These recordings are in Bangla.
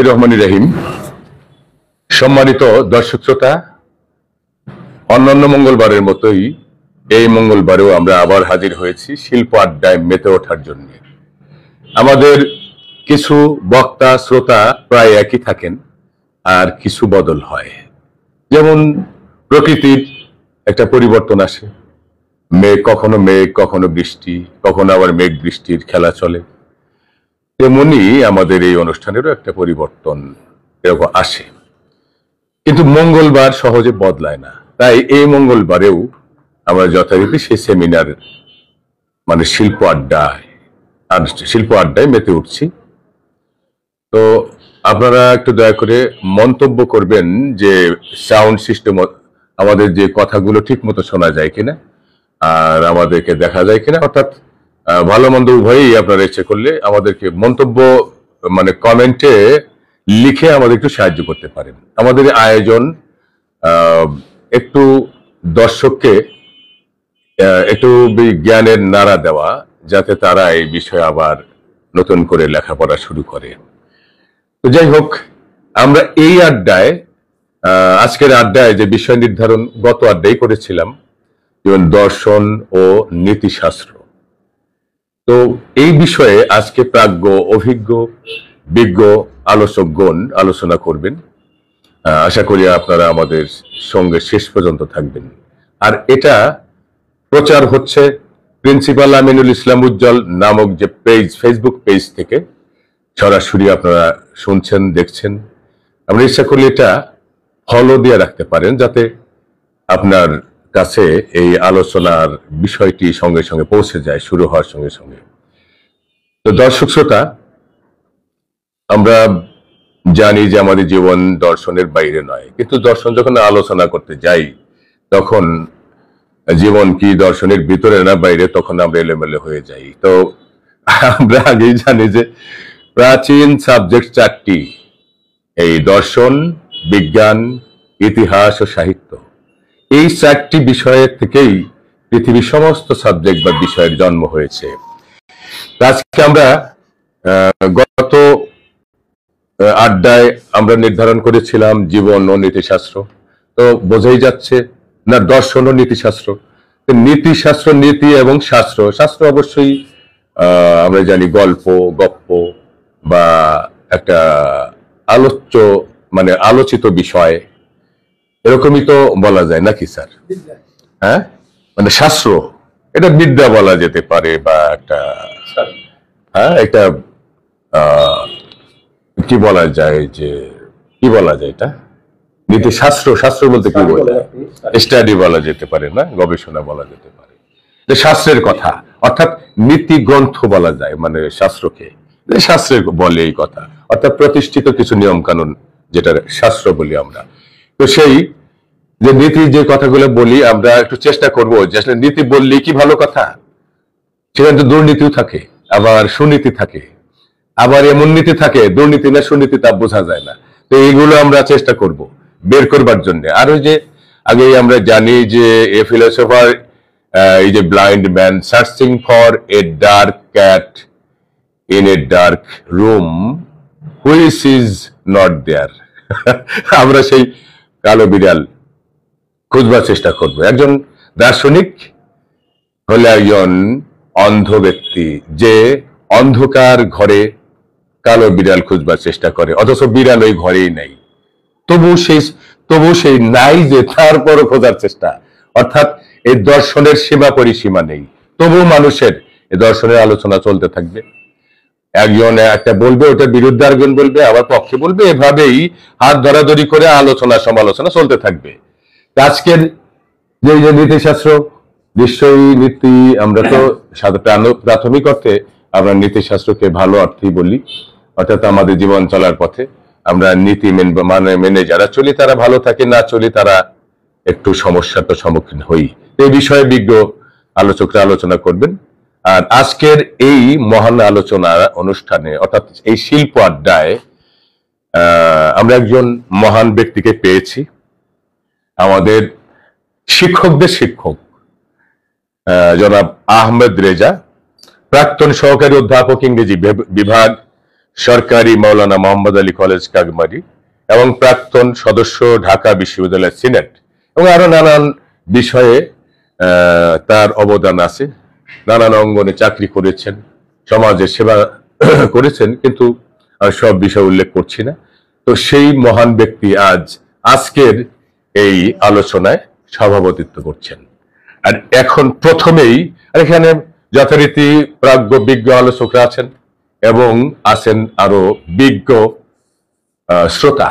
রহমানির রহিম। সম্মানিত দর্শক শ্রোতা, অন্যান্য মঙ্গলবারের মতোই এই মঙ্গলবারেও আমরা আবার হাজির হয়েছি শিল্প আড্ডায় মেতে ওঠার জন্য। আমাদের কিছু বক্তা শ্রোতা প্রায় একই থাকেন, আর কিছু বদল হয়। যেমন প্রকৃতির একটা পরিবর্তন আসে, কখনো মেঘ, কখনো বৃষ্টি, কখনো আবার মেঘ বৃষ্টির খেলা চলে। তেমনি আমাদের এই অনুষ্ঠানেরও একটা পরিবর্তন এরকম আসে, কিন্তু মঙ্গলবার সহজে বদলায় না। তাই এই মঙ্গলবারেও আমরা যথারীতি সেই সেমিনার মানে শিল্প আড্ডায় মেতে উঠছি। তো আপনারা একটু দয়া করে মন্তব্য করবেন যে সাউন্ড সিস্টেম, আমাদের যে কথাগুলো ঠিক মতো শোনা যায় কিনা আর আমাদেরকে দেখা যায় কিনা, অর্থাৎ ভালো মন্দ উভয়ই আপনারা ইচ্ছে করলে আমাদেরকে মন্তব্য মানে কমেন্টে লিখে আমাদের একটু সাহায্য করতে পারেন। আমাদের আয়োজন একটু দর্শককে একটু জ্ঞানের নাড়া দেওয়া, যাতে তারা এই বিষয়ে আবার নতুন করে লেখাপড়া শুরু করে। তো যাই হোক, আমরা এই আড্ডায় আজকের আড্ডায় যে বিষয় নির্ধারণ গত আড্ডায় করেছিলাম, যেমন দর্শন ও নীতিশাস্ত্র। তো এই বিষয়ে আজকে প্রাজ্ঞ, অভিজ্ঞ, বিজ্ঞ আলোচকগণ আলোচনা করবেন। আশা করি আপনারা আমাদের সঙ্গে শেষ পর্যন্ত থাকবেন। আর এটা প্রচার হচ্ছে প্রিন্সিপাল আমিনুল ইসলাম উজ্জ্বল নামক যে পেজ, ফেসবুক পেজ থেকে সরাসরি আপনারা শুনছেন, দেখছেন। আমরা ইচ্ছা করলে এটা ফলো দিয়ে রাখতে পারেন, যাতে আপনার কাছে এই আলোচনার বিষয়টি সঙ্গে সঙ্গে পৌঁছে যায় শুরু হওয়ার সঙ্গে সঙ্গে। তো দর্শক শ্রোতা, আমরা জানি যে আমাদের জীবন দর্শনের বাইরে নয়, কিন্তু দর্শন যখন আলোচনা করতে যাই তখন জীবন কি দর্শনের ভিতরে না বাইরে, তখন আমরা এলোমেলো হয়ে যাই। তো আমরা আগেই জানি যে প্রাচীন সাবজেক্ট চারটি, এই দর্শন, বিজ্ঞান, ইতিহাস ও সাহিত্য। এই চারটি বিষয়ের থেকেই পৃথিবীর সমস্ত সাবজেক্ট বা বিষয়ের জন্ম হয়েছে। আজকে আমরা গত আড্ডায় আমরা নির্ধারণ করেছিলাম জীবন ও নীতিশাস্ত্র। তো বোঝাই যাচ্ছে না দর্শন ও নীতিশাস্ত্র। নীতিশাস্ত্র, নীতি এবং শাস্ত্র। শাস্ত্র অবশ্যই আমরা জানি গল্প, গপ্প বা একটা আলোচ্য মানে আলোচিত বিষয়, এরকমই তো বলা যায় নাকি স্যার? হ্যাঁ, মানে শাস্ত্র এটা বিদ্যা বলা যেতে পারে, বা একটা একটা কি বলা যায়, যে কি বলা যায়, এটা নীতি শাস্ত্র। শাস্ত্র বলতে কি বলা যায়? স্টাডি বলা যেতে পারে, না গবেষণা বলা যেতে পারে। যে শাস্ত্রের কথা, অর্থাৎ নীতি গ্রন্থ বলা যায়, মানে শাস্ত্রকে শাস্ত্রের বলে এই কথা, অর্থাৎ প্রতিষ্ঠিত কিছু নিয়ম কানুন, যেটা শাস্ত্র বলি আমরা। তো সেই যে নীতি যে কথাগুলো বলি, আমরা একটু চেষ্টা করবো যে আসলে নীতি বললেই কি ভালো কথা? সেখানে তো দুর্নীতিও থাকে, আবার সুনীতি থাকে, আবার এমন নীতি থাকে দুর্নীতি না সুনীতি তা বোঝা যায় না। তো এইগুলো আমরা চেষ্টা করব বের করবার জন্য। আর ওই যে আগেই আমরা জানি যে এ ফিলোসোফার এই যে blind man searching for a dark cat in a dark room which is not there. আমরা সেই কালো বিড়াল খুঁজবার চেষ্টা করব। একজন দার্শনিক হলে একজন অন্ধ ব্যক্তি, যে অন্ধকার ঘরে কালো বিড়াল খুঁজবার চেষ্টা করে, অথচ বিড়াল ওই ঘরেই নেই, তবু সেই নাই যে তারপরও খোঁজার চেষ্টা। অর্থাৎ এই দর্শনের সীমা পরিসীমা নেই, তবু মানুষের এই দর্শনের আলোচনা চলতে থাকবে। একজন একটা বলবে, ওটার বিরুদ্ধে আরেকজন বলবে, আবার পক্ষে বলবে, এভাবেই হাত ধরাধরি করে আলোচনা সমালোচনা চলতে থাকবে। আজকের যে নীতিশাস্ত্র, নিশ্চয়ই নীতি, আমরা তো প্রাথমিক অর্থে আমরা নীতিশাস্ত্রকে ভালো অর্থেই বলি, অর্থাৎ আমাদের জীবন চলার পথে আমরা নীতি মেনে যারা চলি তারা ভালো থাকে, না চলি তারা একটু সমস্যার তো সম্মুখীন হই। এই বিষয়ে বিজ্ঞ আলোচকরা আলোচনা করবেন। আর আজকের এই মহান আলোচনা অনুষ্ঠানে, অর্থাৎ এই শিল্প আড্ডায় আমরা একজন মহান ব্যক্তিকে পেয়েছি, আমাদের শিক্ষকদের শিক্ষক জনাব আহমেদ রেজা, প্রাক্তন সহকারী অধ্যাপক, ইংরেজি বিভাগ, সরকারি মাওলানা মোহাম্মদ আলী কলেজ কাগমারি এবং প্রাক্তন সদস্য ঢাকা বিশ্ববিদ্যালয়ের সিনেট এবং আরো নানান বিষয়ে তার অবদান আছে। নানান অঙ্গনে চাকরি করেছেন, সমাজের সেবা করেছেন, কিন্তু সব বিষয় উল্লেখ করছি না। তো সেই মহান ব্যক্তি আজকের এই আলোচনায় সভাপতিত্ব করছেন। আর এখন প্রথমেই এখানে যথারীতি প্রাজ্ঞ বিজ্ঞ আলোচকরা আছেন এবং আছেন আরো বিজ্ঞ শ্রোতা।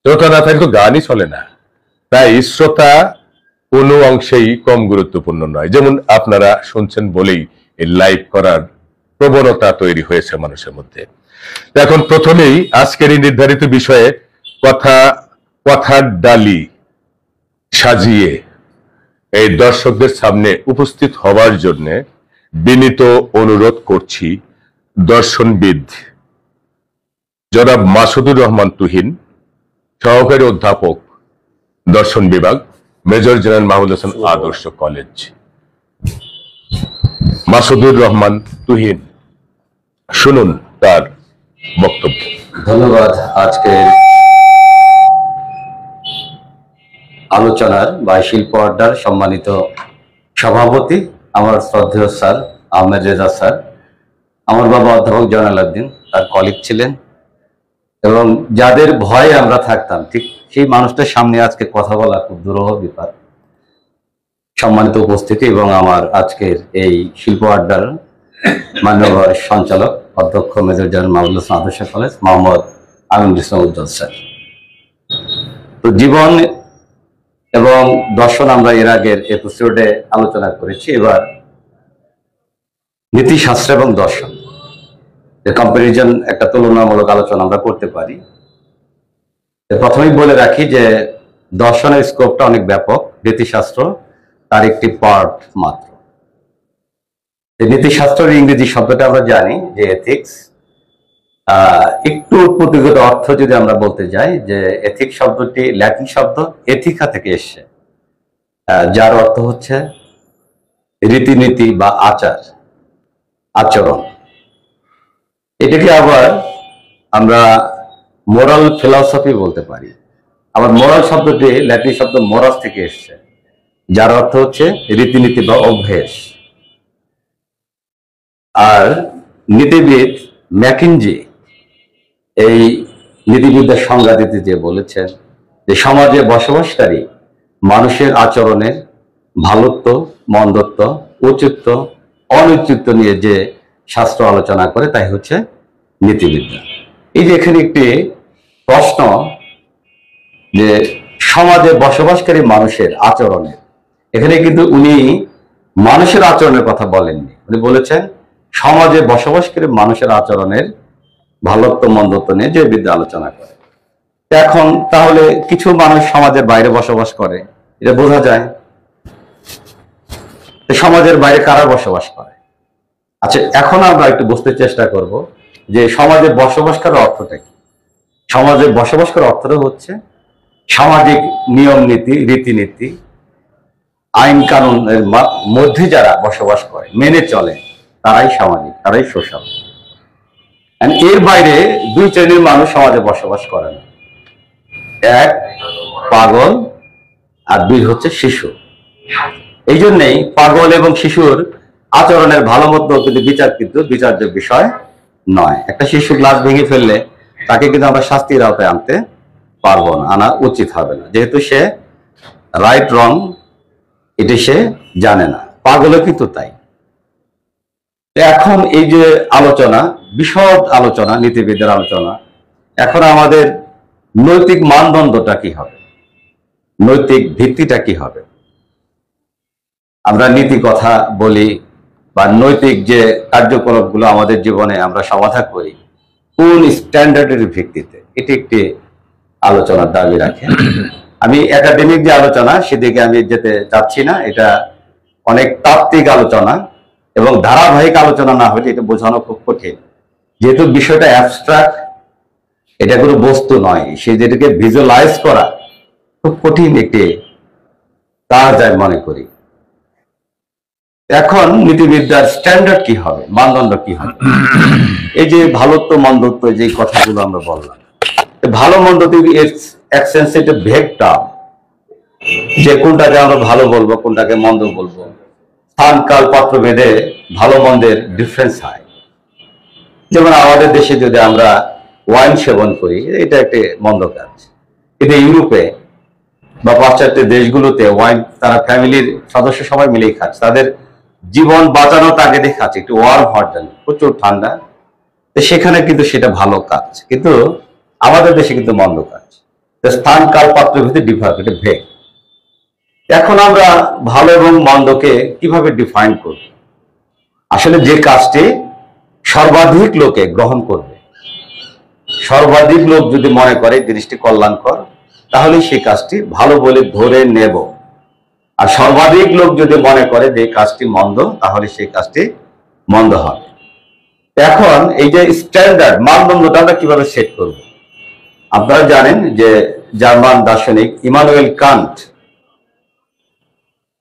শ্রোতা না থাকলে তো গানই চলে না, তাই শ্রোতা কোনো অংশেই কম গুরুত্বপূর্ণ নয়। যেমন আপনারা শুনছেন বলেই এই লাইভ করার প্রবণতা তৈরি হয়েছে মানুষের মধ্যে। এখন প্রথমেই আজকের এই নির্ধারিত বিষয়ে কথার ডালি সাজিয়ে এই দর্শকদের সামনে উপস্থিত হওয়ার জন্য বিনীত অনুরোধ করছি দর্শনবিদ জনাব মাসুদুর রহমান তুহিন, সহকারী অধ্যাপক দর্শন বিভাগ, মেজর জেনারেল মাহমুদ হাসান আদর্শ কলেজ। মাসুদুর রহমান তুহিন, শুনুন তার বক্তব্য। ধন্যবাদ। আজকের আলোচনার বা শিল্প আড্ডার সম্মানিত সভাপতি আমার শ্রদ্ধেয় স্যার আহমেদ রেজা স্যার, আমার বাবা অধ্যাপক জয়নাল আবদিন তার কলিগ ছিলেন, এবং যাদের ভয়ে আমরা থাকতাম ঠিক সেই মানুষটার সামনে আজকে কথা বলা খুব দুরূহ ব্যাপার। সম্মানিত উপস্থিতি এবং আমার আজকের এই শিল্প আড্ডার মান্যবর সঞ্চালক অধ্যক্ষ মেজর জেনারেল মাহমুদ হাসান আদর্শ কলেজ মোহাম্মদ আমিনুল ইসলাম উজ্জ্বল স্যার। তো জীবন এবং দর্শন আমরা এর আগের এপিসোডে আলোচনা করেছি। এবার নীতিশাস্ত্র এবং দর্শন কম্পারিজন, একটা তুলনামূলক আলোচনা আমরা করতে পারি। প্রথমেই বলে রাখি যে দর্শনের স্কোপটা অনেক ব্যাপক, নীতিশাস্ত্র তার একটি পার্ট মাত্র। নীতিশাস্ত্রের ইংরেজি শব্দটা আমরা জানি যে এথিক্স। একটু প্রতিগত অর্থ যদি আমরা বলতে যাই যে এথিক্স শব্দটি ল্যাটিন শব্দ এথিকা থেকে এসছে, যার অর্থ হচ্ছে রীতিনীতি বা আচরণ। এটাকে আবার আমরা মোরাল ফিলসফি বলতে পারি। আবার মোরাল শব্দটি ল্যাটিন শব্দ মোরাস থেকে এসছে, যার অর্থ হচ্ছে রীতিনীতি বা অভ্যেস। আর নীতিবিদ ম্যাকিনজি এই নীতিবিদ্যার সংজ্ঞা দিতে যে বলেছেন যে সমাজে বসবাসকারী মানুষের আচরণের ভালোত্ব, মন্দত্ব, উচিত্ব, অনুচিত্ব নিয়ে যে শাস্ত্র আলোচনা করে তাই হচ্ছে নীতিবিদ্যা। এই যে এখানে একটি প্রশ্ন যে সমাজে বসবাসকারী মানুষের আচরণের, এখানে কিন্তু উনি মানুষের আচরণের কথা বলেননি, উনি বলেছেন সমাজে বসবাসকারী মানুষের আচরণের ভালোত্ব মন্দত্ব নিয়ে যে বিদ্যা আলোচনা করে। এখন তাহলে কিছু মানুষ সমাজের বাইরে বসবাস করে, এটা বোঝা যায়। সমাজের বাইরে কারা বসবাস করে? আচ্ছা, এখন আমরা একটু বুঝতে চেষ্টা করব যে সমাজে বসবাস করার অর্থটা কি। সমাজে বসবাস করার অর্থটা হচ্ছে সামাজিক নিয়ম নীতি, রীতিনীতি, আইন কানুনের মধ্যে যারা বসবাস করে, মেনে চলে, তারাই সামাজিক, তারাই সোশ্যাল। এর বাইরে দুই শ্রেণীর মানুষ সমাজে বসবাস করে না, এক পাগল আর দুই হচ্ছে শিশু। এই জন্যই পাগল এবং শিশুর আচরণের ভালো মন্দ কিন্তু বিচার্য বিষয় নয়। একটা শিশু গ্লাস ভেঙে ফেললে তাকে কিন্তু আমরা শাস্তির আওতায় আনতে পারবো না, আনা উচিত হবে না, যেহেতু সে রাইট রং এটা সে জানে না। পাগলও কিন্তু তাই। এখন এই যে আলোচনা, বিশদ আলোচনা, নীতিবিদের আলোচনা, এখন আমাদের নৈতিক মানদণ্ডটা কি হবে, নৈতিক ভিত্তিটা কি হবে? আমরা নীতি কথা বলি বা নৈতিক যে কার্যকলাপগুলো আমাদের জীবনে আমরা সমাধান করি, কোন স্ট্যান্ডার্ডের ভিত্তিতে, এটি একটি আলোচনার দাবি রাখে। আমি একাডেমিক যে আলোচনা সেদিকে আমি যেতে চাচ্ছি না, এটা অনেক তাত্ত্বিক আলোচনা এবং ধারাবাহিক আলোচনা না হলে এটা বোঝানো খুব কঠিন, যেহেতু বিষয়টা অ্যাবস্ট্রাক্ট, এটা কোনো বস্তু নয়, সে যেটাকে ভিজুয়ালাইজ করা খুব কঠিন একটি কাজ আমি মনে করি। এখন নীতিবিদ্যার স্ট্যান্ডার্ড কি হবে, মানদণ্ড কি হবে? এই যে ভালোত্ব মন্দত্ব যে কথাগুলো আমরা বললাম, ভালো মন্দ এক সেন্সে এটা ভেগ টার্ম, যে কোনটাকে আমরা ভালো বলবো কোনটাকে মন্দ বলবো। স্থান কাল পাত্র ভেদে ভালো মন্দের ডিফারেন্স হয়। যেমন আমাদের দেশে যদি আমরা ওয়াইন সেবন করি, এটা একটি মন্দ কাজ, কিন্তু ইউরোপে বা পাশ্চাত্য দেশগুলোতে ওয়াইন তারা ফ্যামিলির সদস্য সবাই মিলেই খাচ্ছে, তাদের জীবন বাঁচানোর তাগিদে খাচ্ছে, একটু ওয়ার্ম হওয়ার জন্য, প্রচুর ঠান্ডা, সেখানে কিন্তু সেটা ভালো কাজ, কিন্তু আমাদের দেশে কিন্তু মন্দ কাজ। স্থান কাল পাত্র ভেদে ডিফার, এটা ভেগ। এখন আমরা ভালো এবং মন্দকে কিভাবে ডিফাইন করব? আসলে যে কাজটি সর্বাধিক লোকে গ্রহণ করবে, সর্বাধিক লোক যদি মনে করে জিনিসটি কল্যাণকর, তাহলে সেই কাজটি ভালো বলে ধরে নেব। আর সর্বাধিক লোক যদি মনে করে যে কাজটি মন্দ, তাহলে সেই কাজটি মন্দ হবে। এখন এই যে স্ট্যান্ডার্ড মানদণ্ডটা আমরা কিভাবে সেট করব? আপনারা জানেন যে জার্মান দার্শনিক ইমানুয়েল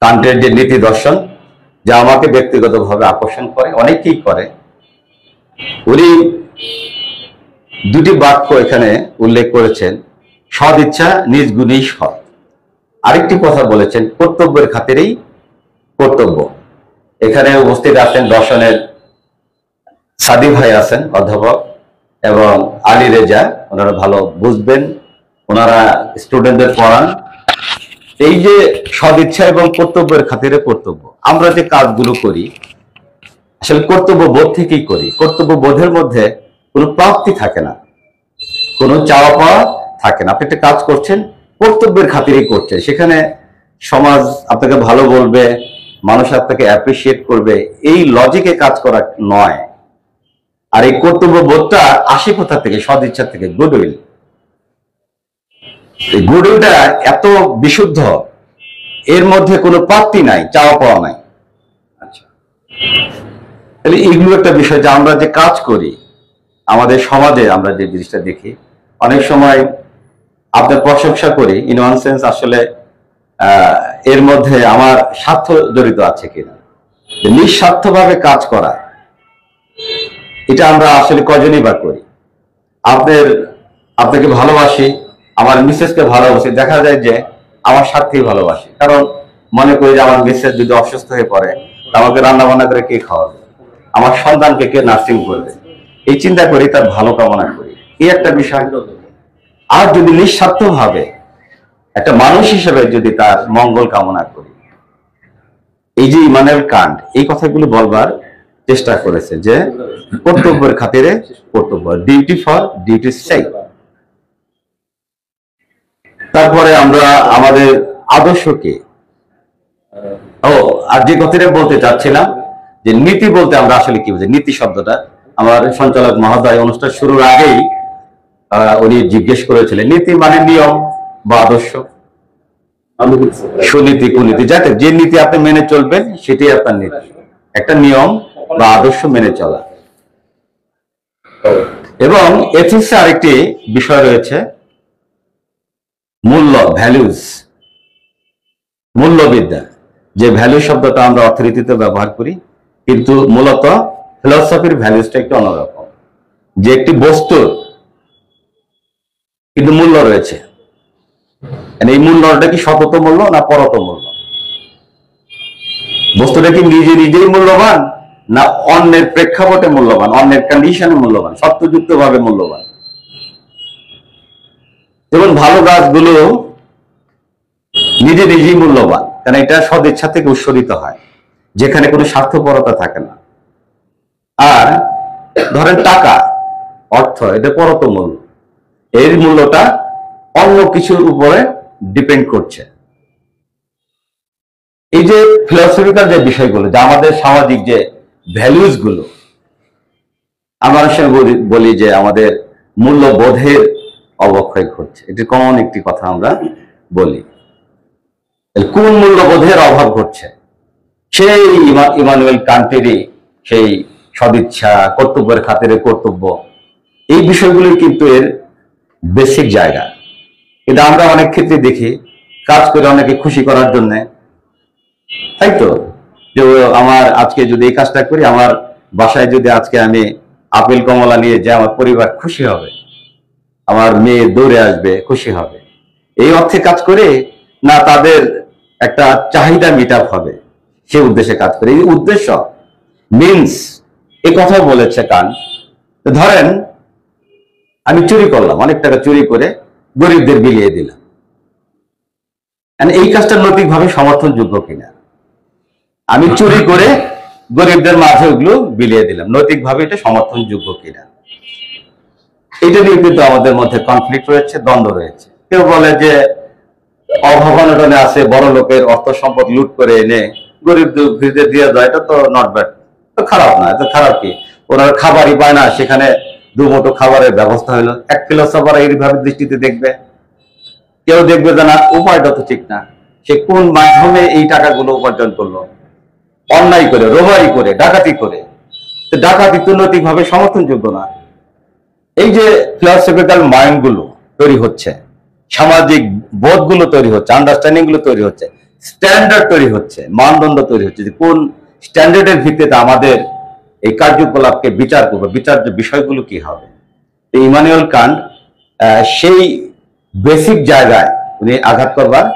কান্টের যে নীতি দর্শন, যা আমাকে ব্যক্তিগতভাবে আকর্ষণ করে, অনেকেই করে, উনি দুটি বাক্য এখানে উল্লেখ করেছেন, সদ ইচ্ছা নিজ গুণেই সৎ। আরেকটি কথা বলেছেন, কর্তব্যের খাতিরেই কর্তব্য। এখানে উপস্থিত আছেন দর্শনের সাদি ভাই আছেন অধ্যাপক, এবং আলী রেজা, ওনারা ভালো বুঝবেন, ওনারা স্টুডেন্টদের পড়ান। এই যে সদিচ্ছা এবং কর্তব্যের খাতিরে কর্তব্য, আমরা যে কাজগুলো করি আসলে কর্তব্য বোধ থেকেই করি। কর্তব্য বোধের মধ্যে কোনো প্রাপ্তি থাকে না, কোনো চাওয়া পাওয়া থাকে না। আপনি একটা কাজ করছেন কর্তব্যের খাতিরেই করছেন, সেখানে সমাজ আপনাকে ভালো বলবে, মানুষ আপনাকে অ্যাপ্রিসিয়েট করবে, এই লজিকে কাজ করা নয়। আর এই কর্তব্য বোধটা আসে কোথা থেকে? সদিচ্ছা থেকে, গুডউইল। এই গুডউইলটা এত বিশুদ্ধ, এর মধ্যে কোনো প্রাপ্তি নাই, চাওয়া পাওয়া নাই। আচ্ছা, তাহলে এগুলো একটা বিষয় যে আমরা যে কাজ করি আমাদের সমাজে, আমরা যে জিনিসটা দেখি, অনেক সময় আপনার প্রশংসা করি ইন ওয়ান সেন্স, আসলে এর মধ্যে আমার স্বার্থ জড়িত আছে কিনা। নিঃস্বার্থভাবে কাজ করা, এটা আমরা আসলে কজনই বা করি। আপনাকে ভালোবাসি, আমার মিসেসকে ভালোবাসি, দেখা যায় যে আমার স্বার্থেই ভালোবাসি, কারণ মনে করি যে আমার মিসেস যদি অসুস্থ হয়ে পড়ে, আমাকে রান্না বান্না করে কে খাওয়াবে, আমার সন্তানকে কে নার্সিং করবে, এই চিন্তা করি, তার ভালো কামনা করি, এই একটা বিষয়। আর যদি নিঃস্বার্থভাবে একটা মানুষ হিসেবে যদি তার মঙ্গল কামনা করি, এই যে ইমানুয়েল কান্ট এই কথাগুলো বলবার চেষ্টা করেছে যে কর্তব্যের খাতিরে কর্তব্য, ডিউটি ফর ডিউটির সেক। তারপরে আমরা আমাদের আদর্শকে, আর যে কথাটা বলতে চাচ্ছিলাম যে নীতি বলতে আমরা আসলে কি বুঝি। নীতি শব্দটা আমার সঞ্চালক মহোদয় অনুষ্ঠান শুরুর আগেই উনি জিজ্ঞেস করেছিলেন, নীতি মানে নিয়ম বা আদর্শ, সুনীতি কুনীতি, যাতে যে নীতি আপনি মেনে চলবেন সেটাই আপনার নীতি, একটা নিয়ম বা আদর্শ মেনে চলা। এবং এথিক্সে আরেকটি বিষয় রয়েছে, মূল্য, ভ্যালুজ, মূল্যবিদ্যা। যে ভ্যালু শব্দটা আমরা অর্থনীতিতে ব্যবহার করি, কিন্তু মূলত ফিলসফির ভ্যালুজটা একটু অন্যরকম, যে একটি বস্তুর কিন্তু মূল্য রয়েছে। এই মূল্যটা কি সতত মূল্য না পরত মূল্য? বস্তুটা কি নিজেই মূল্যবান, না অন্যের প্রেক্ষাপটে মূল্যবান, অন্যের কন্ডিশনে মূল্যবান, সত্যযুক্ত ভাবে মূল্যবান? যেমন ভালো গাছগুলো নিজেই মূল্যবান, কারণ এটা সদিচ্ছা থেকে উৎসরিত হয়, যেখানে কোনো স্বার্থপরতা থাকে না। আর ধরেন টাকা, অর্থ, এটা পরত মূল্য, এর মূল্যটা অন্য কিছুর উপরে ডিপেন্ড করছে। এই যে ফিলসফিক্যাল যে বিষয়গুলো, যে আমাদের সামাজিক যে ভ্যালুজ গুলো, আমরা বলি যে আমাদের মূল্যবোধের অবক্ষয় ঘটছে, এটি কমন একটি কথা আমরা বলি। কোন মূল্যবোধের অভাব ঘটছে? সেই ইমানুয়েল কান্টেরই সেই সদিচ্ছা, কর্তব্যের খাতিরে কর্তব্য, এই বিষয়গুলি কিন্তু এর বেসিক জায়গা। কিন্তু আমরা অনেক ক্ষেত্রে দেখি কাজ করে অনেকে খুশি করার জন্য, তাই তো, যে আমার আজকে যদি এই কাজটা করি, আমার বাসায় যদি আজকে আমি আপেল কমলা নিয়ে যে আমার পরিবার খুশি হবে, আমার মেয়ে দৌড়ে আসবে, খুশি হবে, এই অর্থে কাজ করে না তাদের একটা চাহিদা মিট আপ হবে, সে উদ্দেশ্যে কাজ করে। এই উদ্দেশ্য মিনস এই কথা বলেছে কান। ধরেন আমি চুরি করলাম, অনেক টাকা চুরি করে গরিবদের বিলিয়ে দিলাম, এই কাজটা নৈতিকভাবে সমর্থনযোগ্য কিনা? আমি চুরি করে গরিবদের মাঝে ওগুলো বিলিয়ে দিলাম, নৈতিকভাবে এটা সমর্থনযোগ্য কিনা? এটা নিয়ে কিন্তু আমাদের মধ্যে কনফ্লিক্ট রয়েছে, দ্বন্দ্ব রয়েছে। কেউ বলে যে অভাব অনটনে আছে, বড় লোকের অর্থ সম্পদ লুট করে এনে গরিব দুঃখীদের দিয়ে দেয়, এটা তো নট ব্যাড, তো খারাপ না। এত খারাপ কি? ওনার খাবারই পায় না, সেখানে দুমুঠো খাবারের ব্যবস্থা হলো। এক ফিলোসফার এইভাবে দৃষ্টিতে দেখবে, কেউ দেখবে যে না, উপায়টা তো ঠিক না, সে কোন মাধ্যমে এই টাকাগুলো উপার্জন করলো, অন্যায় করে, রোবারি করে, ডাকাতি করে। তো ডাকাতি তো নৈতিকভাবে সমর্থনযোগ্য না। এই যে ফিলসফিক্যাল মাইন্ড গুলো তৈরি হচ্ছে, সামাজিক বোধগুলো তৈরি হচ্ছে, আন্ডারস্ট্যান্ডিং গুলো তৈরি হচ্ছে, স্ট্যান্ডার্ড তৈরি হচ্ছে, মানদণ্ড তৈরি হচ্ছে, যে কোন স্ট্যান্ডার্ডের ভিত্তিতে আমাদের এই কার্যকলাপকে বিচার করবো, বিচার্য বিষয়গুলো কি হবে। ইমানুয়েল কান্ট সেই বেসিক জায়গায় উনি আঘাত করবার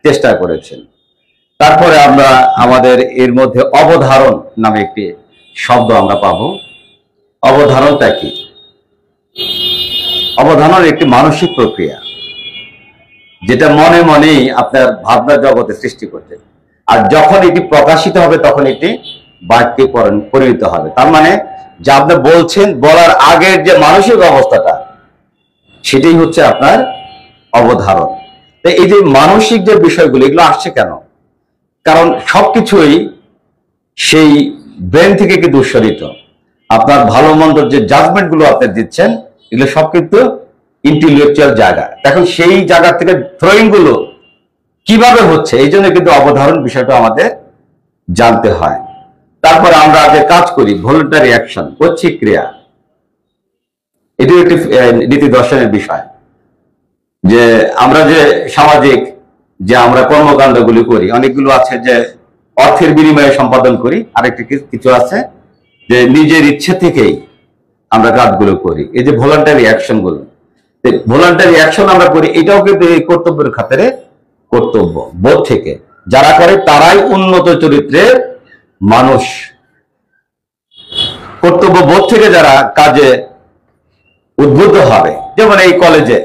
চেষ্টা করেছেন। তারপরে আমরা আমাদের এর মধ্যে অবধারণ নামে একটি শব্দ আমরা পাবো। অবধারণটা কি? অবধারণ একটি মানসিক প্রক্রিয়া, যেটা মনে মনেই আপনার ভাবনা জগতে সৃষ্টি করছে, আর যখন এটি প্রকাশিত হবে তখন এটি বাক্যে পরিণত হবে। তার মানে যা আপনি বলছেন, বলার আগের যে মানসিক অবস্থাটা, সেটাই হচ্ছে আপনার অবধারণ। তো এই যে মানসিক যে বিষয়গুলো, এগুলো আসছে কেন? কারণ সবকিছুই সেই ব্রেন থেকে কিন্তু উৎসরিত। আপনার ভালো মন্দ যে জাজমেন্ট গুলো আপনি দিচ্ছেন, এগুলো সব কিন্তু ইন্টেলেকচুয়াল জায়গা। এখন সেই জায়গা থেকে থ্রোয়িং গুলো কিভাবে হচ্ছে, এই জন্য কিন্তু অবধারণ বিষয়টা আমাদের জানতে হয়। তারপরে আমরা যে কাজ করি, ভলান্টারি অ্যাকশন, ঐচ্ছিক ক্রিয়া, এটি একটি নীতি দর্শনের বিষয়। যে আমরা যে সামাজিক যে আমরা কর্মকাণ্ডগুলি করি, অনেকগুলো আছে যে অর্থের বিনিময়ে সম্পাদন করি, আরেকটি কিছু আছে যে নিজের ইচ্ছে থেকেই আমরা কাজগুলো করি। এই যে ভলান্টারি অ্যাকশন গুলো, ভলান্টারি অ্যাকশন আমরা করি, এটাও কিন্তু এই কর্তব্যের খাতিরে, কর্তব্য বোধ থেকে যারা করে তারাই উন্নত চরিত্রের মানুষ। কর্তব্য বোধ থেকে যারা কাজে উদ্বুদ্ধ হবে, যেমন এই কলেজে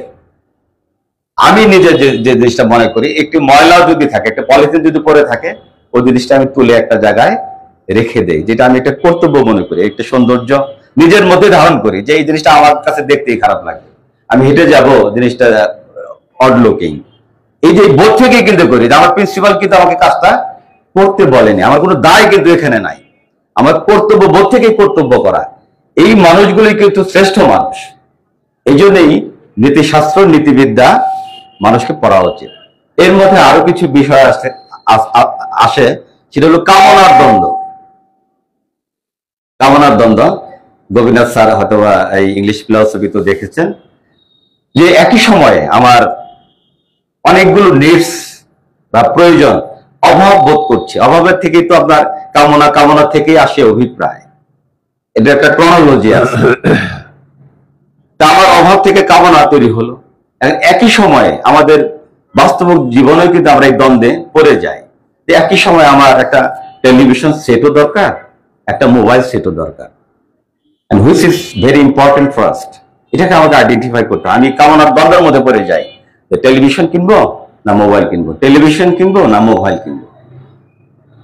আমি নিজে যে জিনিসটা মনে করি, একটি ময়লাও যদি থাকে, একটা পলিথিন যদি পড়ে থাকে, ওই জিনিসটা আমি তুলে একটা জায়গায় রেখে দেই, যেটা আমি একটা কর্তব্য মনে করি, একটা সৌন্দর্য নিজের মধ্যে ধারণ করি, যে এই জিনিসটা আমার কাছে দেখতেই খারাপ লাগে, আমি হেঁটে যাব, জিনিসটা অড লুকিং। এই যে বোধ থেকে কিন্তু করি, আমার প্রিন্সিপাল কিন্তু আমাকে কাজটা করতে বলেনি, আমার কোনো দায় কিন্তু এখানে নাই, আমার কর্তব্য বোধ থেকে কর্তব্য করা। এই মানুষগুলি কিন্তু শ্রেষ্ঠ মানুষ। এই জন্যই নীতিশাস্ত্র, নীতিবিদ্যা মানুষকে পড়া উচিত। এর মধ্যে আরো কিছু বিষয় আসে, সেটা হলো কামনার দ্বন্দ্ব। কামনার দ্বন্দ্ব গোপীনাথ স্যার হয়তো এই ইংলিশ ফিলসফি তো দেখেছেন, যে একই সময়ে আমার অনেকগুলো নিডস বা প্রয়োজন, অভাব বোধ করছে, অভাবের থেকেই তো আপনার কামনা, কামনা থেকেই আসে অভিপ্রায়, এটা একটা ক্রনোলজি আছে। তা আমার অভাব থেকে কামনা তৈরি হলো। একই সময়ে আমাদের বাস্তব জীবনে কিন্তু আমরা এই দ্বন্দ্বে পড়ে যাই। একই সময় আমার একটা টেলিভিশন সেটও দরকার, একটা মোবাইল সেটও দরকার, and which is very important first, এটাকে আমাকে আইডেন্টিফাই করতে হয়। আমি কামনার দ্বন্দ্বের মধ্যে পড়ে যাই, টেলিভিশন কিনবো না মোবাইল কিনবো, টেলিভিশন কিনবো না মোবাইল কিনবো,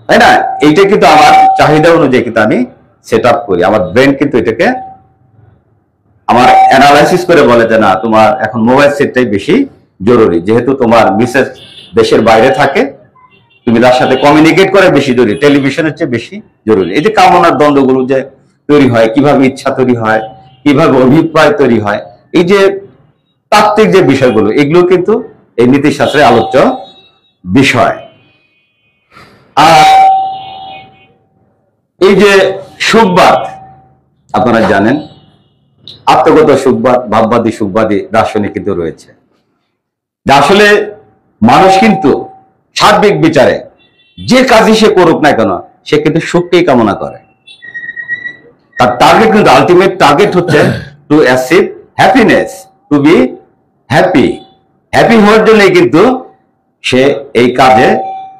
তাই না? এইটা কিন্তু আমার চাহিদা অনুযায়ী কিন্তু আমি সেট আপ করি। আমার ব্রেন কিন্তু এটাকে আমার অ্যানালাইসিস করে বলে যে না, তোমার এখন মোবাইল সেটটাই বেশি জরুরি, যেহেতু তোমার মিসেস দেশের বাইরে থাকে, তুমি তার সাথে কমিউনিকেট করে বেশি জরুরি, টেলিভিশনের চেয়ে বেশি জরুরি। এই যে কামনার দ্বন্দ্বগুলো যে তৈরি হয়, কিভাবে ইচ্ছা তৈরি হয়, কিভাবে অভিপ্রায় তৈরি হয়, এই যে তাত্ত্বিক যে বিষয়গুলো, এগুলো কিন্তু এই নীতিশাস্ত্রে আলোচ্য বিষয়। আর এই যে সুখবাদ, আপনারা জানেন আত্মগত সুখবাদ, ভাববাদী সুখবাদী দার্শনিক কিন্তু রয়েছে, যা আসলে মানুষ কিন্তু সার্বিক বিচারে যে কাজই সে করুক না কেন, সে কিন্তু সুখকেই কামনা করে। তার টার্গেট কিন্তু আলটিমেট টার্গেট হচ্ছে to achieve happiness, to be happy. Happy হওয়ার জন্যই কিন্তু সে এই কাজে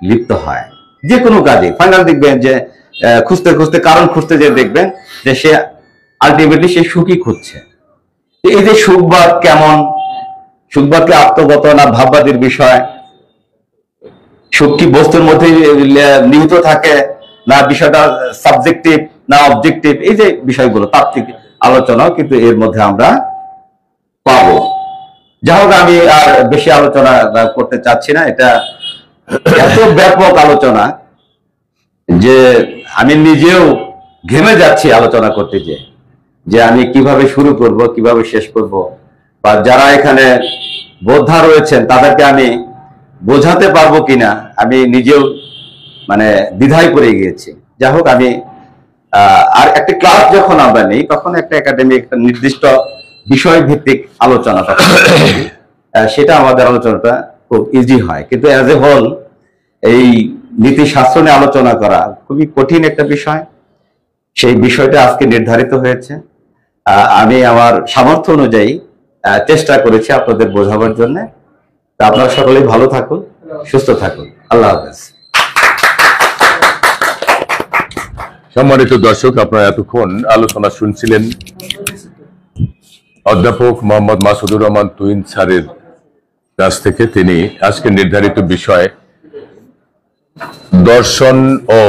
লিপ্ত হয়, যে কোনো কাজে। ফাইনাল দেখবেন যে খুঁজতে খুঁজতে, কারণ খুঁজতে যে দেখবেন যে সে আলটিমেটলি সে সুখই খুঁজছে। এই যে সুখবাদ কেমন, সুখবাদকে আত্মগত না ভাববাদীর বিষয়, সুখ কি বস্তুর মধ্যে নিহিত থাকে না বিষয়টা সাবজেক্টিভ না অবজেক্টিভ, এই যে বিষয়গুলো তাত্ত্বিক আলোচনাও কিন্তু এর মধ্যে আমরা পাবো। যাই হোক, আমি আর বেশি আলোচনা করতে চাচ্ছি না। এটা এত ব্যাপক আলোচনা যে আমি নিজেও ঘেমে যাচ্ছি আলোচনা করতে, যে আমি কিভাবে শুরু করব, কিভাবে শেষ করব, বা যারা এখানে বোদ্ধা রয়েছেন তাদেরকে আমি বোঝাতে পারবো কিনা আমি নিজেও মানে দ্বিধায় পড়ে গিয়েছি। যাই হোক, আমি আর একটা ক্লাস যখন আমরা নেই তখন একটা একাডেমি একটা নির্দিষ্ট বিষয় ভিত্তিক আলোচনাটা সেটা আমাদের আলোচনাটা খুব ইজি হয়, কিন্তু অ্যাজ এ হোল এই নীতিশাস্ত্র নিয়ে আলোচনা করা খুবই কঠিন একটা বিষয়। সেই বিষয়টা আজকে নির্ধারিত হয়েছে। আমি আমার সামর্থ্য অনুযায়ী চেষ্টা করেছি আপনাদের বোঝাবার জন্য। আপনারা সকলেই ভালো থাকুন, সুস্থ থাকুন। আল্লাহ হাফেজ। সম্মানিত দর্শক, আপনারা এতক্ষণ আলোচনা শুনছিলেন অধ্যাপক মোহাম্মদ মাসুদুর রহমান তুহিন স্যারের কাছ থেকে। তিনি আজকে নির্ধারিত বিষয় দর্শন ও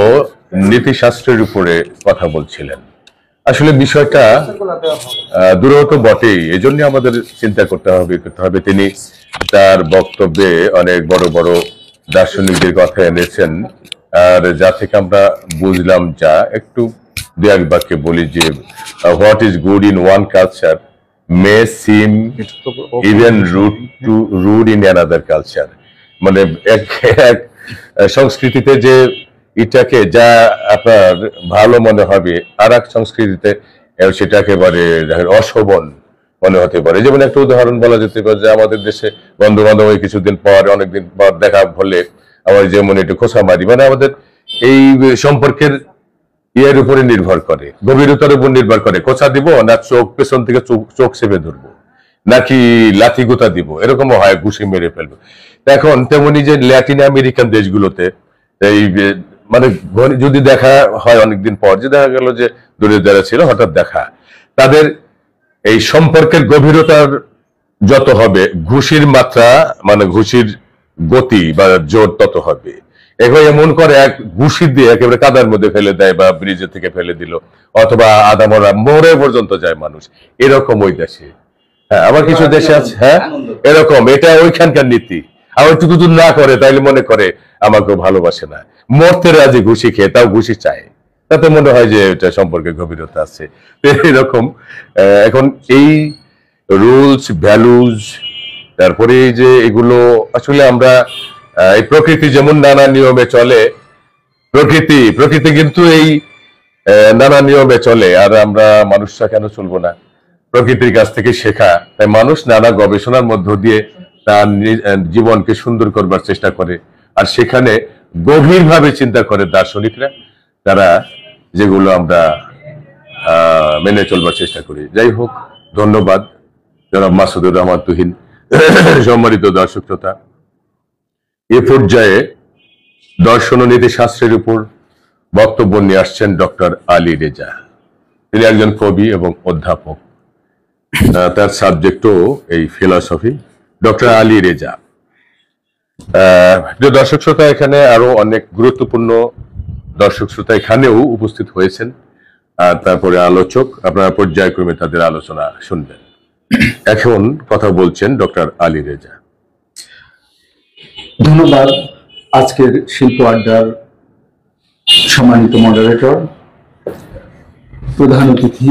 নীতিশাস্ত্রের উপরে কথা বলছিলেন। আসলে বিষয়টা দূরহ তো বটেই, এজন্য আমাদের চিন্তা করতে হবে। তিনি তার বক্তব্যে অনেক বড় বড় দার্শনিকদের কথা এনেছেন, আর যা থেকে আমরা বুঝলাম, যা একটু দু এক বাক্যে বলি যে what is good in one culture may seem even rude in another culture. মানে এক সংস্কৃতিতে যে এটাকে যা আপনার ভালো মনে হবে, আর এক সংস্কৃতিতে সেটা একেবারে অশোভন মনে হতে পারে। যেমন একটা উদাহরণ বলা যেতে পারে যে আমাদের দেশে বন্ধু বান্ধব কিছুদিন পর, অনেকদিন পর দেখা হলে আমার যেমন একটু খোঁচা মারি, মানে আমাদের এই সম্পর্কের ইয়ের উপরে নির্ভর করে, গভীরতার উপর নির্ভর করে। খোঁচা দিব না চোখ পেছন থেকে চোখ চেপে ধরবো, নাকি লাথি গোতা দিব, এরকমও হয়, ঘুষি মেরে ফেলবো। এখন তেমনি যে ল্যাটিন আমেরিকান দেশগুলোতে এই মানে যদি দেখা হয় অনেকদিন পর, যে দেখা গেল যে দূরে যারা ছিল হঠাৎ দেখা, তাদের এই সম্পর্কের গভীরতার যত হবে, ঘুষির মাত্রা মানে ঘুষির গতি বা জোর তত হবে। এখন এমন করে এক ঘুষি দিয়ে একেবারে কাদার মধ্যে ফেলে দেয়, বা ব্রিজের থেকে ফেলে দিল, অথবা আধা মরে পর্যন্ত যায় মানুষ, এরকম ওই দেশে। হ্যাঁ, আবার কিছু দেশে আছে হ্যাঁ এরকম, এটা ওইখানকার নীতি। আবার একটু যদি না করে তাইলে মনে করে আমাকে ভালোবাসে না, মরতে রাজি ঘুষি খেয়ে, তাও ঘুষি চায়, তাতে মনে হয় যে এটা সম্পর্কে গভীরতা আছে। এরকম এখন এই রুলস ভ্যালুজ, তারপরে এই যে এগুলো আসলে আমরা এই প্রকৃতি যেমন নানা নিয়মে চলে, প্রকৃতি কিন্তু এই নানা নিয়মে চলে, আর আমরা মানুষরা কেন চলবো না? প্রকৃতির কাছ থেকে শেখা। তাই মানুষ নানা গবেষণার মধ্য দিয়ে তার জীবনকে সুন্দর করবার চেষ্টা করে, আর সেখানে গভীরভাবে চিন্তা করে দার্শনিকরা, তারা যেগুলো আমরা মেনে চলবার চেষ্টা করি। যাই হোক, ধন্যবাদ জনাব মাসুদুর রহমান তুহিন। সম্মানিত দর্শক শ্রোতা, এ পর্যায়ে দর্শন ও নীতিশাস্ত্রের উপর বক্তব্য নিয়ে আসছেন ডক্টর আলী রেজা। তিনি একজন কবি এবং অধ্যাপক, তার সাবজেক্টও এই ফিলসফি। ডক্টর আলী রেজা, দর্শক শ্রোতা, এখানে আরো অনেক গুরুত্বপূর্ণ দর্শক শ্রোতা এখানেও উপস্থিত হয়েছেন, আর তারপরে আলোচক, আপনারা পর্যায়ক্রমে তাদের আলোচনা শুনবেন। এখন কথা বলছেন ডক্টর আলী রেজা। ধন্যবাদ আজকের শিল্প আড্ডার সম্মানিত মডারেটর, প্রধান অতিথি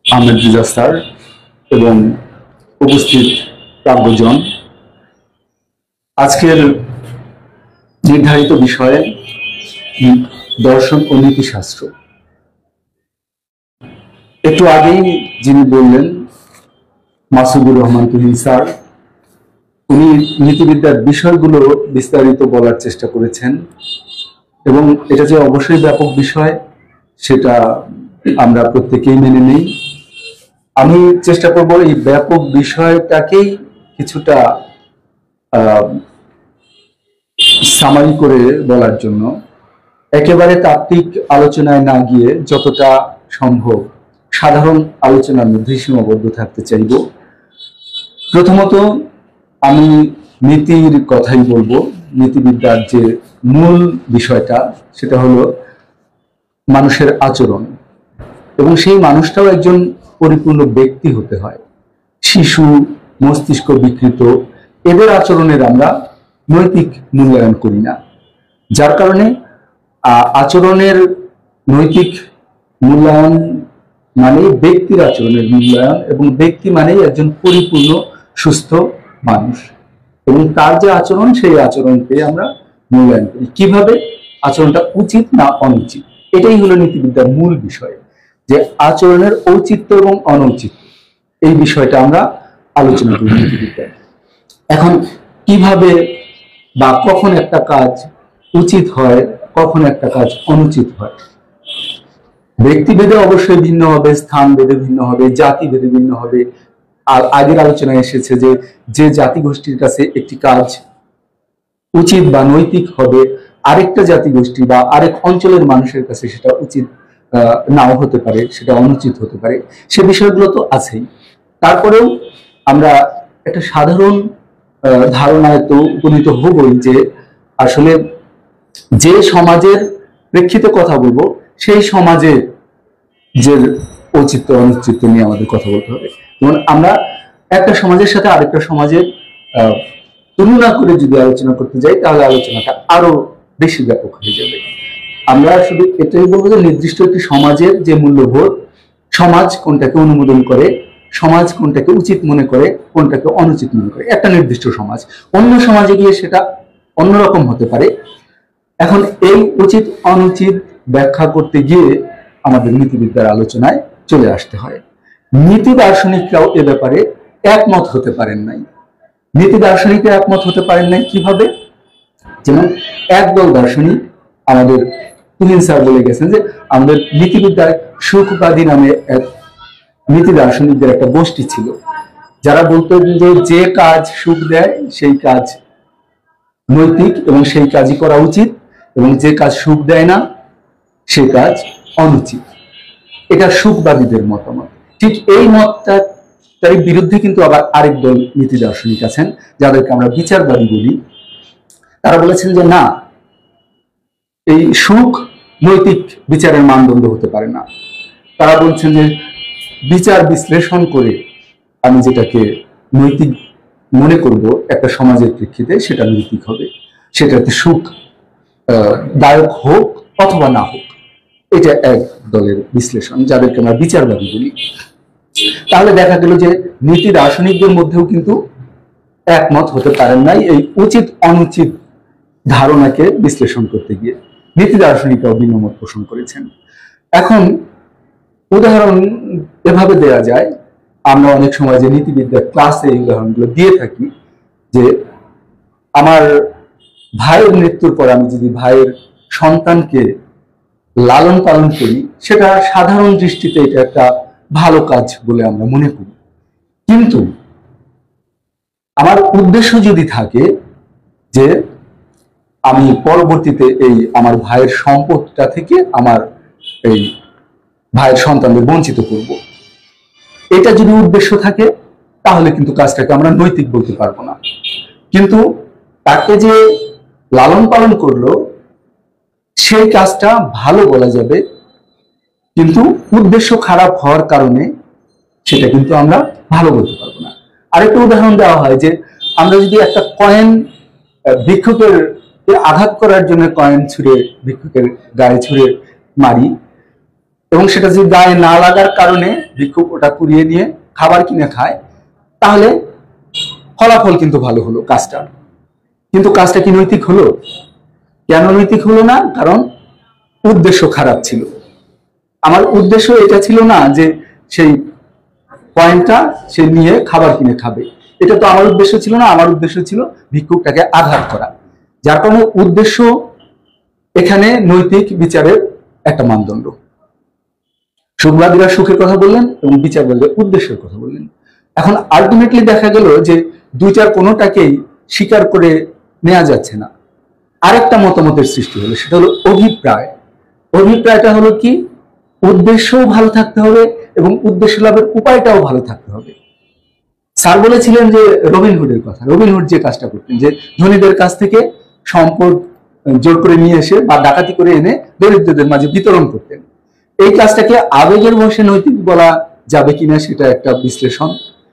আহমেদ রেজা স্যার এবং উপস্থিত প্রাজ্ঞজন। আজকের নির্ধারিত বিষয়ে দর্শন ও নীতিশাস্ত্র। একটু আগেই যিনি বললেন মাসুদুর রহমান তুহিন স্যার, উনি নীতিবিদ্যার বিষয়গুলো বিস্তারিত বলার চেষ্টা করেছেন। এবং এটা যে অবশ্যই ব্যাপক বিষয় সেটা আমরা প্রত্যেকেই মেনে নেই। আমি চেষ্টা করব এই ব্যাপক বিষয়টাকেই কিছুটা সামারি করে বলার জন্য, একেবারে তাত্ত্বিক আলোচনায় না গিয়ে যতটা সম্ভব সাধারণ আলোচনার মধ্যে সীমাবদ্ধ থাকতে চাইব। প্রথমত আমি নীতির কথাই বলবো। নীতিবিদ্যার যে মূল বিষয়টা সেটা হলো মানুষের আচরণ, এবং সেই মানুষটাও একজন পরিপূর্ণ ব্যক্তি হতে হয়। শিশু, মস্তিষ্ক বিকৃত, এদের আচরণের আমরা নৈতিক মূল্যায়ন করি না, যার কারণে আচরণের নৈতিক মূল্যায়ন মানে ব্যক্তির আচরণের মূল্যায়ন, এবং ব্যক্তি মানেই একজন পরিপূর্ণ সুস্থ মানুষ, এবং তার যে আচরণ সেই আচরণকে আমরা মূল্যায়ন করি। কিভাবে আচরণটা উচিত না অনুচিত, এটাই হলো নীতিবিদ্যার মূল বিষয়, যে আচরণের ঔচিত্য এবং অনৌচিত্য এই বিষয়টা আমরা আলোচনা করি নীতিবিদ্যায়। এখন কিভাবে বা কখন একটা কাজ উচিত হয়, কখন একটা কাজ অনুচিত হয়, ব্যক্তিভেদে অবশ্যই ভিন্ন হবে, স্থান ভেদে ভিন্ন হবে, জাতি ভেদে ভিন্ন হবে। আর আগের আলোচনায় এসেছে যে যে জাতিগোষ্ঠীর কাছে একটি কাজ উচিত বা নৈতিক হবে, আরেকটা জাতিগোষ্ঠী বা আরেক অঞ্চলের মানুষের কাছে সেটা উচিত নাও হতে পারে, সেটা অনুচিত হতে পারে, সে বিষয়গুলো তো আছেই। তারপরেও আমরা একটা সাধারণ ধারণায় তো উপনীত হবই যে আসলে যে সমাজের প্রেক্ষিতে কথা বলবো সেই সমাজে যে ঔচিত্য অনুচিত্য নিয়ে আমাদের কথা বলতে হবে। যেমন আমরা একটা সমাজের সাথে আরেকটা সমাজের তুলনা করে যদি আলোচনা করতে যাই তাহলে আলোচনাটা আরো বেশি ব্যাপক হয়ে যাবে। আমরা শুধু এটাই বলবো যে নির্দিষ্ট একটি সমাজের যে মূল্যবোধ, সমাজ কোনটাকে অনুমোদন করে, সমাজ কোনটাকে উচিত মনে করে, কোনটাকে অনুচিত মনে করে, একটা নির্দিষ্ট সমাজ অন্য সমাজে গিয়ে সেটা অন্যরকম হতে পারে। এখন এই উচিত অনুচিত ব্যাখ্যা করতে গিয়ে আমাদের নীতিবিদ্যার আলোচনায় চলে আসতে হয়। নীতি দার্শনিকরাও এ ব্যাপারে একমত হতে পারেন নাই। নীতি দার্শনিকরা একমত হতে পারেন নাই কিভাবে? যেমন একদল দার্শনিক, আমাদের তুহিন স্যার বলে গেছেন যে আমাদের নীতিবিদ্যায় সুখবাদী নামে এক নীতি দার্শনিকদের একটা গোষ্ঠী ছিল, যারা বলতেন যে যে কাজ সুখ দেয় সেই কাজ নৈতিক এবং সেই কাজই করা উচিত, এবং যে কাজ সুখ দেয় না সেই কাজ অনুচিত। এটা সুখবাদীদের মতামত। ঠিক এই মতটা তার বিরুদ্ধে কিন্তু আবার আরেক দল নীতি দার্শনিক আছেন যাদেরকে আমরা বিচারবাদী বলি। তারা বলেছেন যে না, এই সুখ নৈতিক বিচারের মানদণ্ড হতে পারে না। তারা বলছেন যে বিচার বিশ্লেষণ করে আমি যেটাকে নৈতিক মনে করব একটা সমাজের প্রেক্ষিতে সেটা নৈতিক হবে, সেটাতে সুখ দায়ক হোক অথবা না হোক। এটা এক দলের বিশ্লেষণ, যাদেরকে আমরা বিচারবাদী বলি। তাহলে দেখা গেল যে নীতি দার্শনিকদের মধ্যেও কিন্তু একমত হতে পারেন নাই এই উচিত অনুচিত ধারণাকে বিশ্লেষণ করতে গিয়ে। নীতি দার্শনিকরাও ভিন্ন মত পোষণ করেছেন। এখন উদাহরণ এভাবে দেয়া যায়, আমরা অনেক সময় যে নীতিবিদ্যার ক্লাসে এই উদাহরণগুলো দিয়ে থাকি, যে আমার ভাইয়ের মৃত্যুর পর আমি যদি ভাইয়ের সন্তানকে লালন পালন করি, সেটা সাধারণ দৃষ্টিতে এটা একটা ভালো কাজ বলে আমরা মনে করি। কিন্তু আমার উদ্দেশ্য যদি থাকে যে আমি পরবর্তীতে এই আমার ভাইয়ের সম্পদটা থেকে আমার এই ভাইয়ের সন্তানদের বঞ্চিত করব, এটা যদি উদ্দেশ্য থাকে তাহলে কিন্তু কাজটাকে আমরা নৈতিক বলতে পারবো না। কিন্তু তাকে যে লালন পালন করলো সেই কাজটা ভালো বলা যাবে, কিন্তু উদ্দেশ্য খারাপ হওয়ার কারণে সেটা কিন্তু আমরা ভালো বলতে পারবো না। আরেকটা উদাহরণ দেওয়া হয় যে আমরা যদি একটা কয়েন ভিক্ষুকের আঘাত করার জন্য কয়েন ছুঁড়ে ভিক্ষুকের গায়ে ছুঁড়ে মারি, এবং সেটা যদি গায়ে না লাগার কারণে ভিক্ষুক ওটা কুড়িয়ে নিয়ে খাবার কিনে খায়, তাহলে ফলাফল কিন্তু ভালো হলো কাজটা। কিন্তু কাজটা কি নৈতিক হলো? কেন নৈতিক হলো না? কারণ উদ্দেশ্য খারাপ ছিল। আমার উদ্দেশ্য এটা ছিল না যে সেই কয়েনটা সে নিয়ে খাবার কিনে খাবে, এটা তো আমার উদ্দেশ্য ছিল না। আমার উদ্দেশ্য ছিল ভিক্ষুকটাকে আঘাত করা। যার কারণে উদ্দেশ্য এখানে নৈতিক বিচারের একটা মানদণ্ড। সুখবাদীরা সুখের কথা বললেন এবং বিচারবাদীরা উদ্দেশ্যের কথা বললেন। এখন আলটিমেটলি দেখা গেল যে দুইটার কোনোটাকেই স্বীকার করে নেওয়া যাচ্ছে না। আরেকটা মতামতের সৃষ্টি হলো, সেটা হলো অভিপ্রায়। অভিপ্রায়টা হলো কি, উদ্দেশ্যও ভালো থাকতে হবে এবং উদ্দেশ্য লাভের উপায়টাও ভালো থাকতে হবে। স্যার বলেছিলেন যে রবিনহুডের কথা, রবিনহুড যে কাজটা করতেন, যে ধনীদের কাছ থেকে সম্পদ জোর করে নিয়ে এসে বা ডাকাতি করে এনে দরিদ্রদের মাঝে বিতরণ করতেন। এই কাজটাকে আবেগের বশে নৈতিক বলা যাবে কিনা সেটা একটা বিশ্লেষণ,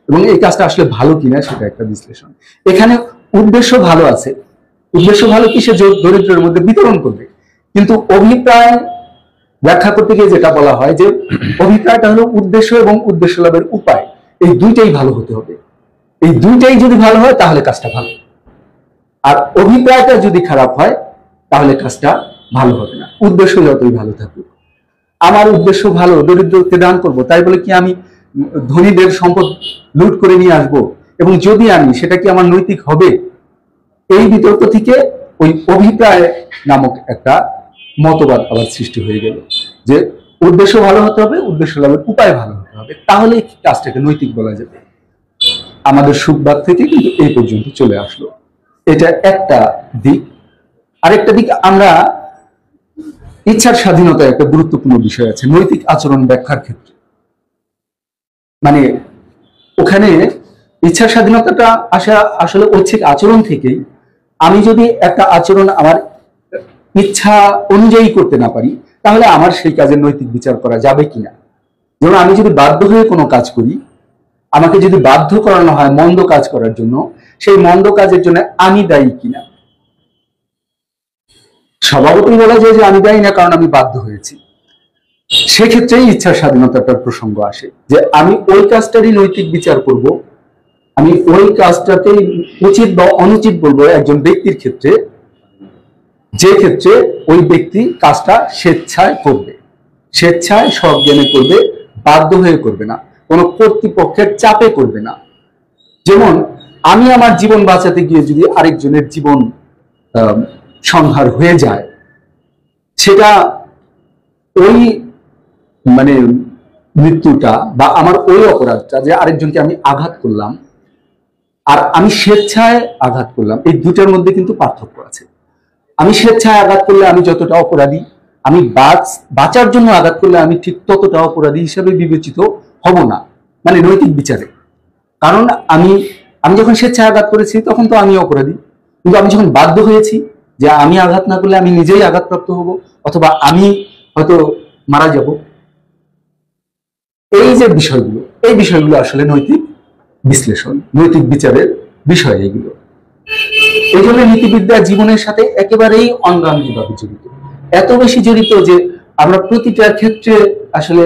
এবং এই কাজটা আসলে ভালো কিনা সেটা একটা বিশ্লেষণ। এখানে উদ্দেশ্য ভালো আছে, উদ্দেশ্য ভালো কি, সে দরিদ্রের মধ্যে বিতরণ করবে, কিন্তু অভিপ্রায় ব্যাখ্যা করতে গিয়ে যেটা বলা হয় যে অভিপ্রায়টা হলো উদ্দেশ্য এবং উদ্দেশ্য লাভের উপায়, এই দুইটাই ভালো হতে হবে। এই দুইটাই যদি ভালো হয় তাহলে কাজটা ভালো, আর অভিপ্রায়টা যদি খারাপ হয় তাহলে কাজটা ভালো হবে না, উদ্দেশ্য যতই ভালো থাকুক। আমার উদ্দেশ্য ভালো, দরিদ্রকে দান করব, তাই বলে কি আমি ধনীদের সম্পদ লুট করে নিয়ে আসবো, এবং যদি আনি সেটা কি আমার নৈতিক হবে? এই বিতর্ক থেকে ওই অভিপ্রায় নামক একটা মতবাদ আবার সৃষ্টি হয়ে গেল, যে উদ্দেশ্য ভালো হতে হবে, উদ্দেশ্য লাভের উপায় ভালো হতে হবে, তাহলে কাজটাকে নৈতিক বলা যাবে। আমাদের সুখবাদ থেকে কিন্তু এই পর্যন্ত চলে আসলো। এটা একটা দিক। আরেকটা দিক, আমরা ইচ্ছার স্বাধীনতা একটা গুরুত্বপূর্ণ বিষয় আছে নৈতিক আচরণ ব্যাখ্যার ক্ষেত্রে। মানে ওখানে ইচ্ছার স্বাধীনতাটা আসলে ঐচ্ছিক আচরণ থেকেই। আমি যদি একটা আচরণ আমার ইচ্ছা অনুযায়ী করতে না পারি, তাহলে আমার সেই কাজের নৈতিক বিচার করা যাবে কিনা। যেমন আমি যদি বাধ্য হয়ে কোনো কাজ করি, আমাকে যদি বাধ্য করানো হয় মন্দ কাজ করার জন্য, সেই মন্দ কাজের জন্য আমি দায়ী কিনা। স্বভাবতই বলা যায় যে আমি দায়ী না, কারণ আমি বাধ্য হয়েছি। সেক্ষেত্রেই ইচ্ছার স্বাধীনতাটার প্রসঙ্গ আসে, যে আমি ওই কাজটারই নৈতিক বিচার করব, আমি ওই কাজটাকে উচিত বা অনুচিত বলবো একজন ব্যক্তির ক্ষেত্রে, যে ক্ষেত্রে ওই ব্যক্তি কাজটা স্বেচ্ছায় করবে, স্বেচ্ছায় সজ্ঞানে করবে, বাধ্য হয়ে করবে না, কোনো কর্তৃপক্ষের চাপে করবে না। যেমন আমি আমার জীবন বাঁচাতে গিয়ে যদি আরেকজনের জীবন সংহার হয়ে যায়, সেটা ওই মানে মৃত্যুটা বা আমার ওই অপরাধটা, যে আরেকজনকে আমি আঘাত করলাম আর আমি স্বেচ্ছায় আঘাত করলাম, এই দুটার মধ্যে কিন্তু পার্থক্য আছে। আমি স্বেচ্ছায় আঘাত করলে আমি যতটা অপরাধী, আমি বাঁচার জন্য আঘাত করলে আমি ঠিক ততটা অপরাধী হিসেবে বিবেচিত হব না, মানে নৈতিক বিচারে। কারণ আমি যখন স্বেচ্ছায় আঘাত করেছি তখন তো আমি অপরাধী, কিন্তু আমি যখন বাধ্য হয়েছি যে আমি আঘাত না করলে আমি নিজেই আঘাতপ্রাপ্ত হব, অথবা আমি হয়তো মারা যাব, এই যে বিষয়গুলো, এই বিষয়গুলো আসলে নৈতিক বিশ্লেষণ, নৈতিক বিচারের বিষয় এগুলো। এই জন্য নীতিবিদ্যা জীবনের সাথে একেবারেই অঙ্গাঙ্গিভাবে জড়িত, এত বেশি জড়িত যে আমরা প্রতিটা ক্ষেত্রে আসলে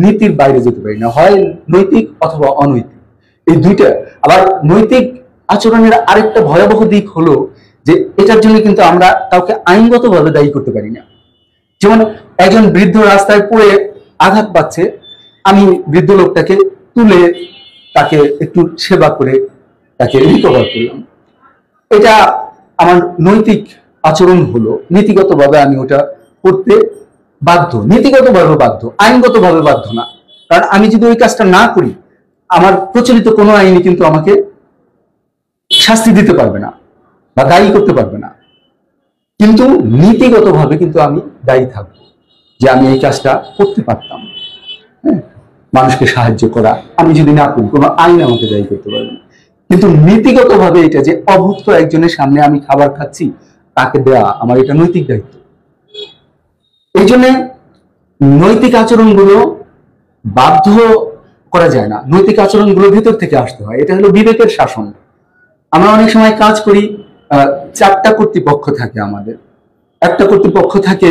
নীতির বাইরে যেতে পারি না, হয় নৈতিক অথবা অনৈতিক, এই দুইটা। আবার নৈতিক আচরণের আরেকটা ভয়াবহ দিক হলো যে এটার জন্য কিন্তু আমরা কাউকে আইনগতভাবে দায়ী করতে পারি না। যেমন একজন বৃদ্ধ রাস্তায় পড়ে আঘাত পাচ্ছে, আমি বৃদ্ধ লোকটাকে তুলে তাকে একটু সেবা করে তাকে রিকভার করলাম, এটা আমার নৈতিক আচরণ হলো, নীতিগতভাবে আমি ওটা করতে বাধ্য, নীতিগতভাবে বাধ্য, আইনগতভাবে বাধ্য না। কারণ আমি যদি ওই কাজটা না করি, আমার প্রচলিত কোনো আইনে কিন্তু আমাকে শাস্তি দিতে পারবে না বা দায়ী করতে পারবে না, কিন্তু নীতিগতভাবে কিন্তু আমি দায়ী থাকবো যে আমি এই কাজটা করতে পারতাম। হ্যাঁ, মানুষকে সাহায্য করা আমি যদি না করি, কোনো আইন আমাকে দায়ী করতে পারবে না। কিন্তু নীতিগতভাবে এটা যে অভুক্ত একজনের সামনে আমি খাবার খাচ্ছি, তাকে দেয়া আমার এটা নৈতিক দায়িত্ব। এই জন্য নৈতিক আচরণগুলো বাধ্য করা যায় না, নৈতিক আচরণগুলো ভিতর থেকে আসতে হয়, এটা হলো বিবেকের শাসন। আমরা অনেক সময় কাজ করি, চারটা কর্তৃপক্ষ থাকে আমাদের। একটা কর্তৃপক্ষ থাকে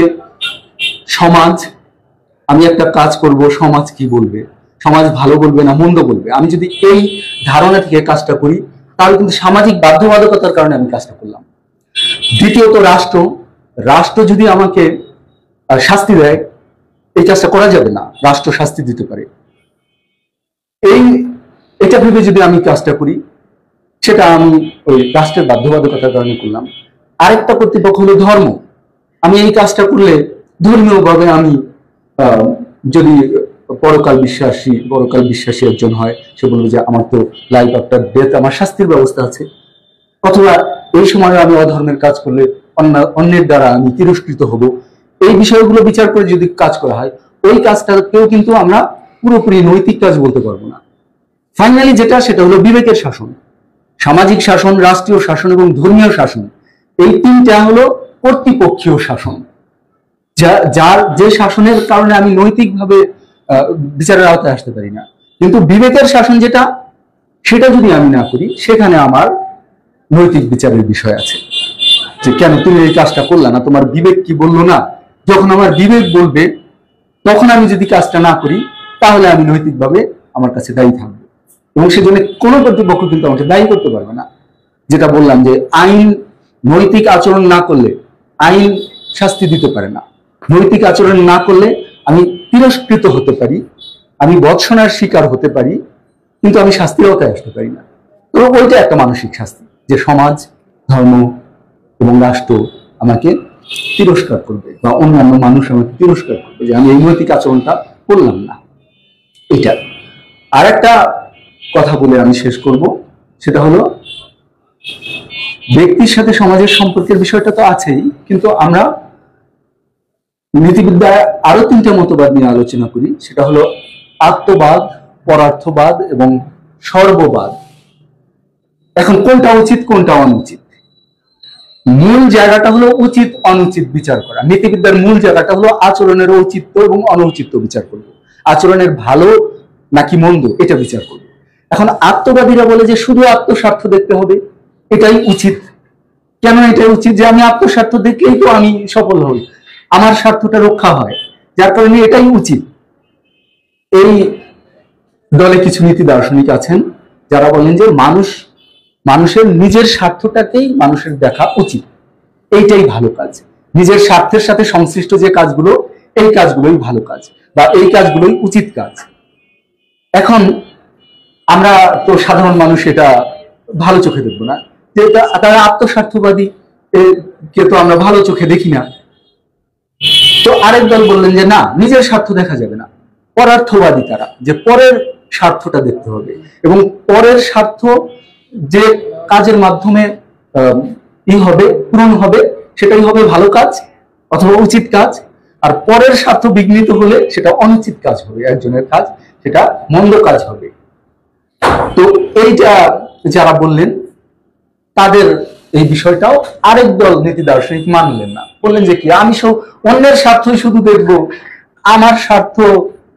সমাজ, আমি একটা কাজ করব, সমাজ কি বলবে, সমাজ ভালো বলবে না মন্দ বলবে, আমি যদি এই ধারণা থেকে কাজটা করি তাহলে কিন্তু সামাজিক বাধ্যবাধকতার কারণে আমি কাজটা করলাম। দ্বিতীয়ত রাষ্ট্র, রাষ্ট্র যদি আমাকে শাস্তি দেয়, এই কাজটা করা যাবে না, রাষ্ট্র শাস্তি দিতে পারে, এটা ভেবে যদি আমি কাজটা করি, সেটা আমি ওই রাষ্ট্রের বাধ্যবাধকতার কারণে করলাম। আরেকটা কর্তৃপক্ষ হলো ধর্ম, আমি এই কাজটা করলে ধর্মীয়ভাবে আমি যদি পরকাল বিশ্বাসী একজন হয়, সে বলবে যে আমার তো লাইফ আফটার ডেথ, আমার শাস্তির ব্যবস্থা আছে। অথবা এই সময় আমি অধর্মের কাজ করলে অন্যের দ্বারা আমি তিরস্কৃত হব, এই বিষয়গুলো বিচার করে যদি কাজ করা হয়, ওই কাজটাকেও কিন্তু আমরা পুরোপুরি নৈতিক কাজ বলতে পারবো না। ফাইনালি সেটা হলো বিবেকের শাসন, সামাজিক শাসন, রাষ্ট্রীয় শাসন এবং ধর্মীয় শাসন। এই তিনটা হলো কর্তৃপক্ষীয় শাসন, যে শাসনের কারণে আমি নৈতিকভাবে বিচারের আওতায় আসতে পারি না। কিন্তু বিবেকের শাসন সেটা যদি আমি না করি, সেখানে আমার নৈতিক বিচারের বিষয় আছে, যে কেন তুমি এই কাজটা করলা না, তোমার বিবেক কি বললো না। যখন আমার বিবেক বলবে, তখন আমি যদি কাজটা না করি, তাহলে আমি নৈতিকভাবে আমার কাছে দায়ী থাকবো, এবং সেজন্য কোনো কর্তৃপক্ষ কিন্তু আমাকে দায়ী করতে পারবে না। যেটা বললাম যে আইন নৈতিক আচরণ না করলে আইন শাস্তি দিতে পারে না। নৈতিক আচরণ না করলে আমি তিরস্কৃত হতে পারি, আমি ভৎসনার শিকার হতে পারি, কিন্তু আমি শাস্তির আওতায় আসতে পারি না। তো ওইটা একটা মানসিক শাস্তি, যে সমাজ, ধর্ম এবং রাষ্ট্র আমাকে তিরস্কার করবে, বা অন্যান্য মানুষ আমাকে তিরস্কার করবে যে আমি এই নৈতিক আচরণটা করলাম না। এটা আর একটা কথা বলে আমি শেষ করব, সেটা হলো ব্যক্তির সাথে সমাজের সম্পর্কের বিষয়টা তো আছেই, কিন্তু আমরা নীতিবিদ্যায় আরো তিনটা মতবাদ নিয়ে আলোচনা করি। সেটা হলো আত্মবাদ, পরার্থবাদ এবং সর্ববাদ। এখন কোনটা উচিত, কোনটা অনুচিত? মূল জায়গাটা হলো উচিত অনুচিত বিচার করা। নীতিবিদ্যার মূল জায়গাটা হলো আচরণের ঔচিত্য এবং অনুচিত্য বিচার করব, আচরণের ভালো নাকি মন্দ এটা বিচার করব। এখন আত্মবাদীরা বলে যে শুধু আত্মস্বার্থ দেখতে হবে, এটাই উচিত। কেন এটাই উচিত? যে আমি আত্মস্বার্থ দেখলেই তো আমি সফল হই, আমার স্বার্থটা রক্ষা হয়, যার কারণে এটাই উচিত। এই দলে কিছু নীতি দার্শনিক আছেন যারা বলেন যে মানুষের নিজের স্বার্থটাকেই মানুষের দেখা উচিত, এইটাই ভালো কাজ। নিজের স্বার্থের সাথে সংশ্লিষ্ট যে কাজগুলো, এই কাজগুলোই ভালো কাজ, বা এই কাজগুলোই উচিত কাজ। এখন আমরা তো সাধারণ মানুষ এটা ভালো চোখে দেখবো না, যে তারা আত্মস্বার্থবাদী, কে তো আমরা ভালো চোখে দেখি না। তো আরেক দল বললেন যে না, নিজের স্বার্থ দেখা যাবে না, পরার্থবাদী তারা, যে পরের স্বার্থটা দেখতে হবে, এবং পরের স্বার্থ যে কাজের মাধ্যমে পূরণ হবে, সেটাই হবে ভালো কাজ অথবা উচিত কাজ। আর পরের স্বার্থ বিঘ্নিত হলে সেটা অনুচিত কাজ হবে, একজনের কাজ, সেটা মন্দ কাজ হবে। তো এইটা যারা বললেন, তাদের এই বিষয়টাও আরেক দল নীতি দার্শনিক মানলেন না, বললেন যে কি আমি অন্যের স্বার্থই শুধু দেখবো, আমার স্বার্থ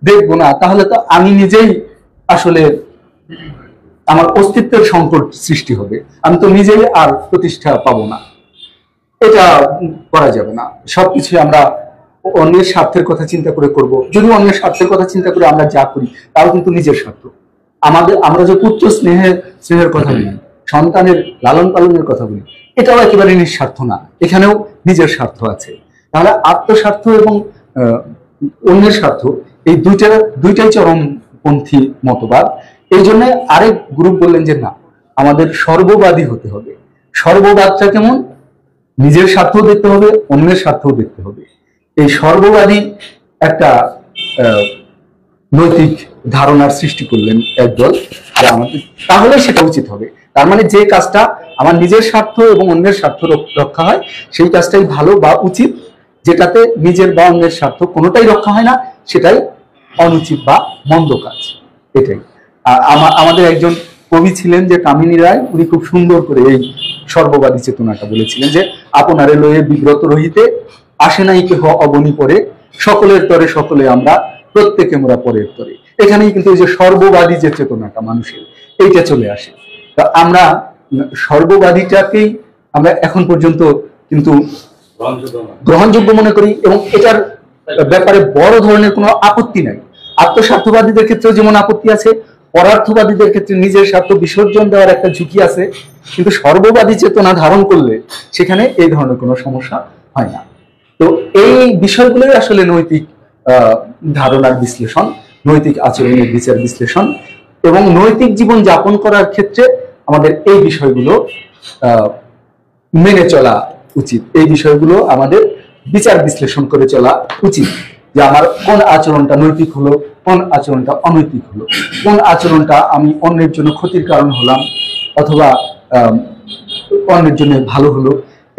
দেখবো না, তাহলে তো আমি নিজেই আসলে আমার অস্তিত্বের সংকট সৃষ্টি হবে, আমি তো নিজেই আর প্রতিষ্ঠা পাবো না। এটা করা যাবে না। সবকিছু আমরা অন্যের স্বার্থের কথা চিন্তা করে করব। যদি অন্যের স্বার্থের কথা চিন্তা করে আমরা যা করি, তাও কিন্তু নিজের স্বার্থ। আমরা যে পুত্র স্নেহের কথা বলি, সন্তানের লালন পালনের কথা বলি, এটাও একেবারে নিঃস্বার্থ না, এখানেও নিজের স্বার্থ আছে। তাহলে আত্মস্বার্থ এবং অন্যের স্বার্থ, এই দুইটাই চরমপন্থী মতবাদ। এই জন্য আরেক গ্রুপ বললেন যে না, আমাদের সর্ববাদী হতে হবে। সর্ববাদটা কেমন? নিজের স্বার্থও দেখতে হবে, অন্যের স্বার্থও দেখতে হবে। এই সর্ববাদী একটা নৈতিক ধারণার সৃষ্টি করলেন একদল, যে আমাদের তাহলে সেটা উচিত হবে। তার মানে যে কাজটা আমার নিজের স্বার্থ এবং অন্যের স্বার্থ রক্ষা হয়, সেই কাজটাই ভালো বা উচিত। যেটাতে নিজের বা অন্যের স্বার্থ কোনোটাই রক্ষা হয় না, সেটাই অনুচিত বা মন্দ কাজ। এটাই আমাদের একজন কবি ছিলেন যে কামিনী রায়, উনি খুব সুন্দর করে এই সর্ববাদী চেতনাটা বলেছিলেন, যে আপনারে লয়ে বিব্রত রহিতে, আসে নাই কেহ অবনী পরে, সকলের তরে সকলে আমরা, প্রত্যেকে মোরা পরের তরে। এখানেই কিন্তু এই যে সর্ববাদী যে চেতনাটা মানুষের, এইটা চলে আসে। তা আমরা সর্ববাদীটাকেই আমরা এখন পর্যন্ত কিন্তু গ্রহণযোগ্য মনে করি, এবং এটার ব্যাপারে বড় ধরনের কোনো আপত্তি নাই। আত্মস্বার্থবাদীদের ক্ষেত্রেও যেমন আপত্তি আছে, পরার্থবাদীদের ক্ষেত্রে নিজের স্বার্থ বিসর্জন দেওয়ার একটা ঝুঁকি আছে, কিন্তু সর্ববাদী চেতনা ধারণ করলে সেখানে এই ধরনের কোনো সমস্যা হয় না। তো এই বিষয়গুলোই আসলে নৈতিক ধারণার বিশ্লেষণ, নৈতিক আচরণের বিচার বিশ্লেষণ, এবং নৈতিক জীবন যাপন করার ক্ষেত্রে আমাদের এই বিষয়গুলো মেনে চলা উচিত। এই বিষয়গুলো আমাদের বিচার বিশ্লেষণ করে চলা উচিত, যে আমার কোন আচরণটা নৈতিক হলো, কোন আচরণটা অনৈতিক হলো, কোন আচরণটা আমি অন্যের জন্য ক্ষতির কারণ হলাম অথবা অন্যের জন্য ভালো হলো।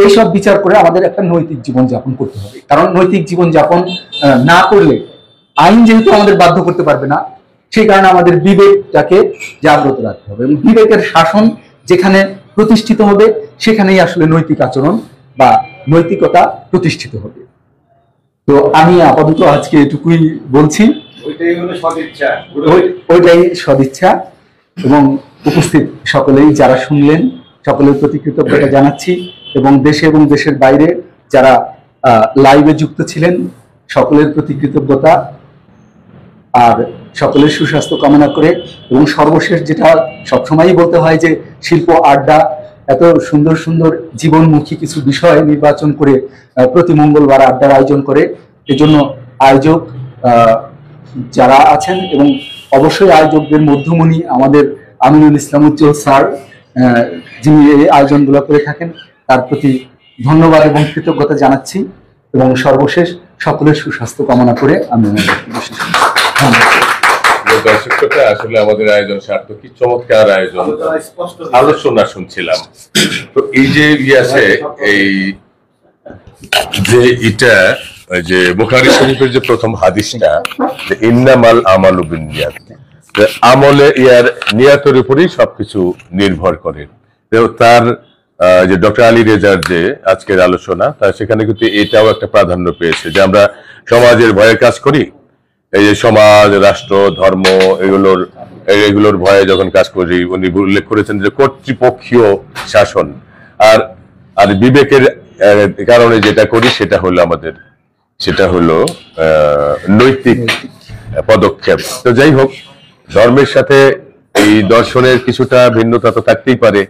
এইসব বিচার করে আমাদের একটা নৈতিক জীবন যাপন করতে হবে। কারণ নৈতিক জীবন যাপন না করলে আইন যেহেতু আমাদের বাধ্য করতে পারবে না, সেই কারণে আমাদের বিবেকটাকে জাগ্রত রাখতে হবে, এবং বিবেকের শাসন যেখানে প্রতিষ্ঠিত হবে সেখানেই আসলে নৈতিক আচরণ বা নৈতিকতা প্রতিষ্ঠিত হবে। তো আমি আপাতত আজকে এটুকুই বলছি। ওইটাই সদিচ্ছা, এবং উপস্থিত সকলেই যারা শুনলেন সকলের প্রতি কৃতজ্ঞতা জানাচ্ছি, এবং দেশে এবং দেশের বাইরে যারা লাইভে যুক্ত ছিলেন সকলের প্রতি কৃতজ্ঞতা, আর সকলের সুস্বাস্থ্য কামনা করে। এবং সর্বশেষ যেটা সবসময়ই বলতে হয়, যে শিল্প আড্ডা এত সুন্দর সুন্দর জীবনমুখী কিছু বিষয় নির্বাচন করে প্রতি মঙ্গলবার আড্ডার আয়োজন করে, এজন্য আয়োজক যারা আছেন এবং অবশ্যই আয়োজকদের মধ্যমণি আমাদের আমিনুল ইসলাম উজ্জ্বল স্যার, যিনি এই আয়োজনগুলো করে থাকেন, তার প্রতি ধন্যবাদ এবং কৃতজ্ঞতা জানাচ্ছি। এবং সর্বশেষ সকলের সুস্বাস্থ্য কামনা করে আমি দর্শকরা আসলে আমাদের আয়োজন সার্থক, কি চমৎকার আয়োজন, আলোচনা শুনছিলাম। তো এই যে আছে এই যে এটা যে বুখারী শরীফের যে প্রথম হাদিসটা, যে ইন্নামাল আমালু বিন্নিয়াত, আমলে ইয়ার নিয়াতের উপরেই সবকিছু নির্ভর করে। তার যে ডক্টর আলী রেজার যে আজকের আলোচনা, তার সেখানে কিন্তু এটাও একটা প্রাধান্য পেয়েছে, যে আমরা সমাজের ভয়ে কাজ করি, এই যে সমাজ, রাষ্ট্র, ধর্ম এগুলোর ভয়ে যখন কাজ করি, উনি উল্লেখ করেছেন যে কর্তৃপক্ষীয় শাসন, আর বিবেকের কারণে যেটা করি সেটা হলো নৈতিক পদক্ষেপ। তো যাই হোক, ধর্মের সাথে এই দর্শনের কিছুটা ভিন্নতা তো থাকতেই পারে।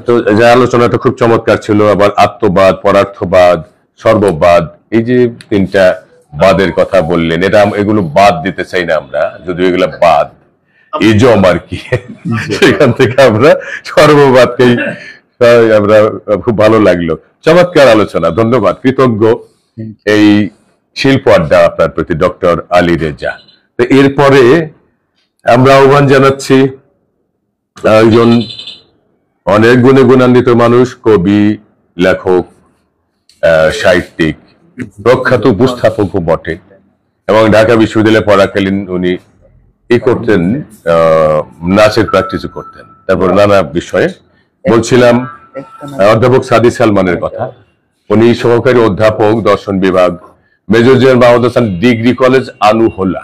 তো যে আলোচনাটা খুব চমৎকার ছিল। আবার আত্মবাদ, পরার্থবাদ, সর্ববাদ, এই যে তিনটা বাদের কথা বললেন, এগুলো বাদ দিতে চাই না আমরা, যদিও এগুলো বাদ ইজম আর কি, সেখান থেকে আমরা সর্ববাদকেই আমরা খুব ভালো লাগলো। চমৎকার আলোচনা, ধন্যবাদ, কৃতজ্ঞ এই শিল্প আড্ডা আপনার প্রতি ডক্টর আলী রেজা। তো এরপরে আমরা আহ্বান জানাচ্ছি একজন অনেক গুণে গুণান্বিত মানুষ, কবি, লেখক, সাহিত্যিক, প্রখ্যাত উপস্থাপকও বটে, এবং ঢাকা বিশ্ববিদ্যালয়ে পড়াকালীন উনি করতেন, নাচের প্র্যাকটিসও করতেন। তারপর নানা বিষয়ে বলছিলাম অধ্যাপক সাদি সালমানের কথা। উনি সহকারী অধ্যাপক, দর্শন বিভাগ, major general Mahmud Hasan degree college Anuhola,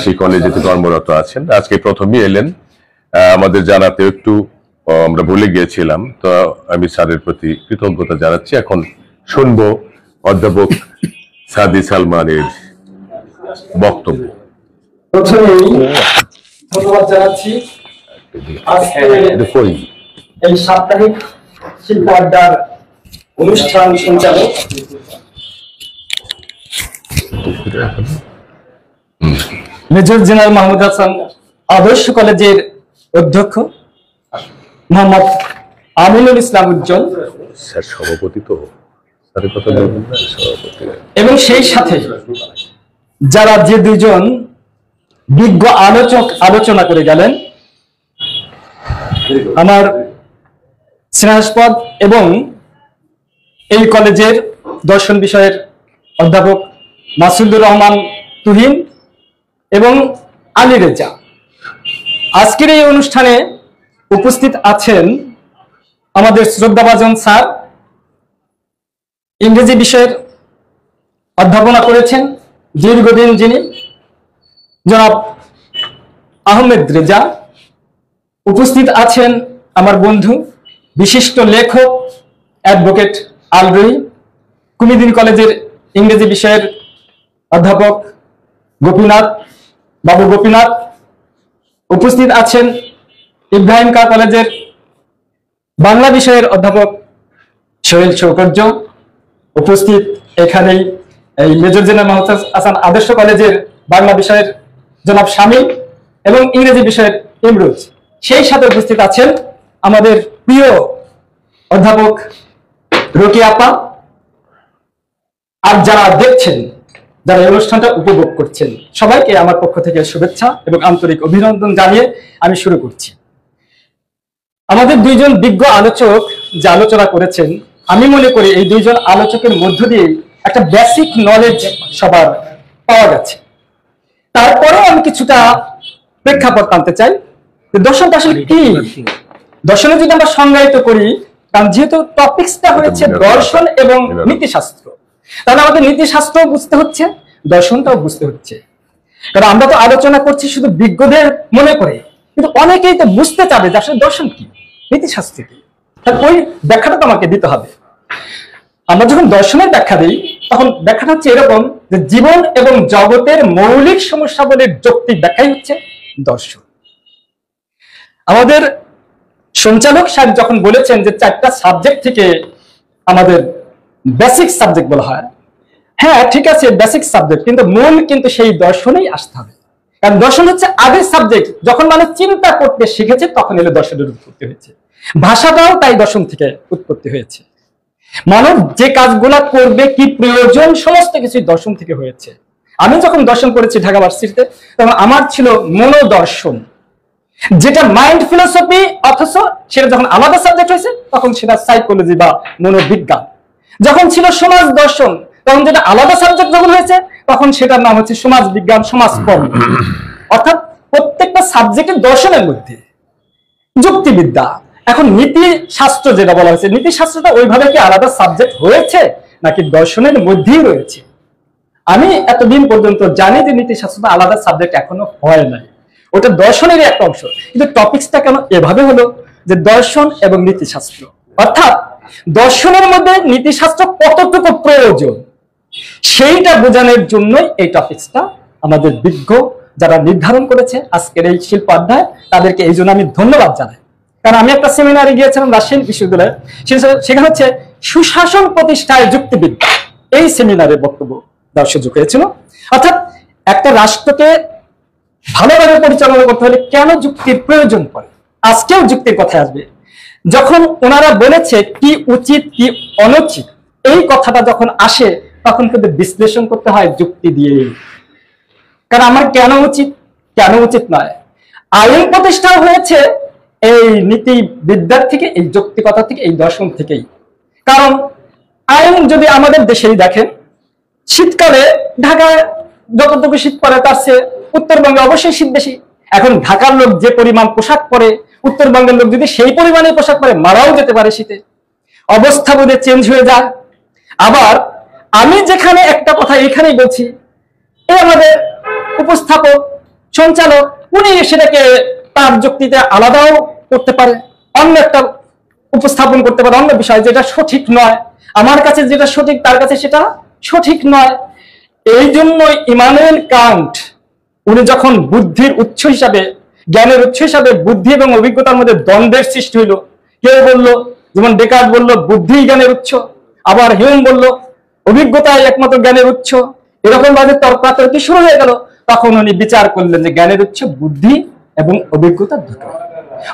সেই কলেজে কর্মরত আছেন। আজকে প্রথমেই এলেন, আমাদের জানাতে একটু আমরা ভুলে গিয়েছিলাম, তো আমি স্যারের প্রতি কৃতজ্ঞতা জানাচ্ছি। এখন শুনবো অধ্যাপক সাদি সালমানের বক্তব্য। প্রথমেই ধন্যবাদ জানাচ্ছি এই সাপ্তাহিক শিল্প আড্ডার অনুষ্ঠান সঞ্চালক মেজর জেনারেল মাহমুদ হাসান আদর্শ কলেজের অধ্যক্ষ মোহাম্মদ আমিনুল ইসলাম উজ্জ্বল, স্যার সভাপতি তো, এবং সেই সাথে যারা যে দুজন বিজ্ঞ আলোচক আলোচনা করে গেলেন, আমার স্নেহাস্পদ এবং এই কলেজের দর্শন বিষয়ের অধ্যাপক মাসুদুর রহমান তুহিন এবং আলী রেজা। আজকের এই অনুষ্ঠানে উপস্থিত আছেন আমাদের শ্রদ্ধাভাজন স্যার, ইংরেজি বিষয়ের অধ্যাপনা করেছেন দীর্ঘদিন যিনি, জনাব আহমেদ রেজা। উপস্থিত আছেন আমার বন্ধু, বিশিষ্ট লেখক, অ্যাডভোকেট আলরুই, কুমিদিন কলেজের ইংরেজি বিষয়ের অধ্যাপক গোপীনাথ, বাবু গোপীনাথ। উপস্থিত আছেন ইব্রাহিম কা কলেজের বাংলা বিষয়ের অধ্যাপক সোহেল চৌকর্য। উপস্থিত এখানেই এই মেজর জেনারেল মাহমুদ হাসান আদর্শ কলেজের বাংলা বিষয়ের জনাব শামীম এবং ইংরেজি বিষয়ের ইমরুজ। সেই সাথে উপস্থিত আছেন আমাদের প্রিয় অধ্যাপক রকি আপা আর যারা দেখছেন, যারা এই অনুষ্ঠানটা উপভোগ করছেন, সবাইকে আমার পক্ষ থেকে শুভেচ্ছা এবং আন্তরিক অভিনন্দন জানিয়ে আমি শুরু করছি। আমাদের দুইজন বিজ্ঞ আলোচক যে আলোচনা করেছেন, আমি মনে করি এই দুইজন আলোচকের মধ্য দিয়ে একটা বেসিক নলেজ সবার পাওয়া গেছে। তারপরেও আমি কিছুটা প্রেক্ষাপট টানতে চাই যে দর্শনটা আসলে কি। দর্শনে যদি আমরা সংজ্ঞায়িত করি, কারণ যেহেতু টপিকসটা হয়েছে দর্শন এবং নীতিশাস্ত্র, তাহলে আমাদের নীতিশাস্ত্র বুঝতে হচ্ছে, দর্শনটাও বুঝতে হচ্ছে। কারণ আমরা তো আলোচনা করছি শুধু বিজ্ঞদের মনে করে, কিন্তু অনেকেই তো বুঝতে চাবে যে আসলে দর্শন কি, নীতিশাস্ত্র কি। তাহলে ওই ব্যাখ্যাটা তো আমাকে দিতে হবে। আমরা যখন দর্শনের ব্যাখ্যা দিই, তখন ব্যাখ্যাটা হচ্ছে এরকম যে জীবন এবং জগতের মৌলিক সমস্যাবলীর যৌক্তিক ব্যাখ্যাই হচ্ছে দর্শন। আমাদের সঞ্চালক সাহেব যখন বলেছেন যে 4টা সাবজেক্ট থেকে আমাদের বেসিক সাবজেক্ট বলা হয়, হ্যাঁ ঠিক আছে বেসিক সাবজেক্ট, কিন্তু মূল কিন্তু সেই দর্শনেই আসতে হবে। কারণ দর্শন হচ্ছে আগের সাবজেক্ট, যখন মানুষ চিন্তা করতে শিখেছে তখন এলে দর্শনের উৎপত্তি হয়েছে। ভাষাটাও তাই দর্শন থেকে উৎপত্তি হয়েছে। মানব যে কাজগুলা করবে, কি প্রয়োজন, সমস্ত কিছুই দর্শন থেকে হয়েছে। আমি যখন দর্শন করেছি ঢাকা ভার্সিটিতে, তখন আমার ছিল মনোদর্শন, যেটা মাইন্ড ফিলোসফি, অথচ সেটা যখন আলাদা সাবজেক্ট হয়েছে তখন সেটা সাইকোলজি বা মনোবিজ্ঞান। যখন ছিল সমাজ দর্শন, তখন যেটা আলাদা সাবজেক্ট যখন হয়েছে তখন সেটার নাম হচ্ছে সমাজ বিজ্ঞান, সমাজকর্ম। অর্থাৎ প্রত্যেকটা সাবজেক্টের দর্শনের মধ্যে যুক্তিবিদ্যা। এখন নীতি শাস্ত্র যেটা বলা হয়েছে, নীতি শাস্ত্রটা ওইভাবে কি আলাদা সাবজেক্ট হয়েছে নাকি দর্শনের মধ্যেই রয়েছে? আমি এতদিন পর্যন্ত জানি যে নীতি শাস্ত্রটা আলাদা সাবজেক্ট এখনো হয় নাই, ওটা দর্শনেরই একটা অংশ। কিন্তু টপিকসটা কেন এভাবে হলো যে দর্শন এবং নীতিশাস্ত্র, অর্থাৎ দর্শনের মধ্যে নীতিশাস্ত্র কতটুকু প্রয়োজন সেইটা বোঝানোর জন্যই এই টপিকসটা আমাদের বিজ্ঞ যারা নির্ধারণ করেছে আজকের এই শিল্পাধ্যায়, তাদেরকে এই জন্য আমি ধন্যবাদ জানাই। কারণ আমি একটা সেমিনারে গিয়েছিলাম রাজশাহী বিশ্ববিদ্যালয়ে, সেখানে হচ্ছে সুশাসন প্রতিষ্ঠায় যুক্তিবিদ্যা, এই সেমিনারে বক্তব্য দেওয়ার সুযোগ হয়েছিল। অর্থাৎ একটা রাষ্ট্রকে ভালোভাবে পরিচালনা করতে হলে কেন যুক্তির প্রয়োজন পড়ে, আজকেও যুক্তির কথা আসবে। যখন ওনারা বলেছে কি উচিত কি অনুচিত, এই কথাটা যখন আসে তখন কিন্তু বিশ্লেষণ করতে হয় যুক্তি দিয়ে। কারণ আমার কেন উচিত কেন উচিত নয়, আইন প্রতিষ্ঠা হয়েছে এই নীতি বিদ্যার থেকে, এই যৌক্তিকতা থেকে, এই দর্শন থেকেই। কারণ আইন যদি আমাদের দেশেই দেখেন, শীতকালে ঢাকায় যতটুকু শীত পড়ে তার চেয়ে উত্তরবঙ্গে অবশ্যই শীত বেশি। এখন ঢাকার লোক যে পরিমাণ পোশাক পরে, উত্তরবঙ্গের লোক যদি সেই পরিমাণে পোশাক পরে মারাও যেতে পারে শীতে। অবস্থা বোধে চেঞ্জ হয়ে যায়। আবার আমি যেখানে একটা কথা এখানেই বলছি, এই আমাদের উপস্থাপক সঞ্চালক উনি সেটাকে তার যুক্তিতে আলাদাও করতে পারে, অন্য একটা উপস্থাপন করতে পারে অন্য বিষয় যেটা সঠিক নয়। আমার কাছে যেটা সঠিক তার কাছে সেটা সঠিক নয়। এই জন্য ইমানুয়েল কান্ট উনি যখন বুদ্ধির উৎস হিসাবে, জ্ঞানের উৎস হিসাবে বুদ্ধি এবং অভিজ্ঞতার মধ্যে দ্বন্দ্বের সৃষ্টি হইল, কেউ বলল, যেমন ডেকার্ট বলল বুদ্ধি জ্ঞানের উৎস, আবার হিউম বলল অভিজ্ঞতাই একমাত্র জ্ঞানের উৎস, এরকম ভাবে তর্কাতর্কি শুরু হয়ে গেল। তখন উনি বিচার করলেন যে জ্ঞানের উৎস বুদ্ধি এবং অভিজ্ঞতা দুটো।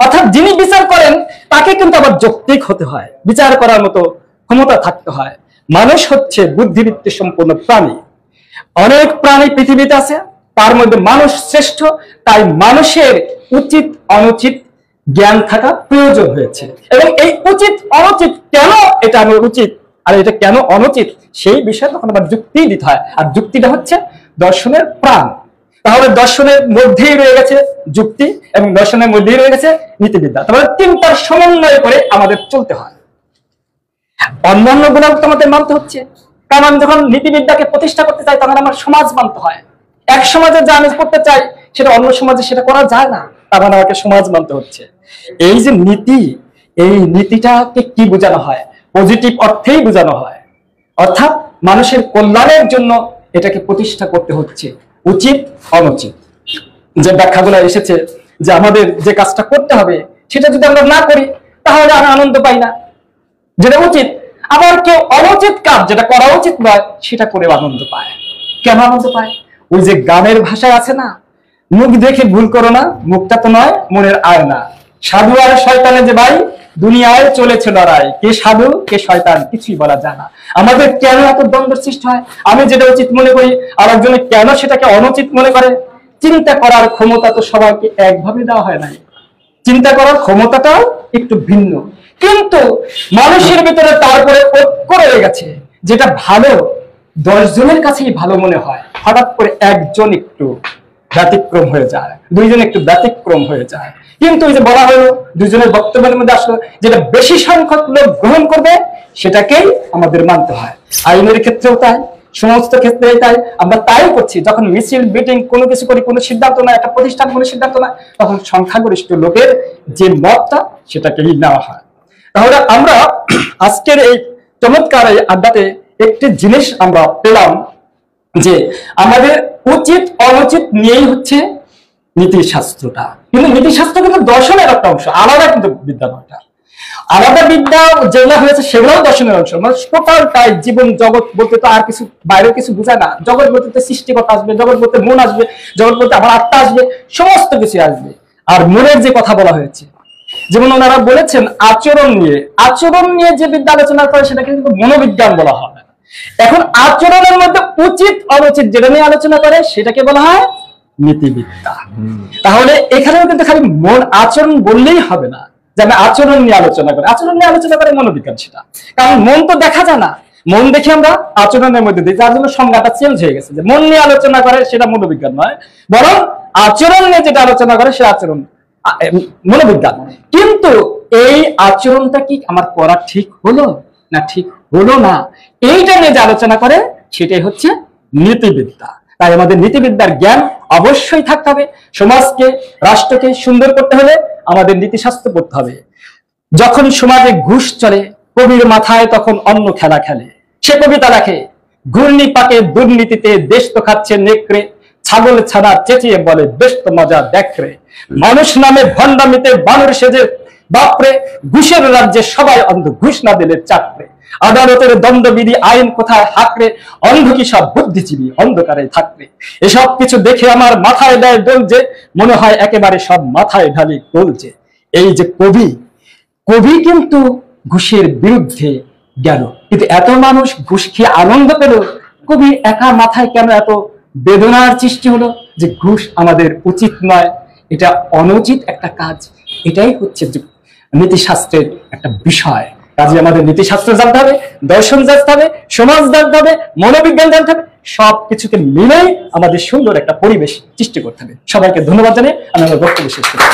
অর্থাৎ যিনি বিচার করেন তাকে কিন্তু আবার যৌক্তিক হতে হয়, বিচার করার মতো ক্ষমতা থাকতে হয়। মানুষ হচ্ছে বুদ্ধিবৃত্তি সম্পন্ন প্রাণী। অনেক প্রাণী পৃথিবীতে আছে, তার মধ্যে মানুষ শ্রেষ্ঠ। তাই মানুষের উচিত অনুচিত জ্ঞান থাকা প্রয়োজন হয়েছে, এবং এই উচিত অনুচিত কেন এটা আমার উচিত আর এটা কেন অনুচিত সেই বিষয়ে তখন আবার যুক্তি দিতে হয়। আর যুক্তিটা হচ্ছে দর্শনের প্রাণ। তাহলে দর্শনের মধ্যেই রয়ে গেছে যুক্তি এবং দর্শনের মধ্যেই রয়ে গেছে নীতিবিদ্যা। তাহলে তিনটার সমন্বয় করে আমাদের চলতে হয়। অন্যান্য গুণাবলী আমাদের মানতে হচ্ছে, কারণ আমি যখন নীতিবিদ্যাকে প্রতিষ্ঠা করতে চাই তখন আমার সমাজ মানতে হয়। এক সমাজে যা আমি করতে চাই সেটা অন্য সমাজে সেটা করা যায় না, তার মানে আমাকে সমাজ মানতে হচ্ছে। এই যে নীতি, এই নীতিটাকে কি বোঝানো হয়? পজিটিভ অর্থেই বোঝানো হয়, অর্থাৎ মানুষের কল্যাণের জন্য এটাকে প্রতিষ্ঠা করতে হচ্ছে। উচিত অনুচিত যে ব্যাখ্যাগুলো এসেছে যে আমাদের যে কাজটা করতে হবে সেটা যদি আমরা না করি তাহলে আমি আনন্দ পাই না, যেটা উচিত। আবার কেউ অনুচিত কাজ যেটা করা উচিত নয় সেটা করে আনন্দ পায়। কেন আনন্দ পায়? ওই যে গানের ভাষায় আছে না, মুখ দেখে ভুল করো না, মুখটা তো নয় মনের আয়না, সাধু আর শয়তানে যে ভাই, দুনিয়ায় চলেছে লড়াই, কে সাধু কে শয়তান কিছুই বলা যায় না। আমাদের কেন এত দ্বন্দ্ব সৃষ্টি হয়? আমি যেটা উচিত মনে করি আর একজনে কেন সেটাকে অনুচিত মনে করে? চিন্তা করার ক্ষমতা তো সবাইকে একভাবে দেওয়া হয় নাই, চিন্তা করার ক্ষমতাটাও একটু ভিন্ন, কিন্তু মানুষের ভিতরে তারপরে ঐক্য রয়ে গেছে। যেটা ভালো 10 জনের কাছেই ভালো মনে হয়, হঠাৎ করে একজন একটু ব্যতিক্রম হয়ে যায়, 2 জন একটু ব্যতিক্রম হয়ে যায়। কিন্তু এই যে বলা হলো 2 জনের বক্তব্যের মধ্যে আসলো যেটা বেশি সংখ্যক লোক গ্রহণ করবে সেটাকেই আমাদের মানতে হয়। আইনের ক্ষেত্রেও তাই, সমস্ত ক্ষেত্রে তাই। আমরা তাই করছি, যখন মিছিল মিটিং কোনো কিছু করি, কোনো সিদ্ধান্ত না, একটা প্রতিষ্ঠান কোনো সিদ্ধান্ত না, তখন সংখ্যাগরিষ্ঠ লোকের যে মতটা সেটাকেই নেওয়া হয়। তাহলে আমরা আজকের এই চমৎকার এই আড্ডাতে একটি জিনিস আমরা পেলাম যে আমাদের উচিত অনুচিত নিয়েই হচ্ছে নীতিশাস্ত্রটা, কিন্তু নীতিশাস্ত্র কিন্তু দর্শনের একটা অংশ, আলাদা কিন্তু বিদ্যা নয়। আলাদা বিদ্যা যেগুলো হয়েছে সেগুলোও দর্শনের অংশ। মানে টোটালটাই জীবন জগৎ বলতে তো আর কিছু বাইরের কিছু বোঝায় না। জগৎ বলতে সৃষ্টিকর্তা আসবে, জগৎ বলতে মন আসবে, জগৎ বলতে আমার আত্মা আসবে, সমস্ত কিছু আসবে। আর মনের যে কথা বলা হয়েছে, যেমন ওনারা বলেছেন আচরণ নিয়ে যে বিদ্যা আলোচনা করে সেটাকে কিন্তু মনোবিজ্ঞান বলা হয়। এখন আচরণের মধ্যে উচিত অনুচিত যেটা নিয়ে আলোচনা করে সেটাকে বলা হয় নীতিবিদ্যা। তাহলে এখানেও কিন্তু খালি মন আচরণ বললেই হবে না যে আমি আচরণ নিয়ে আলোচনা করি, আচরণ নিয়ে আলোচনা করে মনোবিজ্ঞান সেটা, কারণ মন তো দেখা যায় না। মন দেখে আমরা আচরণের মধ্যে দিই, যার জন্য সংজ্ঞাটা চেঞ্জ হয়ে গেছে যে মন নিয়ে আলোচনা করে সেটা মনোবিজ্ঞান নয়, বরং আচরণ নিয়ে যেটা আলোচনা করে সেটা আচরণ মনোবিজ্ঞান। কিন্তু এই আচরণটা কি আমার করা ঠিক হলো না ঠিক হলো না, এইটা নিয়ে যে আলোচনা করে সেটাই হচ্ছে নীতিবিদ্যা। তাই আমাদের নীতিবিদ্যার জ্ঞান অবশ্যই থাকতে হবে। সমাজকে রাষ্ট্রকে সুন্দর করতে হলে আমাদের নীতিশাস্ত্র পড়তে হবে। যখন সমাজে ঘুষ চলে কবির মাথায় তখন অন্য খেলা খেলে, সে কবিতা লেখে ঘূর্ণি পাকে দুর্নীতিতে দেশ তো খাচ্ছে নেকড়ে, ছাগল ছানা চেঁচিয়ে বলে বেশ তো মজা দেখরে, মানুষ নামে ভণ্ডামিতে বানর সেজে বাপরে, ঘুষের রাজ্যে সবাই অন্ধ, ঘুষ না দিলে চাকরে, আদালতের দণ্ডবিধি আইন কোথায় হাকরে, অন্ধ কি সব বুদ্ধিজীবী অন্ধকারে থাকবে। এসব কিছু দেখে আমার মাথায় দেয় দোলছে, মনে হয় একেবারে সব মাথায় ঢালি দোলছে। এই যে কবি কিন্তু ঘুষের বিরুদ্ধে গেল, কিন্তু এত মানুষ ঘুষ খেয়ে আনন্দ পেল, কবির একা মাথায় কেন এত বেদনার সৃষ্টি হলো যে ঘুষ আমাদের উচিত নয়, এটা অনুচিত একটা কাজ। এটাই হচ্ছে নীতিশাস্ত্রের একটা বিষয়। কাজে আমাদের নীতিশাস্ত্র জানতে হবে, দর্শন জানতে হবে, সমাজ জানতে হবে, মনোবিজ্ঞান জানতে হবে, সবকিছুকে মিলেই আমাদের সুন্দর একটা পরিবেশ সৃষ্টি করতে হবে। সবাইকে ধন্যবাদ জানিয়ে আমি আমার বক্তব্য শেষ করছি।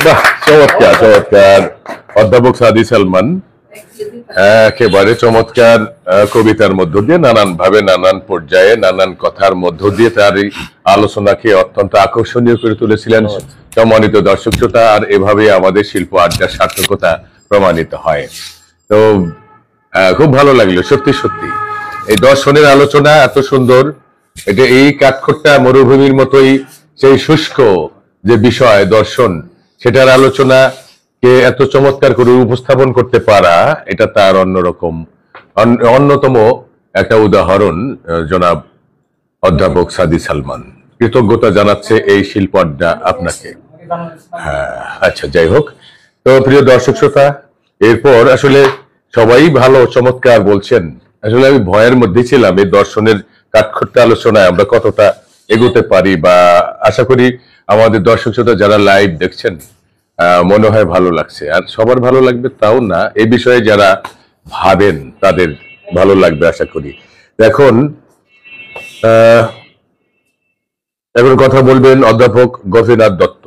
বাহ, চমৎকার চমৎকার। অধ্যাপক সাদি সালমান একেবারে চমৎকার কবিতার মধ্য দিয়ে নানান ভাবে নানান পর্যায়ে নানান কথার মধ্য দিয়ে তার এই আলোচনাকে অত্যন্ত আকর্ষণীয় করে তুলেছিলেন। সম্মানিত দর্শক শ্রোতা, আর এভাবে আমাদের শিল্প আড্ডার সার্থকতা প্রমাণিত হয়। তো খুব ভালো লাগলো সত্যি সত্যি এই দর্শনের আলোচনা এত সুন্দর। এটা এই কাঠখোট্টা মরুভূমির মতোই সেই শুষ্ক যে বিষয় দর্শন, সেটার আলোচনা কে এত চমৎকার করে উপস্থাপন করতে পারা, এটা তার অন্যতম একটা উদাহরণ। জনাব অধ্যাপক সাদি সালমান, কৃতজ্ঞতা জানাচ্ছে এই শিল্প আড্ডা আপনাকে। হ্যাঁ, আচ্ছা, যাই হোক। তো প্রিয় দর্শক শ্রোতা, এরপর আসলে সবাই ভালো চমৎকার বলছেন। আসলে আমি ভয়ের মধ্যে ছিলাম এই দর্শনের কাঠখোট্টা আলোচনায় আমরা কতটা এগোতে পারি, বা আশা করি আমাদের দর্শক শ্রোতা যারা লাইভ দেখছেন মনে হয় ভালো লাগছে। আর সবার ভালো লাগবে তাও না, এই বিষয়ে যারা ভাবেন তাদের ভালো লাগবে আশা করি। এখন কথা বলবেন অধ্যাপক গোপীনাথ দত্ত,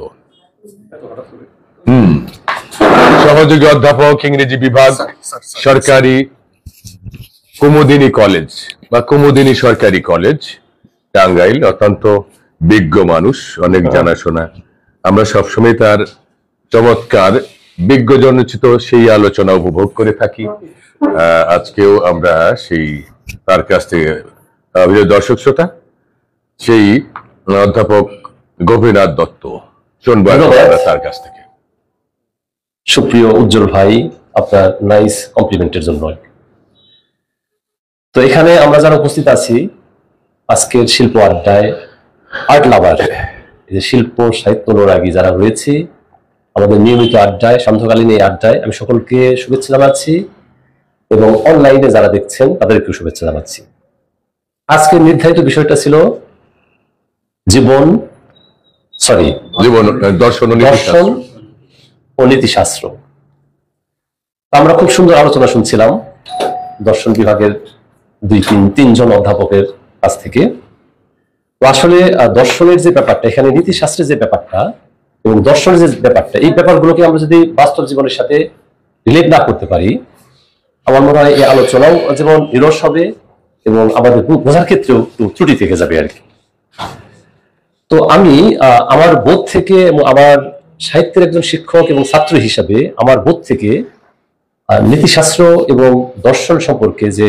সহযোগী অধ্যাপক ইংরেজি বিভাগ, সরকারি কুমুদিনী কলেজ বা কুমুদিনী সরকারি কলেজ, টাঙ্গাইল। অত্যন্ত বিজ্ঞ মানুষ, অনেক জানাশোনা। আমরা সবসময় তার চমৎকার বিজ্ঞজনোচিত সেই আলোচনা উপভোগ করে থাকি। আজকেও আমরা সেই তার কাছ থেকে, দর্শক শ্রোতা, সেই অধ্যাপক গোপীনাথ দত্ত শুনবো তার কাছ থেকে। সুপ্রিয় উজ্জ্বল ভাই, আপনার নাইস কমপ্লিমেন্টের জন্য। তো এখানে আমরা যারা উপস্থিত আছি আজকের শিল্প আড্ডায়, আর্ট লাভার, শিল্প সাহিত্য অনুরাগী যারা রয়েছে, আমাদের নিয়মিত আড্ডায়, সান্ধ্যকালীন এই আড্ডায় আমি সকলকে শুভেচ্ছা জানাচ্ছি এবং অনলাইনে যারা দেখছেন তাদেরকেও শুভেচ্ছা জানাচ্ছি। আজকের নির্ধারিত বিষয়টা ছিল জীবন দর্শন ও নীতিশাস্ত্র। আমরা খুব সুন্দর আলোচনা শুনছিলাম দর্শন বিভাগের তিনজন অধ্যাপকের কাছ থেকে। তো আসলে দর্শনের যে ব্যাপারটা, এখানে নীতিশাস্ত্রের যে ব্যাপারটা এবং দর্শনের যে ব্যাপারটা, এই ব্যাপারগুলোকে আমরা যদি বাস্তব জীবনের সাথে রিলেট না করতে পারি, আমার মনে হয় এই আলোচনাও যেমন নিরস হবে এবং আমাদের বোঝার ক্ষেত্রেও ত্রুটি থেকে যাবে আর কি। তো আমি আমার বোধ থেকে এবং আমার সাহিত্যের একজন শিক্ষক এবং ছাত্র হিসাবে আমার বোধ থেকে নীতিশাস্ত্র এবং দর্শন সম্পর্কে যে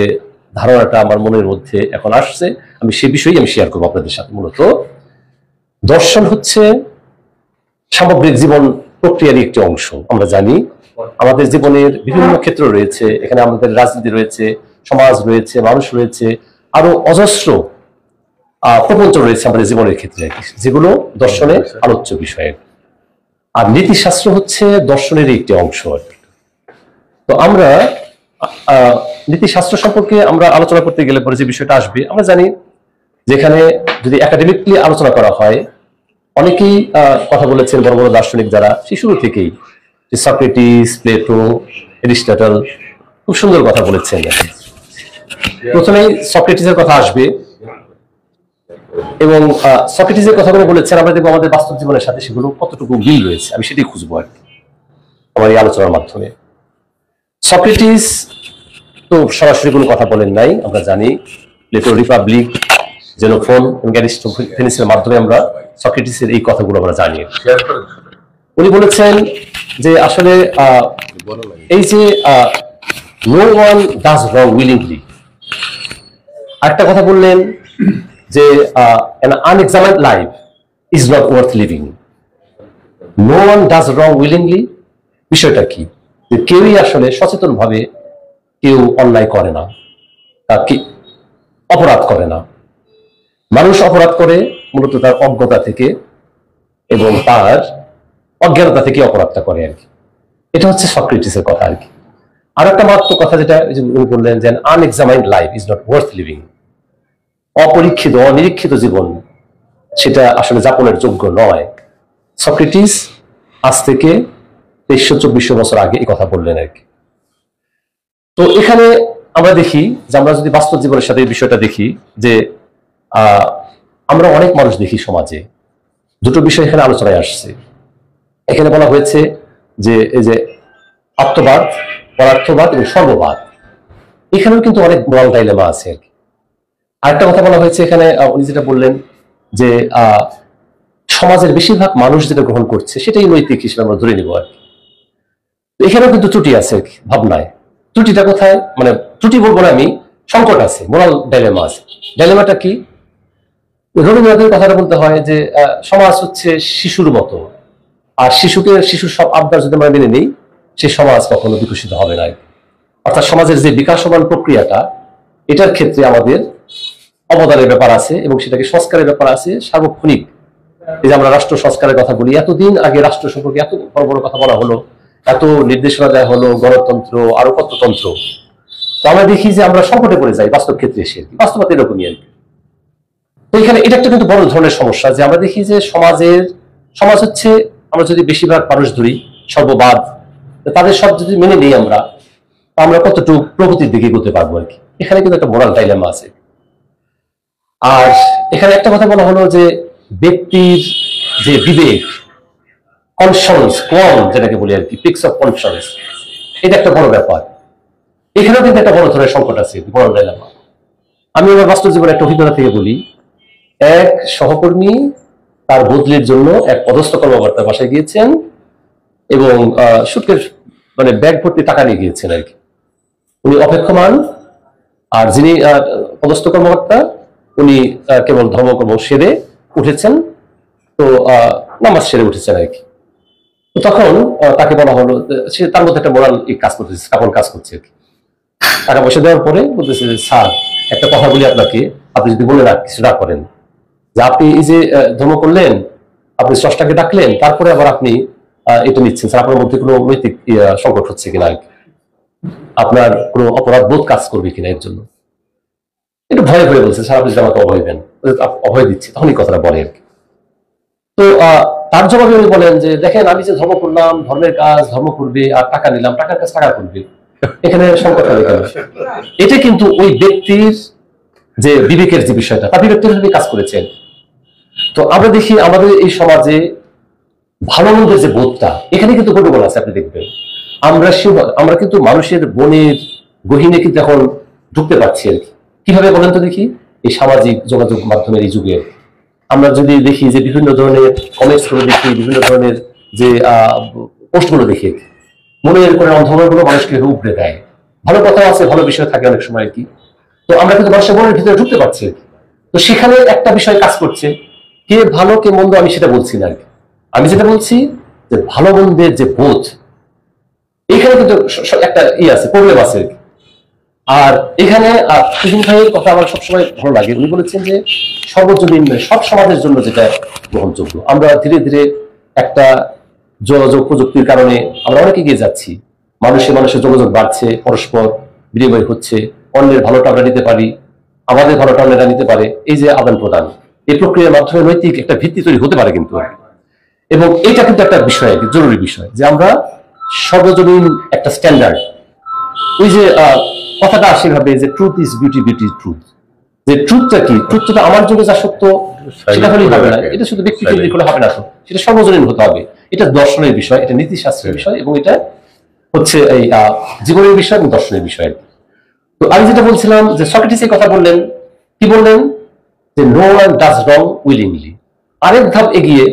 ধারণাটা আমার মনের মধ্যে এখন আসছে, আমি সে বিষয়েই আমি শেয়ার করবো আপনাদের সাথে। মূলত দর্শন হচ্ছে সামগ্রিক জীবন প্রক্রিয়ারই একটি অংশ। আমরা জানি আমাদের জীবনের বিভিন্ন ক্ষেত্র রয়েছে, এখানে আমাদের রাজনীতি রয়েছে, সমাজ রয়েছে, মানুষ রয়েছে, আরো অজস্র প্রপঞ্চ রয়েছে আমাদের জীবনের ক্ষেত্রে, যেগুলো দর্শনের আলোচ্য বিষয়। আর নীতিশাস্ত্র হচ্ছে দর্শনেরই একটি অংশ। তো আমরা নীতিশাস্ত্র সম্পর্কে আমরা আলোচনা করতে গেলে পরে যে বিষয়টা আসবে, আমরা জানি যেখানে যদি একাডেমিকলি আলোচনা করা হয়, অনেকেই কথা বলেছেন বড় বড় দার্শনিক যারা সেই শুরু থেকেই, সক্রেটিস, প্লেটো, এরিস্টটল খুব সুন্দর কথা বলেছেন। প্রথমেই সক্রেটিসের কথা আসবে এবং সক্রেটিসের কথাগুলো বলেছেন, আমরা দেখবো আমাদের বাস্তব জীবনের সাথে সেগুলো কতটুকু মিল রয়েছে, আমি সেটাই খুঁজবো আর কি আমার এই আলোচনার মাধ্যমে। সক্রেটিস তো সরাসরি কোনো কথা বলেন নাই, আমরা জানি প্লেটো, রিপাবলিক, জেনোফোন এবং অ্যারিস্টোফেনিসের মাধ্যমে আমরা সক্রেটিসের এই কথাগুলো আমরা জানি। উনি বলেছেন যে আসলে এই যে no one does wrong willingly, আরেকটা কথা বললেন যে an unexamined life is not worth living. No one does wrong willingly। বিষয়টা কি? যে কেউই আসলে সচেতন ভাবে কেউ অন্যায় করে না, অপরাধ করে না। মানুষ অপরাধ করে মূলত তার অজ্ঞতা থেকে এবং তার অজ্ঞানতা থেকে অপরাধটা করে আর কি। এটা হচ্ছে সক্রেটিসের কথা আর কি। আর একটা মাত্র কথা যেটা উনি বললেন যে unexamined life is not worth living. অপরীক্ষিত, অনিরীক্ষিত জীবন সেটা আসলে যাপনের যোগ্য নয়। সক্রেটিস আজ থেকে 2300-2400 বছর আগে এই কথা বললেন আর কি। তো এখানে আমরা দেখি যে আমরা যদি বাস্তব জীবনের সাথে এই বিষয়টা দেখি যে আমরা অনেক মানুষ দেখি সমাজে, দুটো বিষয় এখানে আলোচনায় আসছে। এখানে বলা হয়েছে যে এই যে আত্মবাদ, পরার্থবাদ এবং সর্ববাদ, এখানেও কিন্তু অনেক মোরাল ডাইলেমা আছে আর কি। আরেকটা কথা বলা হয়েছে এখানে, উনি যেটা বললেন যে সমাজের বেশিরভাগ মানুষ যেটা গ্রহণ করছে সেটাই নৈতিক হিসেবে আমরা ধরে নিব আর কি। এখানেও কিন্তু ত্রুটি আছে আর কি ভাবনায়। ত্রুটিটা কোথায়, মানে ত্রুটি বলবো না আমি, সংকট আছে, মোরাল ডাইলেমা আছে। ডাইলেমাটা কি? রবীন্দ্রনাথের কথাটা বলতে হয় যে সমাজ হচ্ছে শিশুর মতো, আর শিশুর সব আবদার যদি আমরা মেনে নিই, সেই সমাজ কখনো বিকশিত হবে না। অর্থাৎ সমাজের যে বিকাশমান প্রক্রিয়াটা, এটার ক্ষেত্রে আমাদের অবদানের ব্যাপার আছে এবং সেটাকে সংস্কারের ব্যাপার আছে সার্বক্ষণিক। এই যে আমরা রাষ্ট্র সংস্কারের কথা বলি, এতদিন আগে রাষ্ট্র সম্পর্কে এত বড় বড় কথা বলা হলো, এত নির্দেশনা দেওয়া হলো, গণতন্ত্র, আরো কত তন্ত্র। তো আমরা দেখি যে আমরা সংকটে পড়ে যাই বাস্তব ক্ষেত্রে এসে, বাস্তবতা এরকমই আর কি। তো এখানে এটা একটা কিন্তু বড় ধরনের সমস্যা যে আমরা দেখি যে সমাজ হচ্ছে, আমরা যদি বেশিরভাগ মানুষ ধরি সর্ববাদ, তাদের সব যদি মেনে নিই আমরা কতটুকু প্রগতির দিকে এগোতে পারবো আর কি। এখানে কিন্তু একটা মোরাল ডাইলেমা আছে। আর এখানে একটা কথা বলা হলো যে ব্যক্তির যে বিবেক, কনসাস, যেটাকে বলি আর কি, পিক্স অফ কনসাস, এটা একটা বড় ব্যাপার। এখানেও কিন্তু একটা বড় ধরনের সংকট আছে, মোরাল ডাইলেমা। আমি আমার বাস্তব জীবনে একটা অভিজ্ঞতা থেকে বলি। এক সহকর্মী তার বদলির জন্য এক পদস্থ কর্মকর্তার বাসায় গিয়েছেন এবং সুটকেস মানে ব্যাগ ভর্তি টাকা নিয়ে গিয়েছেন আর কি। উনি অপেক্ষমান, আর যিনি পদস্থ কর্মকর্তা উনি কেবল ধর্মকর্ম সেরে উঠেছেন, তো নামাজ সেরে উঠেছেন আর কি। তো তখন তাকে বলা হলো, সে তার মধ্যে একটা মোরাল কাজ করতেছে, কাপড় কাজ করছে আর কি। টাকা পয়সা দেওয়ার পরে বলতেছে যে স্যার একটা কথা বলি আপনাকে, আপনি যদি বলে কিছু না করেন, যে আপনি এই যে ধর্ম করলেন, আপনি স্রষ্টাকে ডাকলেন, তারপরে আবার আপনি এটা নিচ্ছেন স্যার, আপনার মধ্যে কোনো নৈতিক সংকট হচ্ছে কিনা, আপনার কোনো অপরাধ বোধ কাজ করবে কিনা এর জন্য। একটু ভয়ে ভয়ে বলছে, স্যার আপনি যদি আমাকে অভয় দেন, অভয় দিচ্ছি, তখন এই কথাটা বলে আর কি। তো তার জবাবে উনি বলেন যে দেখেন, আমি যে ধর্ম করলাম, ধর্মের কাজ ধর্ম করবে, আর টাকা নিলাম, টাকার কাজ টাকা করবে, এখানে সংকট হবে কেন? এটা কিন্তু ওই ব্যক্তির যে বিবেকের যে বিষয়টা, তার বিবেকের জন্য কাজ করেছেন। তো আমরা দেখি আমাদের এই সমাজে ভালো মন্দের যে বোধটা, এখানে কিন্তু গন্ডগোল আছে। আপনি দেখবেন আমরা কিন্তু মানুষের বনের গহীনে কিন্তু এখন ঢুকতে পারছি আর কি। কিভাবে বলেন তো দেখি? এই সামাজিক যোগাযোগ মাধ্যমের এই যুগে আমরা যদি দেখি যে বিভিন্ন ধরনের কমেন্টস গুলো দেখি, বিভিন্ন ধরনের যে পোস্ট গুলো দেখি, মনের করে অন্ধকারগুলো মানুষকে উপড়ে দেয়। ভালো কথা আছে, ভালো বিষয় থাকে অনেক সময় আর কি। তো আমরা কিন্তু মানুষের মনের ভিতরে ঢুকতে পারছি আর কি। তো সেখানে একটা বিষয় কাজ করছে, কে ভালো কে মন্দ আমি সেটা বলছি না আর কি। আমি যেটা বলছি যে ভালো মন্দের যে বোধ, এখানে কিন্তু একটা আছে, প্রবলেম আছে আর কি। আর এখানে তুহিন ভাইয়ের কথা আমার সবসময় ভালো লাগে। উনি বলেছেন যে সর্বজনীন সব সমাজের জন্য যেটা গ্রহণযোগ্য। আমরা ধীরে ধীরে একটা যোগাযোগ প্রযুক্তির কারণে আমরা অনেক এগিয়ে যাচ্ছি, মানুষের যোগাযোগ বাড়ছে, পরস্পর বিনিময় হচ্ছে, অন্যের ভালোটা আমরা নিতে পারি, আমাদের ভালোটা অন্যরা নিতে পারে। এই যে আদান প্রদান, এই প্রক্রিয়ার মাধ্যমে নৈতিক একটা ভিত্তি তৈরি হতে পারে কিন্তু। এবং এটা কিন্তু একটা বিষয়, জরুরি বিষয়, যে আমরা সর্বজনীন একটা স্ট্যান্ডার্ড, ওই যে কথাটা আসে ভাবে যে truth is beauty, beauty is truth. যে ট্রুথটা কি? ট্রুথটা আমার জন্য যা সত্য সেটা হলেই হবে না, এটা শুধু ব্যক্তি কেন্দ্রিক হলে হবে না, তো সেটা সর্বজনীন হতে হবে। এটা দর্শনের বিষয়, এটা নীতিশাস্ত্রের বিষয়, এবং এটা হচ্ছে এই জীবনের বিষয় এবং দর্শনের বিষয়। তো আমি যেটা বলছিলাম যে সক্রেটিস এই কথা বললেন, কি বললেন? যে no one does wrong willingly. আরেক ধাপ এগিয়ে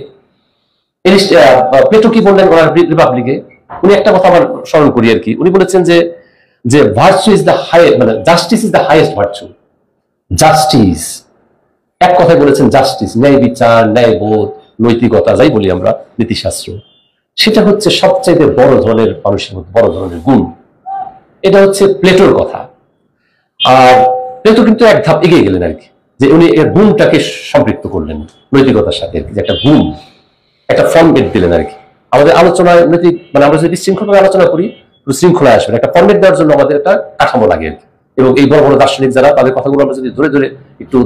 প্লেটো কি বললেন ওনার রিপাবলিকে? উনি একটা কথা আমার স্মরণ করি আর কি। উনি বলেছেন যে ভার্চু ইজ দ্য হাইয়েস্ট, মানে justice is the highest virtue. Justice, এক কথায় বলেছেন জাস্টিস, ন্যায় বিচার, ন্যায়বোধ, নৈতিকতা, যাই বলি আমরা, নীতিশাস্ত্র, সেটা হচ্ছে সবচাইতে বড় ধরনের মানুষের মধ্যে বড় ধরনের গুণ। এটা হচ্ছে প্লেটোর কথা। আর প্লেটো কিন্তু এক ধাপ এগিয়ে গেলেন আর কি, যে উনি এর গুণটাকে সম্পৃক্ত করলেন নৈতিকতার সাথে আর কি, যে একটা গুণ, একটা ফর্মেট দিলেন আর কি। আমাদের আলোচনায় নৈতিক, মানে আমরা যদি শৃঙ্খলাভাবে আলোচনা করি, শৃঙ্খলায় আসবে, একটা ফর্মেট দেওয়ার জন্য আমাদের একটা কাঠামো লাগে আর কি। এবং এই বড় বড় দার্শনিক যারা, তাদের কথাগুলো আমরা যদি ধরে ধরে একটু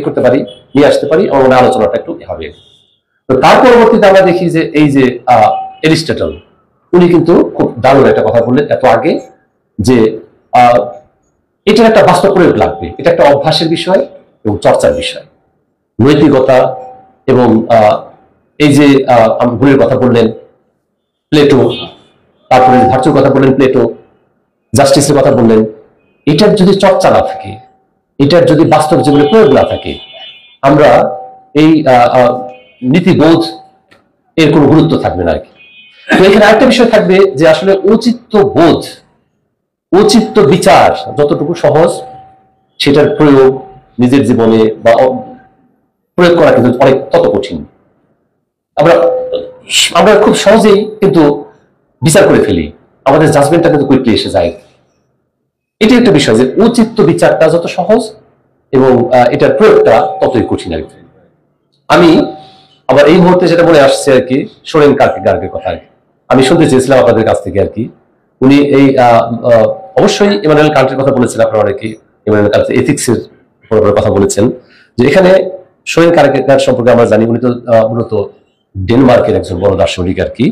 করতে পারি, নিয়ে আসতে পারি, আমার মনে হয় আলোচনাটা একটু হবে। তো তার পরবর্তীতে আমরা দেখি যে এই যে এরিস্টটল, উনি কিন্তু খুব দারুণ একটা কথা বললেন এত আগে, যে এটার একটা বাস্তব প্রয়োগ লাগবে, এটা একটা অভ্যাসের বিষয় এবং চর্চার বিষয়। নৈতিকতা এবং এই যে গুণের কথা বললেন প্লেটো, তারপরে ভার্চুর কথা বললেন প্লেটো, জাস্টিসের কথা বললেন, এটার যদি চর্চা না থাকে, এটার যদি বাস্তব জীবনে প্রয়োগ না থাকে, আমরা এই নীতিবোধ এর কোনো গুরুত্ব থাকবে না আর কি। তো এখানে আরেকটা বিষয় থাকবে যে আসলে ঔচিত্য বোধ, ঔচিত্য বিচার যতটুকু সহজ, সেটার প্রয়োগ নিজের জীবনে বা প্রয়োগ করা কিন্তু অনেক তত কঠিন। আমরা খুব সহজেই কিন্তু বিচার করে ফেলি, আমাদের জাজমেন্টটা কিন্তু কুইকলি এসে যায়। এটি একটা বিষয় যে ঔচিত্য বিচারটা যত সহজ এবং এটার প্রয়োগটা ততই কঠিন আর কি। আমি আবার এই মুহূর্তে যেটা মনে আসছে আর কি, সোরেন কার্কেগার্ডের কথা আর কি আমি শুনতে চেয়েছিলাম আপনাদের কাছ থেকে আর কি। উনি এই অবশ্যই ইমানুয়েল কান্টের কথা বলেছেন, আপনারা অনেকে ইমানুয়েল কান্টের এথিক্সের কথা বলেছেন, যে এখানে সোরেন কার্কেগার্ড সম্পর্কে আমরা জানি উনি তো মূলত ডেনমার্কের একজন বড় দার্শনিক আর কি,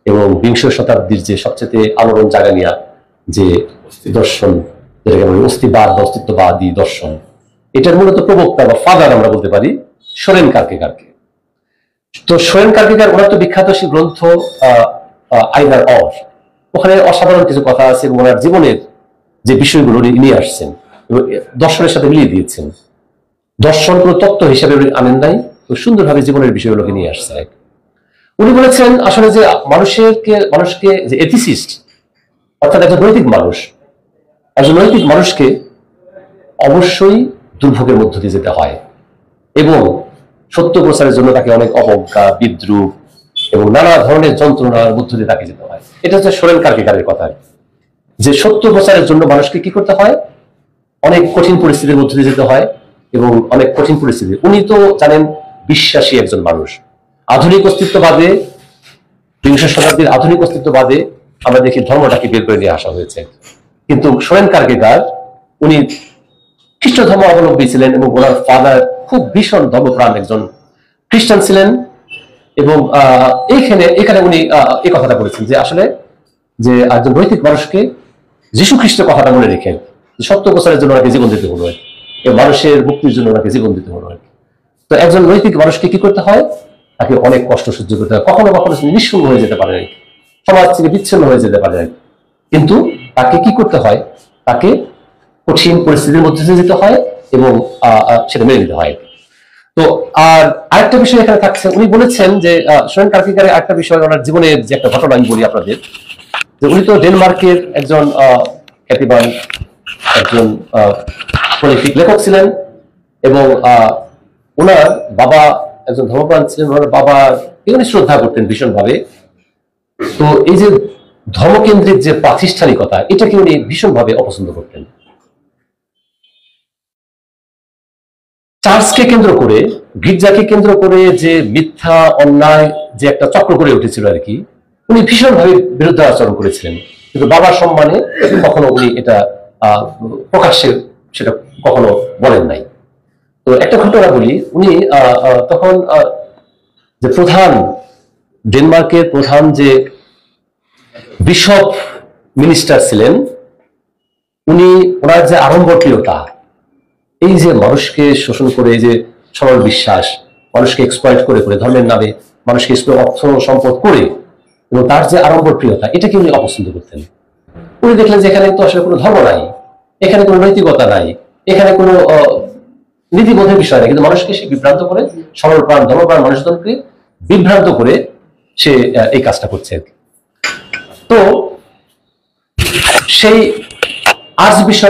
এবং বিংশ শতাব্দীর যে সবচেয়ে আলোড়ন জাগা নিয়া যে দর্শন, যেটাকে বলি অস্তিবাদ বা অস্তিত্ববাদী দর্শন, এটার মূলত প্রবক্তা বা ফাদার আমরা বলতে পারি সোরেন কার্কেগার্ডকে। তো সোরেন কার্কেগার্ড ওনার তো বিখ্যাত সেই গ্রন্থ আইদার অর, ওখানে অসাধারণ কিছু কথা আছে এবং ওনার জীবনের যে বিষয়গুলো উনি নিয়ে আসছেন এবং দর্শনের সাথে মিলিয়ে দিয়েছেন। দর্শন কোনো তত্ত্ব হিসাবে উনি আনেন নাই, সুন্দরভাবে জীবনের বিষয়গুলোকে নিয়ে আসছে। উনি বলেছেন আসলে যে মানুষকে যে এথিসিস্ট, অর্থাৎ একজন নৈতিক মানুষ, একজন নৈতিক মানুষকে অবশ্যই দুর্ভোগের মধ্য দিয়ে যেতে হয় এবং সত্য প্রচারের জন্য তাকে অনেক অবজ্ঞা, বিদ্রুপ এবং নানা ধরনের যন্ত্রণার মধ্য দিয়ে তাকে যেতে হয়। এটা হচ্ছে সোরেন কার্কেগার্ডের কথা, যে সত্য প্রচারের জন্য মানুষকে কি করতে হয়, অনেক কঠিন পরিস্থিতির মধ্য দিয়ে যেতে হয় এবং অনেক কঠিন পরিস্থিতি। উনি তো জানেন বিশ্বাসী একজন মানুষ, আধুনিক অস্তিত্ববাদে বিংশ শতাব্দীর আধুনিক অস্তিত্ববাদে আমরা দেখি ধর্মটাকে বের করে নিয়ে আসা হয়েছে। কিন্তু সোরেন কারকেগার উনি খ্রিস্ট ধর্ম অবলম্বী ছিলেন এবং ওনার ফাদার খুব ভীষণ ধর্মপ্রাণ একজন খ্রিস্টান ছিলেন। এবং এখানে উনি এই কথাটা বলেছেন যে আসলে যে একজন নৈতিক মানুষকে যীশু খ্রিস্টের কথাটা মনে রেখেন, সত্য প্রচারের জন্য ওনাকে জীবন দিতে হলো, মানুষের মুক্তির জন্য ওনাকে জীবন দিতে হলো। তো একজন নৈতিক মানুষকে কি করতে হয়? তাকে অনেক কষ্ট সহ্য করতে হয়, কখনো কখনো নিঃসঙ্গ হয়ে যেতে পারে, সমাজ থেকে বিচ্ছিন্ন হয়ে যেতে পারে, কিন্তু তাকে কি করতে হয়? তাকে কঠিন পরিস্থিতির মধ্যে দিয়ে যেতে হয় এবং সেটা মেনে নিতে হয়। তো আর আরেকটা বিষয় এখানে থাকছে, উনি বলেছেন যে সোরেন কারকেগারের আরেকটা বিষয়, ওনার জীবনের যে একটা ঘটনা আমি বলি আপনাদের, যে উনি তো ডেনমার্কের একজন খ্যাতিমান একজন প্রলিফিক লেখক ছিলেন এবং ওনার বাবা একজন ধর্মপ্রাণ ছিলেন। ওনার বাবা উনি শ্রদ্ধা করতেন ভীষণভাবে। তো এই যে ধর্মকেন্দ্রিক যে প্রাতিষ্ঠানিকতা, এটাকে উনি ভীষণভাবে অপছন্দ করতেন। চার্চকে কেন্দ্র করে, গির্জাকে কেন্দ্র করে যে মিথ্যা অন্যায় যে একটা চক্র গড়ে উঠেছিল আর কি, উনি ভীষণভাবে বিরুদ্ধ আচরণ করেছিলেন। কিন্তু বাবার সম্মানে কখনো উনি এটা প্রকাশ্যে সেটা কখনো বলেন নাই। তো একটা ঘটনা বলি, উনি তখন যে প্রধান, ডেনমার্কের প্রধান যে বিশপ মিনিস্টার ছিলেন, উনি ওনার যে আড়ম্বরপ্রিয়তা, এই যে মানুষকে শোষণ করে, এই যে সরল বিশ্বাস, মানুষকে এক্সপ্লয়েট করে করে ধর্মের নামে মানুষকে অর্থ সম্পদ করে, এবং তার যে আড়ম্বরপ্রিয়তা, এটাকে উনি অপছন্দ করতেন। উনি দেখলেন যে এখানে তো আসলে কোনো ধর্ম নাই, এখানে কোনো নৈতিকতা নাই, এখানে কোনো নীতিবোধের বিষয় নেই, কিন্তু মানুষকে সে বিভ্রান্ত করে, সরল প্রাণ ধর্মপ্রাণ মানুষজনকে বিভ্রান্ত করে সে এই কাজটা করছে। তো সেই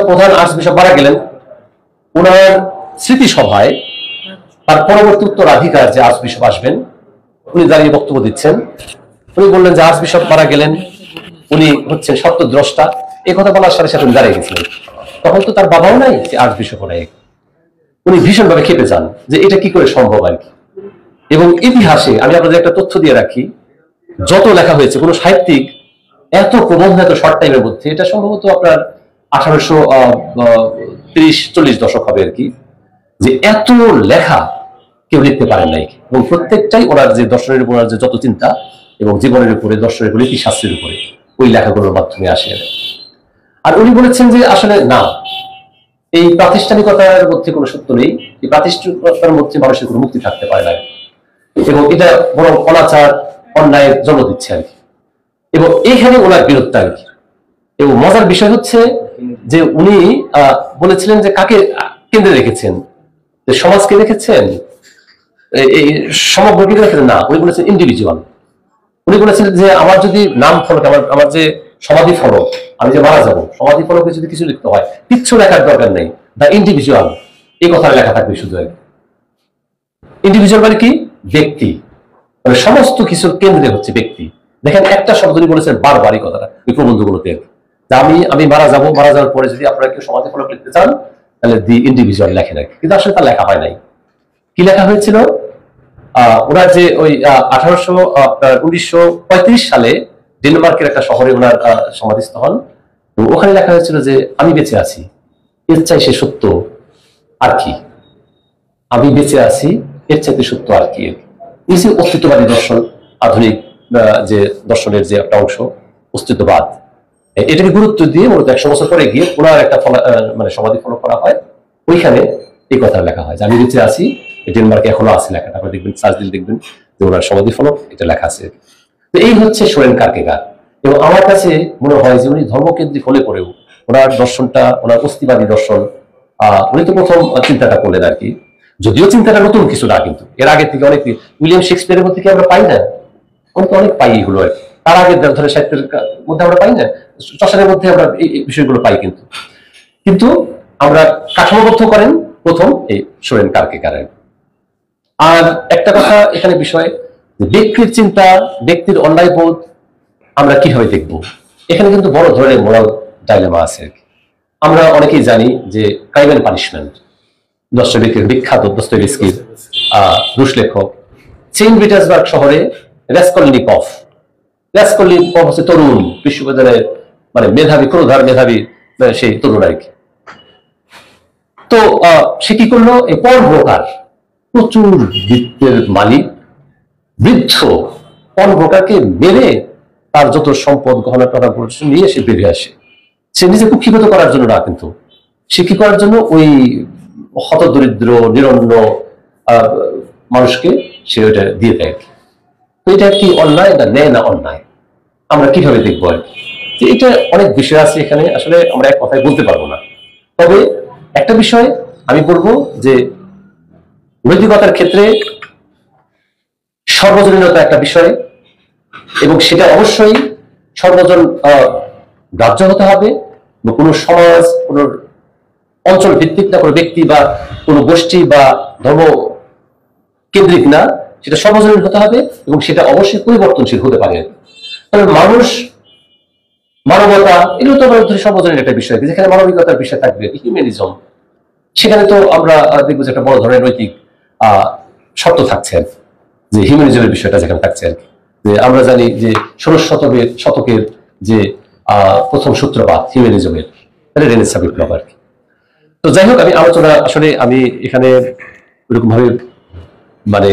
প্রধান আর্চবিশপ মারা গেলেন। ওনার স্মৃতিসভায় তার পরবর্তী উত্তরাধিকার যে আর্চবিশপ আসবেন, উনি দাঁড়িয়ে বক্তব্য দিচ্ছেন। উনি বললেন যে আর্চবিশপ মারা গেলেন, উনি হচ্ছেন সত্যদ্রষ্টা। এই কথা বলার সাথে সাথে উনি দাঁড়িয়ে গেছিলেন। তখন তো তার বাবাও নাই, যে আর্চবিশপও নাই। উনি ভীষণভাবে ক্ষেপে যান যে এটা কি করে সম্ভব আর কি। এবং ইতিহাসে আমি আপনাদের একটা তথ্য দিয়ে রাখি, যত লেখা হয়েছে, কোন সাহিত্যিক এত প্রবন্ধ এত শর্ট টাইমের মধ্যে, এটা সম্ভবত আপনার 1830-40 দশক হবে আর কি, যে এত লেখা কেউ লিখতে পারেন নাই। এবং প্রত্যেকটাই ওনার যে দর্শনের উপর যে যত চিন্তা এবং জীবনের উপরে, দর্শনের উপরে, ইতিহাসের উপরে ওই লেখাগুলোর মাধ্যমে আসে। আর উনি বলেছেন যে আসলে না, এই প্রাতিষ্ঠানিকতার মধ্যে কোনো সত্য নেই, এই প্রাতিষ্ঠানিকতার মধ্যে মানুষের কোনো মুক্তি থাকতে পারে না, এবং এটা বড় অনাচার অন্যায়ের জন্ম দিচ্ছে আর কি। এবং এইখানে ওনার বিরোধটা আর কি। এবং মজার বিষয় হচ্ছে যে উনি বলেছিলেন যে কাকে কেন্দ্রে রেখেছেন, যে সমাজকে রেখেছেন, এই সমগ্রকে রেখেছেন না, উনি বলেছেন ইন্ডিভিজুয়াল। উনি বলেছিলেন যে আমার যদি নাম ফলক, আমার যে সমাধি ফলক, আমি যে মারা যাবো, সমাধি ফলকে যদি কিছু লিখতে হয়, কিচ্ছু লেখার দরকার নেই, দ্য ইন্ডিভিজুয়াল, এই কথাটা লেখা থাকবে শুধু। ইন্ডিভিজুয়াল মানে কি? ব্যক্তি, মানে সমস্ত কিছুর কেন্দ্রে হচ্ছে ব্যক্তি। দেখেন একটা শব্দ উনি বলেছেন বারবারই কথাটা ওই প্রবন্ধগুলোতে, যে আমি মারা যাবো, মারা যাওয়ার পরে যদি আপনারা কেউ সমাধি ফলক লিখতে চান তাহলে দি ইন্ডিভিজুয়াল লেখেন আর কি। কিন্তু আসলে তার লেখা হয় নাই। কি লেখা হয়েছিল? ওনার যে ওই 1935 সালে ডেনমার্কের একটা শহরে ওনার সমাধিস্থ হন। ওখানে লেখা হয়েছিল যে আমি বেঁচে আছি, এর চাই সে সত্য আর কি, আমি বেঁচে আছি, এর চাইতে সত্য আর কি। এই যে অস্তিত্ববাদী দর্শন, আধুনিক যে দর্শনের যে একটা অংশ অস্তিত্ববাদ, এটাকে গুরুত্ব দিয়ে মূলত 100 বছর পরে গিয়ে ওনার একটা মানে সমাধি ফলক করা হয়। ওইখানে এই কথা লেখা হয় যে আমি বেঁচে আছি, ডেনমার্কে এখনো আছে লেখাটা, আপনারা দেখবেন, সার্চ দিলে দেখবেন যে ওনার সমাধি ফলক এটা লেখা আছে। তো এই হচ্ছে সোরেন কারকেগার। এবং আমার কাছে মনে হয় যে উনি ধর্মকেন্দ্রিক হলে পরেও ওনার দর্শনটা, ওনার অস্তিবাদী দর্শন, উনি তো প্রথম চিন্তাটা করলেন আর কি। যদিও চিন্তাটা নতুন কিছু না, কিন্তু এর আগে থেকে অনেক, উইলিয়াম শেক্সপিয়ারের মধ্যে কি আমরা পাই না, অনেক পাই এগুলো আর কি। তার আগে ধরে সাহিত্যের মধ্যে আমরা পাই না, চর্চার মধ্যে আমরা এই বিষয়গুলো পাই, কিন্তু আমরা কাঠামোবদ্ধ করেন প্রথম এই সোরেন কারকেগার। আর একটা কথা এখানে বিষয়, ব্যক্তির চিন্তা, ব্যক্তির অন্যায় বোধ আমরা কিভাবে দেখব, এখানে কিন্তু বড় ধরনের মোরাল ডাইলেমা আছে। আমরা অনেকেই জানি যে ক্রাইম এন্ড পানিশমেন্ট, দস্তয়েভস্কির বিখ্যাত, রুশ লেখক, সেন্ট পিটার্সবার্গ শহরে রাসকলনিকভ ব্যাস করলি হচ্ছে তরুণ বিশ্ববিদ্যালয়ের মানে মেধাবী ক্রোধার মেধাবী সেই তরুণ আর কি। তো সে কি করলো, এই পর ব্রোকার প্রচুর বিত্তের মালিক বৃদ্ধ পর ব্রোকারকে মেরে তার যত সম্পদ গহনা টহনা নিয়ে সে বেরিয়ে আসে। সে নিজে কুক্ষিগত করার জন্য না, কিন্তু সে কি করার জন্য ওই হতদরিদ্র নিরন্ন মানুষকে সে ওইটা দিয়ে দেয়। তো এটা কি অন্যায় না ন্যায় না অন্যায়, আমরা কিভাবে দেখবো আর কি। এটা অনেক বিষয় আছে এখানে, আসলে আমরা এক কথায় বলতে পারবো না। তবে একটা বিষয় আমি বলবো যে নৈতিকতার ক্ষেত্রে সর্বজনীনতা একটা বিষয়, এবং সেটা অবশ্যই সর্বজন গ্রাহ্য হতে হবে। কোনো সমাজ, কোনো অঞ্চল ভিত্তিক না, কোনো ব্যক্তি বা কোনো গোষ্ঠী বা ধর্ম কেন্দ্রিক না, সেটা সর্বজনীন হতে হবে এবং সেটা অবশ্যই পরিবর্তনশীল হতে পারে। তবে মানুষ, মানবতা, এগুলো তো আমাদের সর্বজনীন একটা বিষয়, যেখানে মানবিকতার বিষয় থাকবে, হিউম্যানিজম, সেখানে তো আমরা দেখবো যে একটা বড় ধরনের নৈতিক শর্ত থাকছে আর কি, যে হিউম্যানিজমের বিষয়টা যেখানে থাকছে আর কি। যে আমরা জানি যে 16 শতকের যে প্রথম সূত্রপাত হিউম্যানিজমের, রেনেসাঁ বিপ্লব আর কি। তো যাই হোক, আমি আলোচনা আসলে আমি এখানে ওরকম ভাবে মানে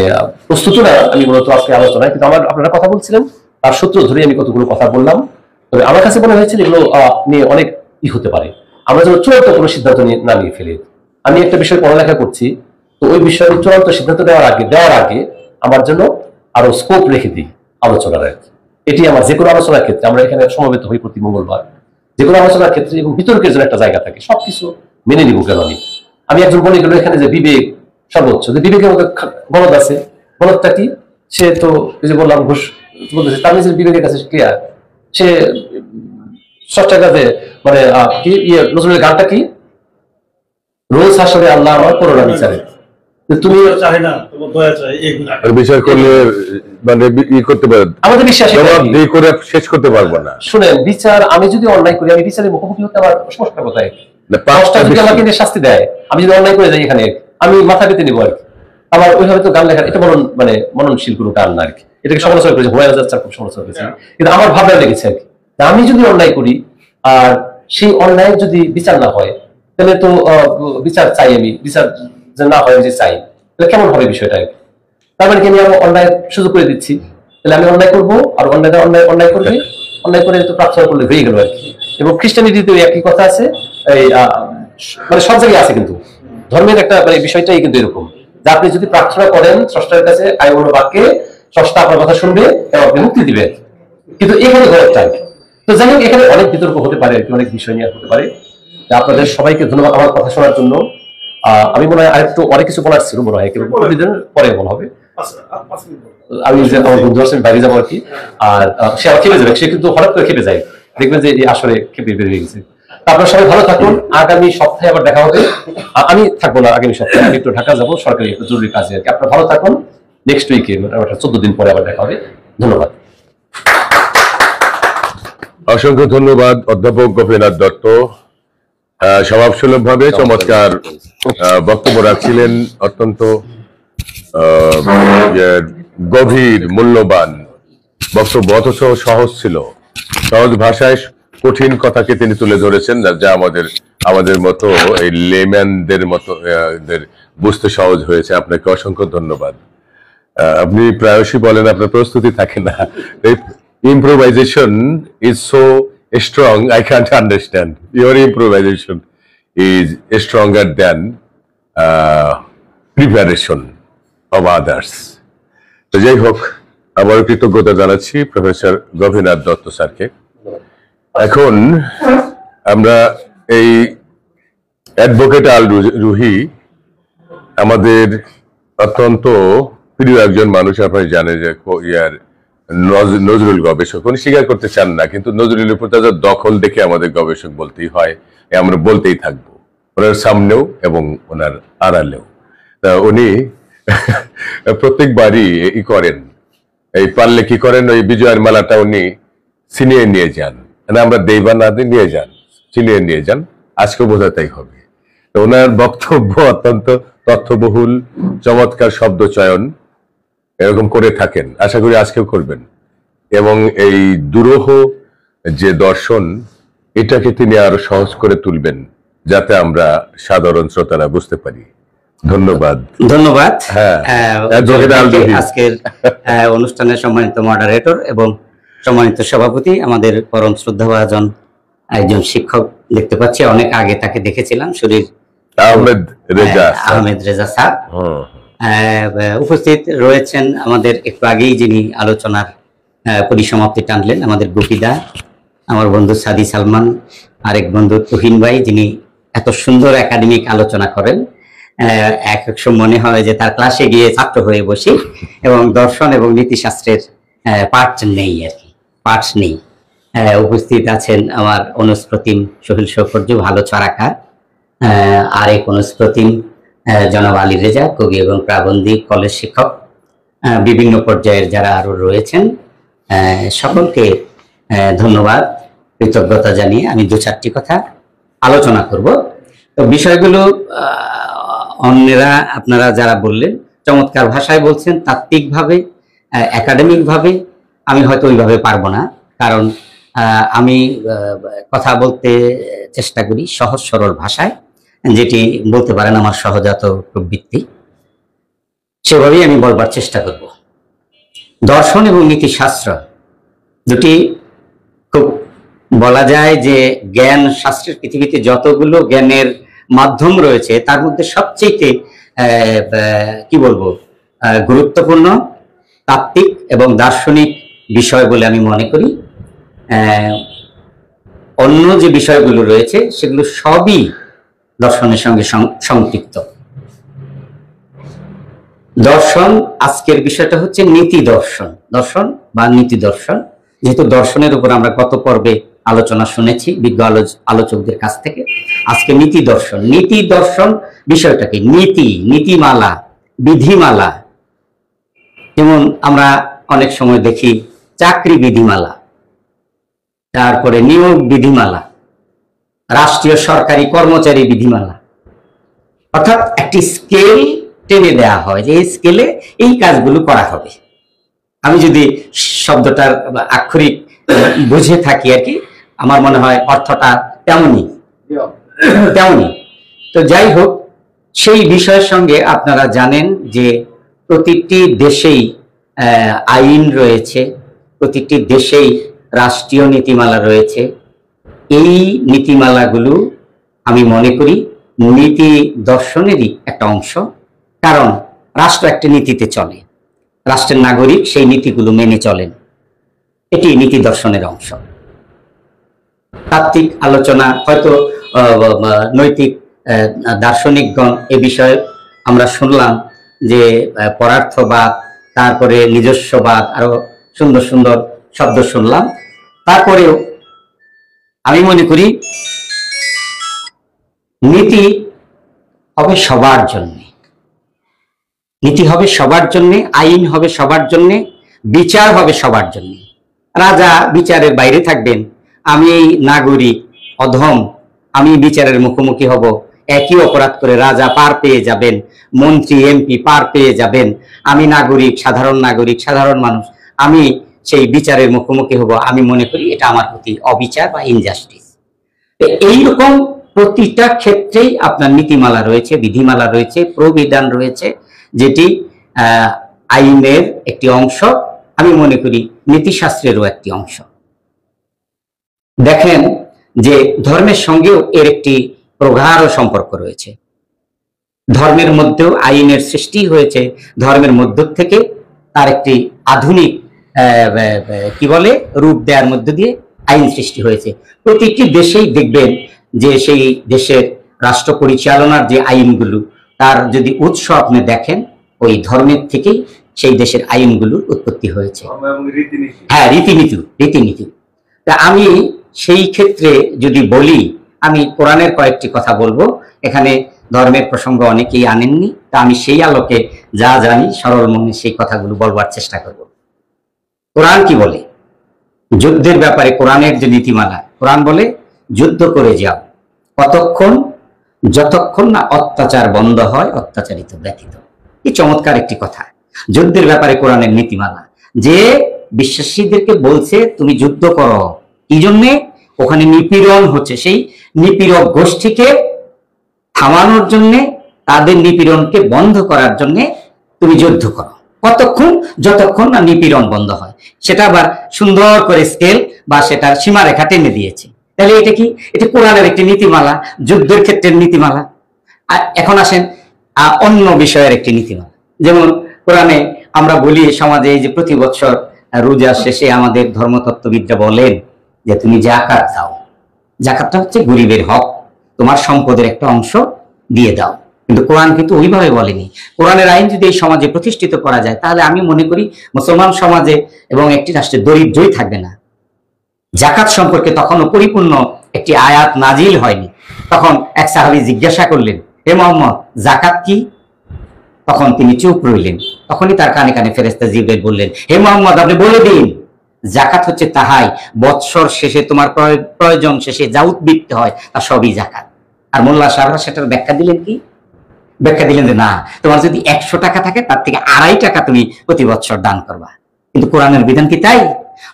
প্রস্তুত না, আমি মূলত আজকে আলোচনায়, কিন্তু আপনারা কথা বলছিলেন তার সূত্র ধরে আমি কতগুলো কথা বললাম। তবে আমার কাছে মনে হয়েছিল এগুলো নিয়ে অনেক হতে পারে, আমরা যেন চূড়ান্ত কোনো সিদ্ধান্ত না নিয়ে ফেলি। আমি একটা বিষয় পড়ালেখা করছি, তো ওই বিষয়ে চূড়ান্ত সিদ্ধান্ত দেওয়ার আগে আমার জন্য আরো স্কোপ রেখে দিই আলোচনার আর কি। এটি আমার যে কোনো আলোচনার ক্ষেত্রে, আমরা এখানে সমবেত হই প্রতি মঙ্গলবার, যে কোনো আলোচনার ক্ষেত্রে এবং বিতর্কের জন্য একটা জায়গা থাকে, সবকিছু মেনে নিব কেন আমি একজন বলে গেল এখানে যে বিবেক সর্বোচ্চ, যে বিবেকের মধ্যে গলদ আছে, গলদটা কি? সে তো এই যে বললাম ঘুষ বলতেছে, তার নিজের বিবেকের কাছে ক্লিয়ার, সে স্রষ্টার কাছে মানে কি নজরুলের গানটা কি, রোজ হাসরে আল্লাহ আমার করোনা বিচারে, তুমি বিচার করলে মানে ই করতে পারে, আমাদের বিশ্বাস করে শেষ করতে পারবো না। শুনেন, বিচার আমি যদি অন্যায় করি, আমি বিচারের মুখোমুখি হতে আমার সমস্যা কোথায়? যদি আমাকে শাস্তি দেয়, আমি যদি অন্যায় করে যাই, এখানে আমি মাথা পেতে নিবো আর কি। আমার ওইভাবে তো গান লেখা, এটা মানে মননশীল কোনো গান না আর কি। এটাকে সমালোচনা করেছে হুমায়ুন আজাদ স্যার, খুব সমালোচনা করেছে, কিন্তু আমার ভাবনা লেগেছে আর কি। আমি যদি অন্যায় করি আর সেই অন্যায় যদি বিচার না হয়, তাহলে তো বিচার চাই, আমি বিচার যে না হয় যে চাই, তাহলে কেমন হবে বিষয়টা? তার মানে কি আমি আমার অন্যায় সুযোগ করে দিচ্ছি, তাহলে আমি অন্যায় করবো আর অন্যায় করবে, অন্যায় করে তো প্রার্থনা করলে হয়ে গেল আর কি। এবং খ্রিস্টানিটিতে একই কথা আছে, এই মানে সব জায়গায় আছে, কিন্তু ধর্মের একটা মানে বিষয়টাই কিন্তু এরকম, যে আপনি যদি প্রার্থনা করেন স্রষ্টার কাছে আয় বাক্যে, স্রষ্টা আপনার কথা শুনবে এবং আপনি মুক্তি দিবে, কিন্তু এখানে গলতটা। তো যাই হোক, এখানে অনেক বিতর্ক হতে পারে আর কি, অনেক বিষয় নিয়ে হতে পারে। আপনাদের সবাইকে ধন্যবাদ আমার কথা শোনার জন্য। আমি মনে হয় আরেকটু অনেক কিছু বলার ছিল, মনে হয় পরে বলা হবে। আমি যে আমার বন্ধু আসলে বাইরে যাবো আর কি, আর সে আবার খেপে যাবে, সে কিন্তু হঠাৎ করে খেপে যায়, দেখবেন যে এই আসলে খেপে বেরিয়ে গেছে। আপনারা সবাই ভালো থাকুন, আগামী সপ্তাহে আবার দেখা হবে। আমি থাকবো না আগামী সপ্তাহে, আমি একটু ঢাকা যাবো সরকারি একটু জরুরি কাজে আর কি। আপনারা ভালো থাকুন, নেক্সট উইকে 14 দিন পরে আবার দেখা হবে। ধন্যবাদ। অসংখ্য ধন্যবাদ অধ্যাপক গোপীনাথ দত্ত, স্বভাবসুলভ ভাবে চমৎকার বক্তব্য রাখছিলেন, অত্যন্ত গভীর মূল্যবান বক্তব্য, অথচ সহজ ছিল, সহজ ভাষায় কঠিন কথাকে তিনি তুলে ধরেছেন, যা আমাদের মতো এই লেম্যানদের মতো বুঝতে সহজ হয়েছে। আপনাকে অসংখ্য ধন্যবাদ। আপনি প্রায়শই বলেন আপনার প্রস্তুতি থাকে না, improvisation is so strong, I can't understand. Your improvisation is stronger than preparation of others. তো যাই হোক, আবারও কৃতজ্ঞতা জানাচ্ছি প্রফেসর গোপীনাথ দত্ত স্যারকে। এখন আমরা এই অ্যাডভোকেট আল রুহি আমাদের অত্যন্ত প্রিয় একজন মানুষ, আপনারা জানেন যে নজরুল গবেষক, উনি স্বীকার করতে চান না, কিন্তু নজরুলের প্রতি দখল দেখে আমাদের গবেষক বলতেই হয়, আমরা বলতেই থাকবো, ওনার সামনেও এবং ওনার আড়ালেও। তা উনি প্রত্যেকবারই ই করেন, এই পারলে কি করেন, ওই বিজয়ের মালাটা উনি ছিনিয়ে নিয়ে যান, আমরা দেইবা না দিয়ে নিয়ে যান, ছিনিয়ে নিয়ে যান, আজকে বোঝাতেই হবে। তো ওনার বক্তব্য অত্যন্ত তথ্যবহুল, চমৎকার শব্দ চয়ন এরকম করে থাকেন, আশা করি আজকেও করবেন। এবং এই দুরূহ যে দর্শন, এটাকে তিনি আরো সহজ করে তুলবেন যাতে আমরা সাধারণ শ্রোতারা বুঝতে পারি। ধন্যবাদ। ধন্যবাদ হ্যাঁ, আজকের অনুষ্ঠানের সম্মানিত মডারেটর এবং সম্মানিত সভাপতি, আমাদের পরম শ্রদ্ধাভাজন একজন শিক্ষক দেখতে পাচ্ছি, অনেক আগে তাকে দেখেছিলাম, শরীর আহমেদ রেজা স্যার উপস্থিত রয়েছেন আমাদের। একটু আগেই যিনি আলোচনার পরিসমাপ্তি টানলেন, আমাদের গোপীদা, আমার বন্ধু সাদি সালমান, আরেক বন্ধু তুহিন ভাই, যিনি এত সুন্দর একাডেমিক আলোচনা করেন, এক এক সময় মনে হয় যে তার ক্লাসে গিয়ে ছাত্র হয়ে বসি, এবং দর্শন এবং নীতিশাস্ত্রের পাঠ নেই আর কি, পাঠ নেই। উপস্থিত আছেন আমার অনুস্প্রতিম সোহেল সৌকর্য, ভালো চড়াকার, আরেক অনুস্প্রতিম জনাব আলী রেজা, কবি এবং প্রাবন্ধিক, কলেজ শিক্ষক, বিভিন্ন পর্যায়ের যারা আরো রয়েছেন, সকলকে ধন্যবাদ, কৃতজ্ঞতা জানিয়ে আমি দু চারটি কথা আলোচনা করব। তো বিষয়গুলো অন্যরা আপনারা যারা বললেন চমৎকার ভাষায় বলছেন, তাত্ত্বিকভাবে, একাডেমিকভাবে। আমি হয়তো ওইভাবে পারবো না, কারণ আমি কথা বলতে চেষ্টা করি সহজ সরল ভাষায়, যেটি বলতে পারেন আমার সহজাত প্রবৃত্তি, সেভাবেই আমি বলবার চেষ্টা করব। দর্শন এবং নীতিশাস্ত্র দুটি খুব বলা যায় যে জ্ঞান শাস্ত্রের পৃথিবীতে যতগুলো জ্ঞানের মাধ্যম রয়েছে তার মধ্যে সবচেয়ে কি বলবো গুরুত্বপূর্ণ, তাত্ত্বিক এবং দার্শনিক বিষয় বলে আমি মনে করি। অন্য যে বিষয়গুলো রয়েছে সেগুলো সবই দর্শনের সঙ্গে সম্পৃক্ত। দর্শন, আজকের বিষয়টা হচ্ছে নীতি দর্শন, দর্শন বা নীতি দর্শন। যেহেতু দর্শনের উপর আমরা গত পর্বে আলোচনা শুনেছি বিজ্ঞ আলোচকদের কাছ থেকে, আজকে নীতি দর্শন। নীতি দর্শন বিষয়টা কি? নীতি, নীতিমালা, বিধিমালা। যেমন আমরা অনেক সময় দেখি চাকরি বিধিমালা, তারপরে নিয়োগ বিধিমালা, রাষ্ট্রীয় সরকারি কর্মচারী বিধিমালা, অর্থাৎ একটি স্কেল টেনে দেওয়া হয় যে এই স্কেলে এই কাজগুলো করা হবে। আমি যদি শব্দটার আক্ষরিক বুঝে থাকি আর কি, আমার মনে হয় অর্থটা তেমনই। তো যাই হোক, সেই বিষয়ের সঙ্গে আপনারা জানেন যে প্রতিটি দেশেই আইন রয়েছে, প্রতিটি দেশেই রাষ্ট্রীয় নীতিমালা রয়েছে। এই নীতিমালাগুলো আমি মনে করি নীতি দর্শনেরই একটা অংশ, কারণ রাষ্ট্র একটা নীতিতে চলে, রাষ্ট্রের নাগরিক সেই নীতিগুলো মেনে চলেন, এটি নীতি দর্শনের অংশ। তাত্ত্বিক আলোচনা হয়তো নৈতিক দার্শনিকগণ এ বিষয়ে আমরা শুনলাম যে পরার্থবাদ, তারপরে নিজস্ববাদ, আরো সুন্দর সুন্দর শব্দ শুনলাম। তারপরেও আমি মনে করি নীতি হবে সবার জন্য, নীতি হবে সবার জন্য, আইন হবে সবার জন্য, বিচার হবে সবার জন্য। রাজা বিচারের বাইরে থাকবেন, আমি এই নাগরিক অধম, আমি বিচারের মুখোমুখি হব, একই অপরাধ করে রাজা পার পেয়ে যাবেন, মন্ত্রী এমপি পার পেয়ে যাবেন, আমি নাগরিক, সাধারণ নাগরিক, সাধারণ মানুষ, আমি সেই বিচারের মুখোমুখি হব। আমি মনে করি এটা আমার প্রতি অবিচার বা ইনজাস্টিস। এইরকম প্রতিটা ক্ষেত্রেই আপনার নীতিমালা রয়েছে, বিধিমালা রয়েছে, প্রবিধান রয়েছে, যেটি আইনের একটি অংশ। আমি মনে করি নীতিশাস্ত্রেরও একটি অংশ। দেখেন যে ধর্মের সঙ্গেও এর একটি প্রগাঢ় সম্পর্ক রয়েছে। ধর্মের মধ্যেও আইনের সৃষ্টি হয়েছে, ধর্মের মধ্য থেকে তার একটি আধুনিক কি বলে রূপ দেওয়ার মধ্য দিয়ে আইন সৃষ্টি হয়েছে। প্রতিটি দেশেই দেখবেন যে সেই দেশের রাষ্ট্র পরিচালনার যে আইনগুলো, তার যদি উৎস আপনি দেখেন, ওই ধর্মের থেকেই সেই দেশের আইনগুলোর উৎপত্তি হয়েছে। হ্যাঁ, রীতিনীতি। তা আমি সেই ক্ষেত্রে যদি বলি, আমি কোরআনের কয়েকটি কথা বলবো। এখানে ধর্মের প্রসঙ্গ অনেকেই আনেননি, তা আমি সেই আলোকে যা জানি সরল মনে সেই কথাগুলো বলবার চেষ্টা করব। কোরআন কি বলে যুদ্ধের ব্যাপারে? কোরআনের যে নীতিমালা, কোরআন বলে যুদ্ধ করে যাও কতক্ষণ, যতক্ষণ না অত্যাচার বন্ধ হয়, অত্যাচারিত ব্যতীত। এই চমৎকার একটি কথা। যুদ্ধের ব্যাপারে কোরআনের নীতিমালা যে বিশ্বাসীদেরকে বলছে তুমি যুদ্ধ করো। কি জন্যে? ওখানে নিপীড়ন হচ্ছে, সেই নিপীড়ক গোষ্ঠীকে থামানোর জন্য, তাদের নিপীড়নকে বন্ধ করার জন্য তুমি যুদ্ধ করো। কতক্ষণ? যতক্ষণ না নিপীড়ন বন্ধ হয়। সেটা আবার সুন্দর করে স্কেল বা সেটার সীমারেখা টেনে দিয়েছে। তাহলে এটা কি? এটা কোরআনের একটি নীতিমালা, যুদ্ধের ক্ষেত্রের নীতিমালা। আর এখন আসেন অন্য বিষয়ের একটি নীতিমালা। যেমন কোরআনে আমরা বলি সমাজে এই যে প্রতি বছর রোজা শেষে আমাদের ধর্মতত্ত্ববিদরা বলেন যে তুমি জাকাত দাও। জাকাতটা হচ্ছে গরিবের হক, তোমার সম্পদের একটা অংশ দিয়ে দাও। কিন্তু কোরআন কিন্তু ওইভাবে বলেনি। কোরআনের আইন যদি এই সমাজে প্রতিষ্ঠিত করা যায়, তাহলে আমি মনে করি মুসলমান সমাজে এবং একটি রাষ্ট্রে দরিদ্রই থাকবে না। জাকাত সম্পর্কে তখনও পরিপূর্ণ একটি আয়াত নাজিল হয়নি। তখন এক সাহাবী জিজ্ঞাসা করলেন, হে মুহাম্মদ, জাকাত কি? তখন তিনি চুপ রইলেন। তখনই তার কানে কানে ফেরেশতা জিবরাইল বললেন, হে মুহাম্মদ, আপনি বলে দিন, জাকাত হচ্ছে তাহাই বৎসর শেষে তোমার প্রয়োজন শেষে যা উদ্বৃত্ত হয় তা সবই জাকাত। আর মোল্লা সাহেবরা সেটার ব্যাখ্যা দিলেন কি? ব্যাখ্যা দিলেন যে না, তোমার যদি 100 টাকা থাকে তার থেকে 2.5 টাকা তুমি প্রতি বৎসর দান করবা। কিন্তু কোরআনের বিধান কি তাই?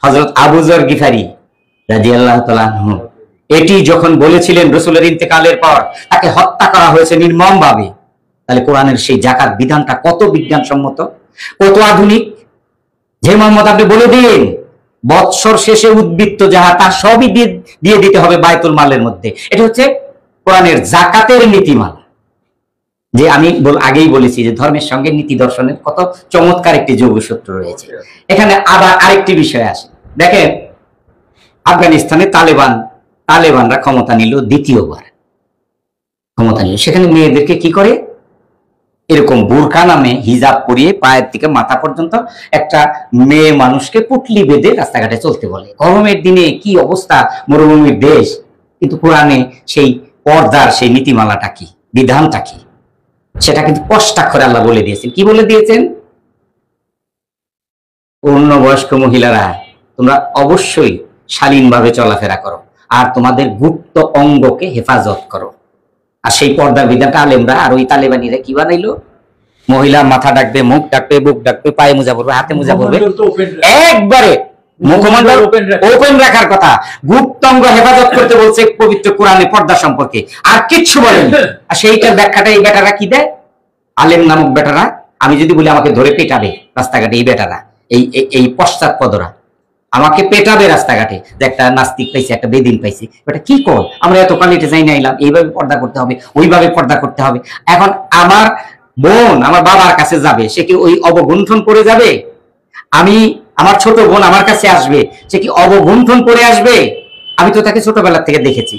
হযরত আবু যর গিফারি রাদিয়াল্লাহু তাআলা আনহু এটি যখন বলেছিলেন রাসূলের ইন্তেকালের পর, তাকে হত্যা করা হয়েছে নির্মমভাবে। তাহলে কোরআনের সেই জাকাত বিধানটা কত বিজ্ঞানসম্মত, কত আধুনিক। যে মুহাম্মদ, আপনি বলে দিন, বৎসর শেষে উদ্বৃত্ত যাহা তা সবই দিয়ে দিতে হবে বাইতুল মালের মধ্যে। এটা হচ্ছে কোরআনের জাকাতের নীতিমালা। যে আমি আগেই বলেছি যে ধর্মের সঙ্গে নীতি দর্শনের কত চমৎকার একটি যোগসূত্র রয়েছে। এখানে আবার আরেকটি বিষয় আসে। দেখেন, আফগানিস্তানে তালেবানরা ক্ষমতা নিল, দ্বিতীয়বার ক্ষমতা নিল। সেখানে মেয়েদেরকে কি করে? এরকম বুরকা নামে হিজাব পরিয়ে পায়ের থেকে মাথা পর্যন্ত একটা মেয়ে মানুষকে পুটলি বেঁধে রাস্তাঘাটে চলতে বলে। গরমের দিনে কি অবস্থা, মরুভূমির দেশ। কিন্তু কোরআনে সেই পর্দার সেই নীতিমালাটা কি, বিধানটা কি, সেটা কিন্তু স্পষ্টাক্ষরে আল্লাহ বলে দিয়েছেন। কি বলে দিয়েছেন? পূর্ণবয়স্ক মহিলারা তোমরা অবশ্যই শালীনভাবে চলাফেরা করো, আর তোমাদের গুপ্ত অঙ্গকে হেফাজত করো। আর সেই পর্দার বিধানটা আলেমরা আর ওই তালেবানিরা কি বানাইলো? মহিলা মাথা ডাকবে, মুখ ডাকবে, বুক ডাকবে, পায়ে মোজা পরবে, হাতে মোজা পরবে, একবারে মুখমণ্ডল ওপেন রাখার কথা। গুপ্তাঙ্গ হেফাজত করতে বলছে পবিত্র কোরআনে পর্দা সম্পর্কে, আর কিচ্ছু বলেনি। আর সেইটার ব্যাখ্যাটা এই বেটারা কি দেয়? আলেম নামক বেটারা। আমি যদি বলি আমাকে ধরে পেটাবে রাস্তাঘাটে, এই বেটারা, এই পশ্চাৎপদরা আমাকে পেটাবে রাস্তাঘাটে, যে একটা নাস্তিক পাইছে, একটা বেদিন পাইছে, এটা কি কর? আমরা এত কালিটে যাই না, এলাম এইভাবে পর্দা করতে হবে, ওইভাবে পর্দা করতে হবে। এখন আমার বোন আমার বাবার কাছে যাবে, সে কি ওই অবগুণ্ঠন করে যাবে? আমার ছোট বোন আমার কাছে আসবে, সে কি অবগুণ্ঠন করে আসবে? আমি তো তাকে ছোটবেলা থেকে দেখেছি।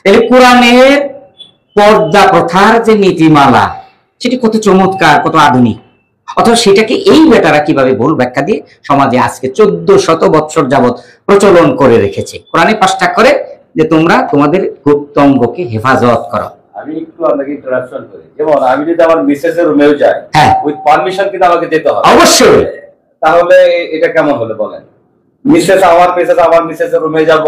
তাহলে কোরআনের পর্দা প্রথার যে নীতিমালা, সেটি কত চমৎকার, কত আধুনিক। অথবা সেটাকে এই বেটারা কিভাবে ভুল ব্যাখ্যা দিয়ে সমাজে আজকে 1400 বৎসর যাবৎ প্রচলন করে রেখেছে। কোরআনে 5টা করে যে তোমরা তোমাদের গুপ্তাঙ্গকে হেফাজত করো। আমি একটু আপনাকে ইন্টারাপশন করি। যেমন আমি যদি আমার মিসেস এর রুমেও যাই, হ্যাঁ, উইথ পারমিশন কিন্তু আমাকে যেতে হবে অবশ্যই। তাহলে এটা কেমন হলো বলেন? আমার মিসেস এর রুমে যাব,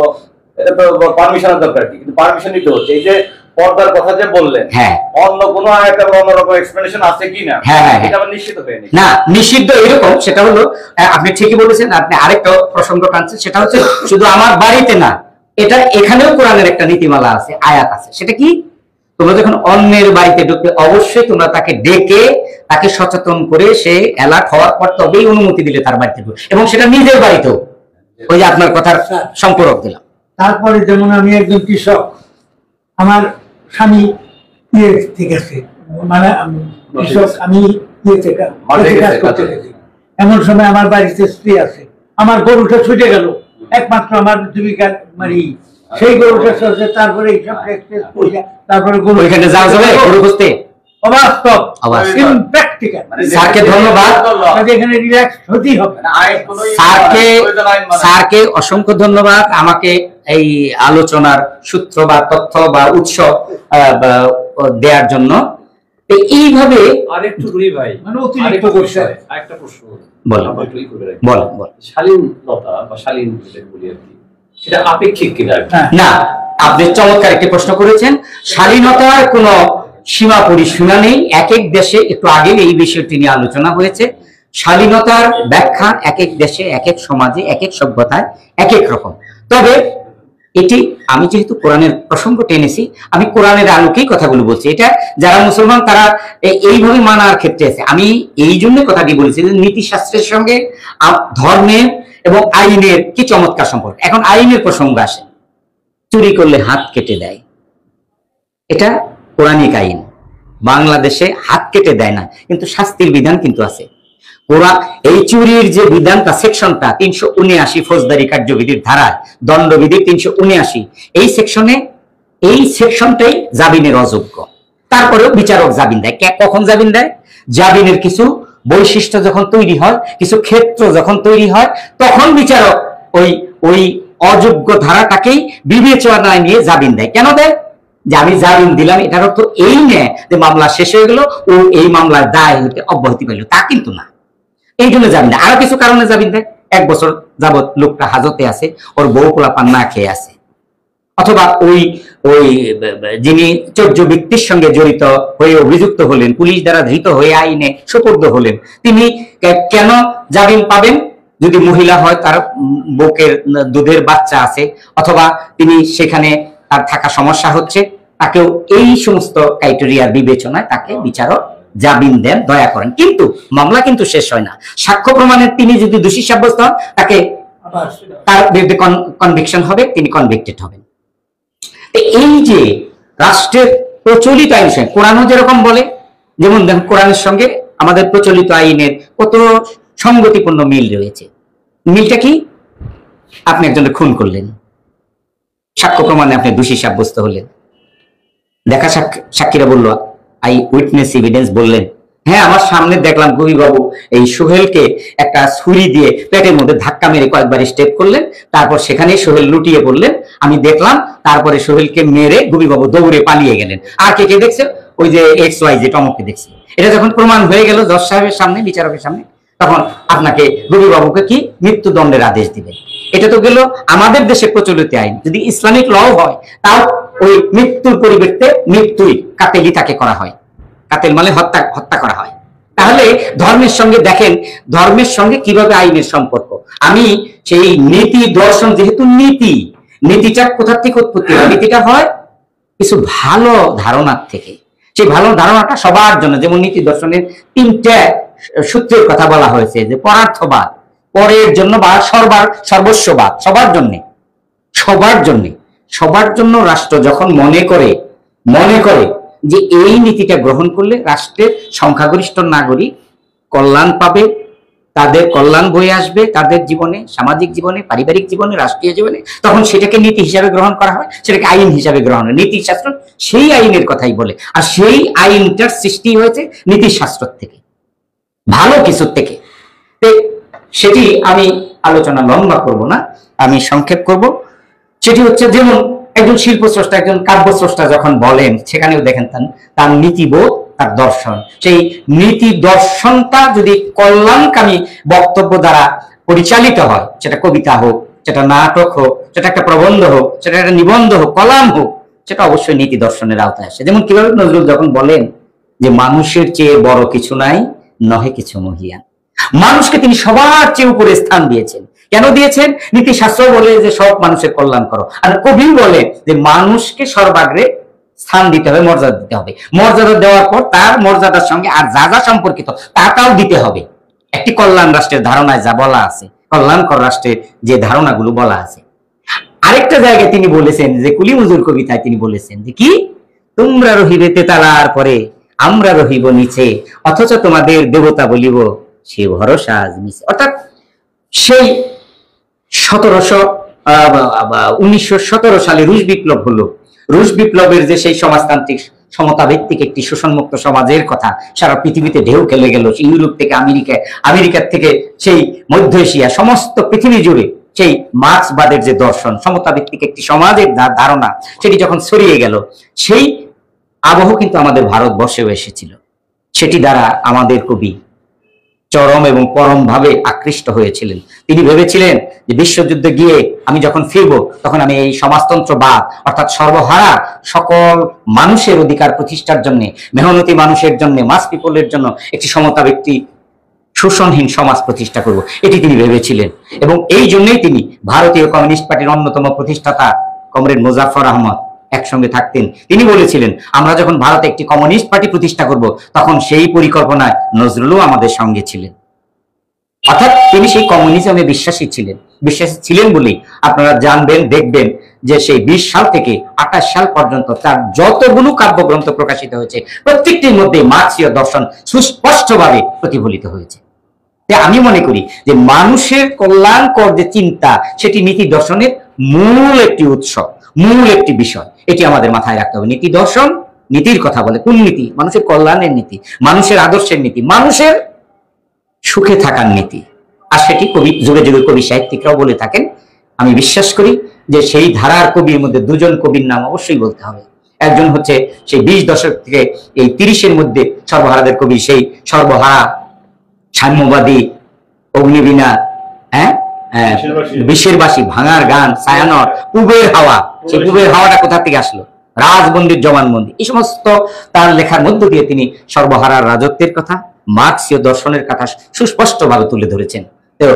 এটা তো পারমিশনের দরকার কি? কিন্তু পারমিশন নিতে হচ্ছে। এই যে পর্দার কথা যে বললেন, হ্যাঁ, অন্য কোনো একটা অন্যরকম এক্সপ্লেনেশন আছে কিনা, হ্যাঁ, এটা আমি নিশ্চিত হয়নি। না, নিষিদ্ধ এরকম। সেটা হলো, আপনি ঠিকই বলেছেন। আপনি আরেকটা প্রসঙ্গ টানছেন, সেটা হচ্ছে শুধু আমার বাড়িতে না, এটা এখানেও কোরআনের একটা নীতিমালা আছে, আয়াত আছে। সেটা কি? তোমরা যখন অন্যের বাড়িতে ঢুকবে, অবশ্যই তোমরা তাকে ডেকে তাকে সচেতন করে সে অ্যালার্ট হওয়ার পর তবেই অনুমতি দিলে তার বাড়িতে ঢুকবে, এবং সেটা নিজের বাড়িতেও। ওই যে আপনার কথার সম্পর্ক দিলাম। তারপরে যেমন আমি একজন কৃষক, আমার স্বামী ঠিক আছে, মানে কৃষক, আমি কাজ করতে গেছি। এমন সময় আমার বাড়িতে স্ত্রী আছে, আমার গরুটা ছুটে গেল, একমাত্র আমার জীবিকার মানে সেই গরুটা চলছে। তারপরে এইসব তারপরে গরু ওইখানে যাওয়া যাবে গরু খুঁজতে? অবাস্তব, ইমপ্র্যাকটিক্যাল। স্যারকে ধন্যবাদ, এখানে রিল্যাক্স হতেই হবে। স্যারকে অসংখ্য ধন্যবাদ আমাকে এই আলোচনার সূত্র বা তথ্য বা উৎস দেওয়ার জন্য। এইভাবে আরেকটু ঘুরি ভাই, মানে অতিরিক্ত করছে। আরেকটা প্রশ্ন বলেন। শালীনতা বা শালীন বলি আর কি, সেটা আপেক্ষিক কিনা? না, আপনি চমৎকার একটি প্রশ্ন করেছেন। শালীনতার কোনো সীমা পরিসীমা নেই। এক এক দেশে, একটু আগে এই বিষয়টি নিয়ে আলোচনা হয়েছে, শালীনতার ব্যাখ্যা এক এক দেশে, এক এক সমাজে, এক এক সভ্যতায় এক এক রকম। তবে এটি আমি যেহেতু কোরআনের প্রসঙ্গ টেনেছি, আমি কোরআনের আলোকেই কথাগুলো বলছি। এটা যারা মুসলমান তারা এইভাবে মানার ক্ষেত্রে আছে। আমি এই জন্য কথাটি বলেছি যে নীতিশাস্ত্রের সঙ্গে ধর্মের এবং আইনের কি চমৎকার সম্পর্ক। এখন আইনের প্রসঙ্গ আসে, চুরি করলে হাত কেটে দেয়, এটা কোরআনিক আইন। বাংলাদেশে হাত কেটে দেয় না, কিন্তু শাস্তির বিধান কিন্তু আছে। কোরআন এই চুরির যে বিধানটা, সেকশনটা 379 ফৌজদারি কার্যবিধির ধারায়, দণ্ডবিধির 379, এই সেকশনে এই সেকশনটাই জামিনের অযোগ্য। তারপরেও বিচারক জামিন দেয়। কখন জামিন দেয়? জামিনের কিছু বৈশিষ্ট্য যখন তৈরি হয়, কিছু ক্ষেত্র যখন তৈরি হয়, তখন বিচারক ওই ওই অযোগ্য ধারাটাকেই বিবেচনায় নিয়ে জামিন দেয়। কেন দেয়? যে আমি জামিন দিলাম, এটার অর্থ এই নয় যে মামলা শেষ হয়ে গেল, ও এই মামলার দায় হইতে অব্যাহতি পেল, তা কিন্তু না। এই জন্য জামিন দেয়। আরো কিছু কারণে জামিন দেয়। 1 বছর যাবৎ লোকটা হাজতে আছে, ওর বউ পোলাপান না খেয়ে আছে, অথবা ওই ওই যিনি চর্যবৃত্তির সঙ্গে জড়িত হয়ে অভিযুক্ত হলেন, পুলিশ দ্বারা ধৃত হয়ে আইনে সোপর্দ হলেন, তিনি কেন জামিন পাবেন? যদি মহিলা হয়, তার বুকের দুধের বাচ্চা আছে, অথবা তিনি সেখানে তার থাকা সমস্যা হচ্ছে, তাকেও এই সমস্ত ক্রাইটেরিয়ার বিবেচনায় তাকে বিচারক জামিন দেন, দয়া করেন। কিন্তু মামলা কিন্তু শেষ হয় না। সাক্ষ্য প্রমাণের তিনি যদি দোষী সাব্যস্ত হন, তাকে তার বিরুদ্ধে কনভিকশন হবে, তিনি কনভিক্টেড হবেন। এই যে রাষ্ট্রের প্রচলিত আইন, কোরআনও যেরকম বলে, যেমন দেখুন কোরআনের সঙ্গে আমাদের প্রচলিত আইনের কত সঙ্গতিপূর্ণ মিল রয়েছে। মিলটা কি? আপনি একজনের খুন করলেন, সাক্ষ্য প্রমাণে আপনি দোষী সাব্যস্ত হলেন, দেখা সাক্ষীরা বলল আই উইটনেস এভিডেন্স, বললেন হ্যাঁ আমার সামনে দেখলাম গভীর বাবু এই সোহেলকে একটা ছুরি দিয়ে পেটের মধ্যে ধাক্কা মেরে কয়েকবার স্টেপ করলেন, তারপর সেখানে সোহেল লুটিয়ে পড়লেন, আমি দেখলাম, তারপরে সোহেলকে মেরে গভীর বাবু দৌড়ে পালিয়ে গেলেন। আর কে কে দেখছে? ওই যে XY যে টমককে দেখছে। এটা যখন প্রমাণ হয়ে গেল জজ সাহেবের সামনে, বিচারকের সামনে, তখন আপনাকে গভীর বাবুকে কি মৃত্যুদণ্ডের আদেশ দিবেন। এটা তো গেল আমাদের দেশে প্রচলিত আইন। যদি ইসলামিক ল হয়, তাও ওই মৃত্যুর পরিবর্তে মৃত্যুই কাতেলি তাকে করা হয়। কাতেল মানে হত্যা করা হয়। তাহলে ধর্মের সঙ্গে দেখেন, ধর্মের সঙ্গে কিভাবে আইনের সম্পর্ক। আমি সেই নীতি দর্শন, যেহেতু নীতিটা কোথা থেকে উৎপত্তি হয়? নীতিটা হয় কিছু ভালো ধারণার থেকে। সেই ভালো ধারণাটা সবার জন্য, যেমন নীতি দর্শনের 3টে সূত্রের কথা বলা হয়েছে, যে পরার্থবাদ, পরের জন্য, বা সর্বস্ববাদ, সবার জন্য রাষ্ট্র যখন মনে করে যে এই নীতিটা গ্রহণ করলে রাষ্ট্রের সংখ্যাগরিষ্ঠ নাগরিক কল্যাণ পাবে, তাদের কল্যাণ বয়ে আসবে তাদের জীবনে, সামাজিক জীবনে, পারিবারিক জীবনে, রাষ্ট্রীয় জীবনে, তখন সেটাকে নীতি হিসাবে গ্রহণ করা হয়, সেটাকে আইন হিসাবে গ্রহণ হয়। নীতিশাস্ত্র সেই আইনের কথাই বলে। আর সেই আইনটার সৃষ্টি হয়েছে নীতিশাস্ত্র থেকে, ভালো কিছুর থেকে। সেটি আমি আলোচনা লম্বা করব না, আমি সংক্ষেপ করব। সেটি হচ্ছে, যেমন একজন শিল্পস্রষ্টা, একজন কাব্যস্রষ্টা যখন বলেন, সেখানেও দেখেন তার নীতিবোধ, তার দর্শন, সেই নীতি দর্শনটা যদি কল্যাণকামী বক্তব্য দ্বারা পরিচালিত হয়, সেটা কবিতা হোক, সেটা নাটক হোক, সেটা একটা প্রবন্ধ হোক, সেটা একটা নিবন্ধ হোক, কলাম হোক, সেটা অবশ্যই নীতি দর্শনের আওতায় আসে। যেমন কিভাবে নজরুল যখন বলেন যে মানুষের চেয়ে বড় কিছু নাই, নহে কিছু মহিয়ান। মানুষকে তিনি সবার চেয়ে উপরে স্থান দিয়েছেন। কেন দিয়েছেন? নীতিশাস্ত্র বলে যে সব মানুষের কল্যাণ করো, আর কবি বলে যে মানুষকে সর্বাগ্রে স্থান দিতে হবে, মর্যাদা দিতে হবে। মর্যাদা দেওয়ার পর তার মর্যাদার সঙ্গে আর যা যা সম্পর্কিত তাটাও দিতে হবে। একটি কল্যাণ রাষ্ট্রের ধারণায় যা বলা আছে, কল্যাণকর রাষ্ট্রের যে ধারণাগুলো বলা আছে। আরেকটা জায়গায় তিনি বলেছেন, যে কুলি মজুর কবিতায় তিনি বলেছেন যে কি, তোমরা রহিবে তেতালার পরে, আমরা রহিব নিচে, অথচ তোমাদের দেবতা বলিব সে ভরসা আজ মিছে। অর্থাৎ সেই 1917 সালে রুশ বিপ্লব হলো। রুশ বিপ্লবের যে সেই সমাজতান্ত্রিক সমতা ভিত্তিক একটি শোষণমুক্ত সমাজের কথা সারা পৃথিবীতে ঢেউ খেলে গেল। ইউরোপ থেকে আমেরিকার থেকে সেই মধ্য এশিয়া, সমস্ত পৃথিবী জুড়ে সেই মার্ক্সবাদের যে দর্শন, সমতা ভিত্তিক একটি সমাজের ধারণা, সেটি যখন ছড়িয়ে গেল, সেই আবহ কিন্তু আমাদের ভারতবর্ষেও এসেছিল। সেটি দ্বারা আমাদের কবি চরম এবং পরম ভাবে আকৃষ্ট হয়েছিলেন। তিনি ভেবেছিলেন যে বিশ্বযুদ্ধে গিয়ে আমি যখন ফিরবো, তখন আমি এই সমাজতন্ত্রবাদ, অর্থাৎ সর্বহারা সকল মানুষের অধিকার প্রতিষ্ঠার জন্য, মেহনতি মানুষের জন্য, মাস পিপলের জন্য একটি সমতা ব্যক্তি শোষণহীন সমাজ প্রতিষ্ঠা করব, এটি তিনি ভেবেছিলেন। এবং এই জন্যই তিনি ভারতীয় কমিউনিস্ট পার্টির অন্যতম প্রতিষ্ঠাতা কমরেড মুজাফফর আহমদ একসঙ্গে থাকতেন। তিনি বলেছিলেন, আমরা যখন ভারতে একটি কমিউনিস্ট পার্টি প্রতিষ্ঠা করব, তখন সেই পরিকল্পনায় নজরুলও আমাদের সঙ্গে ছিলেন। অর্থাৎ তিনি সেই কমিউনিজমে বিশ্বাসী ছিলেন বলেই আপনারা জানবেন, দেখবেন যে সেই 20 সাল থেকে 28 সাল পর্যন্ত তার যতগুলো কাব্যগ্রন্থ প্রকাশিত হয়েছে, প্রত্যেকটির মধ্যে মার্ক্সীয় দর্শন সুস্পষ্টভাবে প্রতিফলিত হয়েছে। তাই আমি মনে করি যে মানুষের কল্যাণকর যে চিন্তা, সেটি নীতি দর্শনের মূল একটি উৎস, মূল একটি বিষয়। এটি আমাদের মাথায় রাখতে হবে। নীতি দর্শন নীতির কথা বলে, কোন নীতি? মানুষের কল্যাণের নীতি, মানুষের আদর্শের নীতি, মানুষের সুখে থাকার নীতি। আর সেটি কবি, যুগে যুগে কবি সাহিত্যিকরাও বলে থাকেন। আমি বিশ্বাস করি যে সেই ধারার কবির মধ্যে দুজন কবির নাম অবশ্যই বলতে হবে। একজন হচ্ছে সেই 20 দশক থেকে এই 30-এর মধ্যে সর্বহারাদের কবি, সেই সর্বহারা, সাম্যবাদী, অগ্নিবীণা, বিশ্বের বাসী, ভাঙার গান, ছায়ানট, পুবের হাওয়া। সেই পুবের হাওয়াটা কোথা থেকে আসলো? রাজবন্দির জবানবন্দি। এই সমস্ত তার লেখার মধ্য দিয়ে তিনি সর্বহারার রাজত্বের কথা, মার্ক্সীয় দর্শনের কথা সুস্পষ্টভাবে তুলে ধরেছেন। তো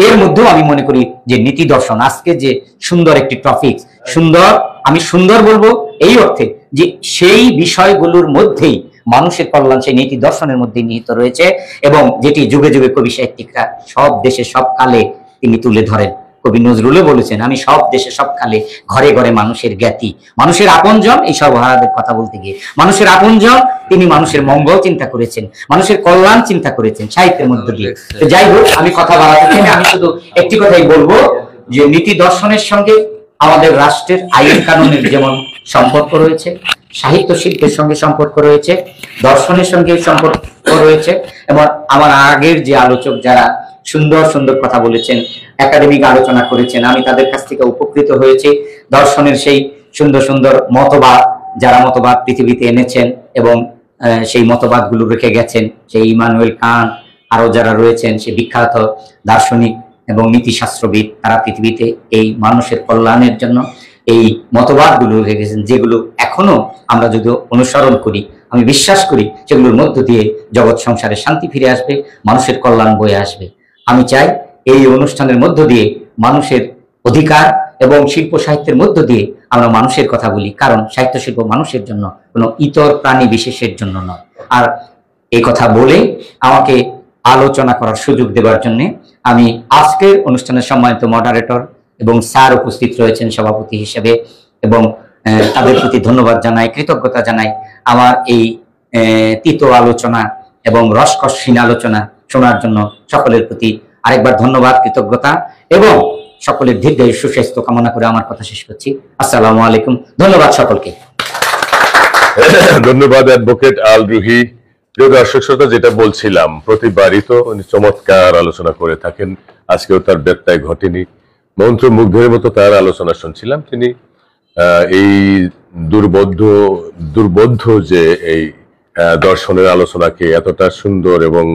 এর মধ্যেও আমি মনে করি যে নীতি দর্শন আজকে যে সুন্দর একটি টপিক, সুন্দর, আমি সুন্দর বলবো এই অর্থে যে সেই বিষয়গুলোর মধ্যেই মানুষের কল্যাণ সেই নীতি দর্শনের মধ্যে নিহিত রয়েছে, এবং যেটি যুগে যুগে কবি সাহিত্যিকরা সব দেশে সব কালে তিনি তুলে ধরেন। কবি নজরুলও বলেছেন, আমি সব দেশে সব কালে ঘরে ঘরে মানুষের জ্ঞাতি, মানুষের আপনজন। এই সর্বহারাদের কথা বলতে গিয়ে মানুষের আপনজন, তিনি মানুষের মঙ্গল চিন্তা করেছেন, মানুষের কল্যাণ চিন্তা করেছেন সাহিত্যের মধ্য দিয়ে। তো যাই হোক, আমি কথা বাড়াতে চাই না, আমি শুধু একটি কথাই বলবো যে নীতি দর্শনের সঙ্গে আমাদের রাষ্ট্রের আইন কানুনের যেমন সম্পর্ক রয়েছে, সাহিত্য শিল্পের সঙ্গে সম্পর্ক রয়েছে, দর্শনের সঙ্গে সম্পর্ক রয়েছে। এবং আমার আগের যে আলোচক যারা সুন্দর সুন্দর কথা বলেছেন, একাডেমিক আলোচনা করেছেন, আমি তাদের কাছ থেকে উপকৃত হয়েছি। দর্শনের সেই সুন্দর সুন্দর মতবাদ, যারা মতবাদ পৃথিবীতে এনেছেন এবং সেই মতবাদগুলো রেখে গেছেন, সেই ইমানুয়েল কান্ট, আরো যারা রয়েছেন সেই বিখ্যাত দার্শনিক এবং নীতিশাস্ত্রবিদ, তারা পৃথিবীতে এই মানুষের কল্যাণের জন্য এই মতবাদগুলো রেখে গেছেন, যেগুলো এখনো আমরা যদি অনুসরণ করি, আমি বিশ্বাস করি সেগুলোর মধ্য দিয়ে জগৎ সংসারে শান্তি ফিরে আসবে, মানুষের কল্যাণ বয়ে আসবে। আমি চাই এই অনুষ্ঠানের মধ্য দিয়ে মানুষের অধিকার এবং শিল্প সাহিত্যের মধ্য দিয়ে আমরা মানুষের কথা বলি, কারণ সাহিত্য শিল্প মানুষের জন্য, কোনো ইতর প্রাণী বিশেষের জন্য নয়। আর এই কথা বলে আমাকে আলোচনা করার সুযোগ দেওয়ার জন্য আমি আজকের অনুষ্ঠানের সম্মানিত মডারেটর এবং স্যার উপস্থিত রয়েছেন সভাপতি হিসেবে, এবং তাদের প্রতি ধন্যবাদ জানাই, কৃতজ্ঞতা জানাই। আমার এই তিতো আলোচনা এবং রসকসহীন আলোচনা শোনার জন্য সকলের প্রতি আরেকবার ধন্যবাদ, কৃতজ্ঞতা, এবং সকলের দীর্ঘায়ু সুস্বাস্থ্য কামনা করে আমার কথা শেষ করছি। আসসালামু আলাইকুম, ধন্যবাদ সকলকে। ধন্যবাদ অ্যাডভোকেট আল রুহি। প্রিয় দর্শক শ্রোতা, যেটা বলছিলাম, প্রতিবারই তো উনি চমৎকার আলোচনা করে থাকেন, আজকেও তার ব্যত্যয় ঘটেনি। মন্ত্রমুগ্ধের মতো তার আলোচনা শুনছিলাম। তিনি এই দুর্বোধ্য যে এই দর্শনের আলোচনাকে এতটা সুন্দর এবং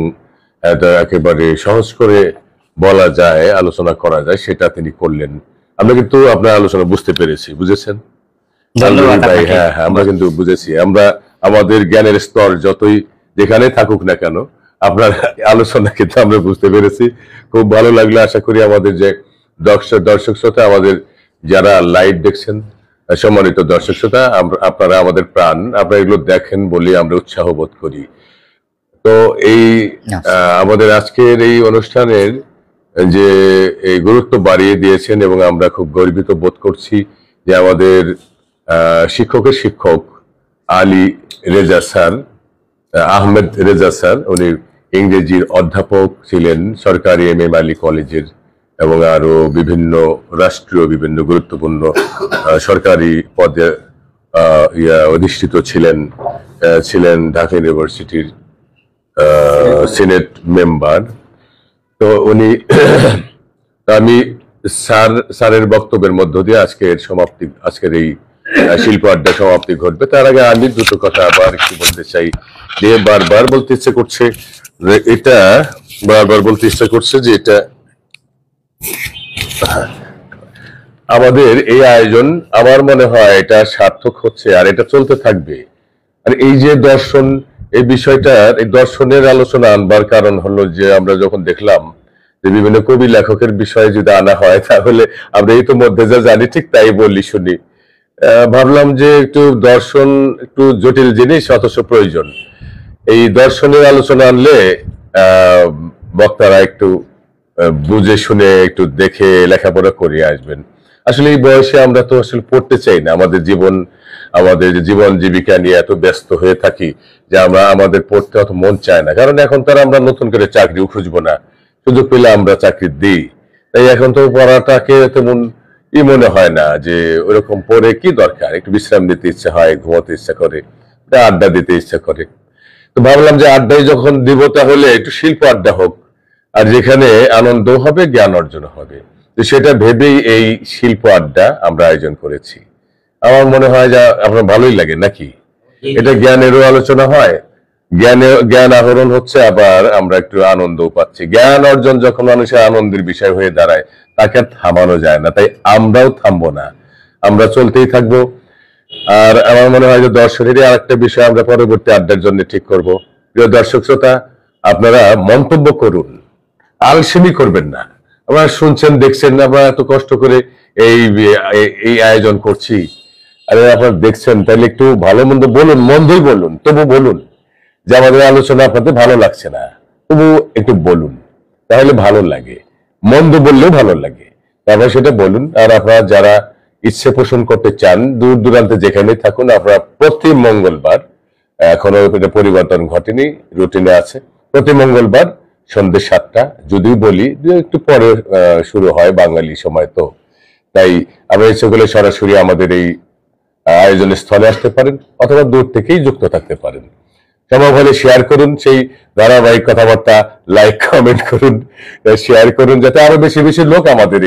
একেবারে সহজ করে বলা যায়, আলোচনা করা যায়, সেটা তিনি করলেন। আমরা কিন্তু আপনার আলোচনা বুঝতে পেরেছি, বুঝেছেন? ভাই, হ্যাঁ, আমরা কিন্তু বুঝেছি। আমরা আমাদের জ্ঞানের স্তর যতই যেখানে থাকুক না কেন, আপনার আলোচনা কিন্তু আমরা বুঝতে পেরেছি। খুব ভালো লাগলো। আশা করি আমাদের যে দর্শক শ্রোতা, আমাদের যারা লাইভ দেখছেন, সম্মানিত দর্শক শ্রোতা, আপনারা আমাদের প্রাণ, আপনারা এগুলো দেখেন বলে আমরা উৎসাহ বোধ করি। তো এই আমাদের আজকের এই অনুষ্ঠানের যে এই গুরুত্ব বাড়িয়ে দিয়েছেন, এবং আমরা খুব গর্বিত বোধ করছি যে আমাদের শিক্ষকের শিক্ষক আলী রেজা স্যার, আহমেদ রেজা স্যার, উনি ইংরেজির অধ্যাপক ছিলেন সরকারি এম আলী কলেজের, এবং আরো বিভিন্ন রাষ্ট্রীয় বিভিন্ন গুরুত্বপূর্ণ সরকারি পদে অধিষ্ঠিত ছিলেন ঢাকা ইউনিভার্সিটির সিনেট মেম্বার। তো উনি, আমি স্যারের বক্তব্যের মধ্য দিয়ে আজকের এই শিল্প আড্ডা সমাপ্তি ঘটবে। তার আগে আমি দুটো কথা আবার একটু বলতে চাই, যে বারবার বলতে ইচ্ছে করছে যে এটা আমাদের এই আয়োজন, আমার মনে হয় এটা সার্থক হচ্ছে, আর এটা চলতে থাকবে। আর এই যে দর্শন, এই বিষয়টার এই দর্শনের আলোচনা আনবার কারণ হলো যে আমরা যখন দেখলাম যে বিভিন্ন কবি লেখকের বিষয়ে যদি আনা হয় তাহলে আমরা এই তো মধ্যে যা জানি ঠিক তাই বলি শুনি। ভাবলাম যে একটু দর্শন একটু জটিল জিনিস, অথচ প্রয়োজন। এই দর্শনের আলোচনা আনলে বক্তারা একটু বুঝে শুনে একটু দেখে লেখাপড়া করে আসবেন। আসলে এই বয়সে আমরা তো আসলে পড়তে চাই না, আমাদের জীবন জীবিকা নিয়ে এত ব্যস্ত হয়ে থাকি যে আমাদের পড়তে অত মন চায় না। কারণ এখন তো আমরা নতুন করে চাকরি খুঁজবো না, সুযোগ পেলে আমরা চাকরি দিই। তাই এখন তো পড়াটাকে তেমন মনে হয় না যে ওরকম পড়ে কি দরকার, একটু বিশ্রাম নিতে ইচ্ছা হয়, ঘুমাতে ইচ্ছা করে, আড্ডা দিতে ইচ্ছা করে। তো ভাবলাম যে আড্ডায় যখন দিব তাহলে একটু শিল্প আড্ডা হোক, আর যেখানে আনন্দ হবে, জ্ঞান অর্জন হবে। তো সেটা ভেবেই এই শিল্প আড্ডা আমরা আয়োজন করেছি। আমার মনে হয় যে আপনার ভালোই লাগে নাকি? এটা জ্ঞানেরও আলোচনা হয়, জ্ঞান আহরণ হচ্ছে, আবার আমরা একটু আনন্দও পাচ্ছি। জ্ঞান অর্জন যখন মানুষের আনন্দের বিষয় হয়ে দাঁড়ায় তাকে থামানো যায় না, তাই আমরাও থামবো না, আমরা চলতেই থাকবো। আর আমার মনে হয় যে দর্শনেরই আরেকটা বিষয় আমরা পরবর্তী আড্ডার জন্য ঠিক করব। প্রিয় দর্শক শ্রোতা, আপনারা মন্তব্য করুন, আলসেমি করবেন না। আপনারা শুনছেন, দেখছেন, আমরা এত কষ্ট করে এই আয়োজন করছি, আরে আপনারা দেখছেন, তাহলে একটু ভালো মন্দ বলুন, মন্দই বলুন, তবু বলুন যে আমাদের আলোচনা আপনাদের ভালো লাগছে না, তবু একটু বলুন, তাহলে ভালো লাগে। মন্দ বললেও ভালো লাগে, তারপরে সেটা বলুন। আর আপনারা যারা ইচ্ছে পোষণ করতে চান, দূর দূরান্তে যেখানেই থাকুন, আপনারা প্রতি মঙ্গলবার, এখনো এটা পরিবর্তন ঘটেনি, রুটিনে আছে, প্রতি মঙ্গলবার সন্ধ্যে 7টা, যদিও বলি যে একটু পরে শুরু হয় বাঙালি সময়, তো তাই আমরা ইচ্ছে করলে সরাসরি আমাদের এই আয়োজনের স্থলে আসতে পারেন, অথবা দূর থেকেই যুক্ত থাকতে পারেন। সম্ভব হলে শেয়ার করুন, সেই ধারাবাহিক কথাবার্তা লাইক কমেন্ট করুন, শেয়ার করুন, যাতে আরো বেশি বেশি লোক আমাদের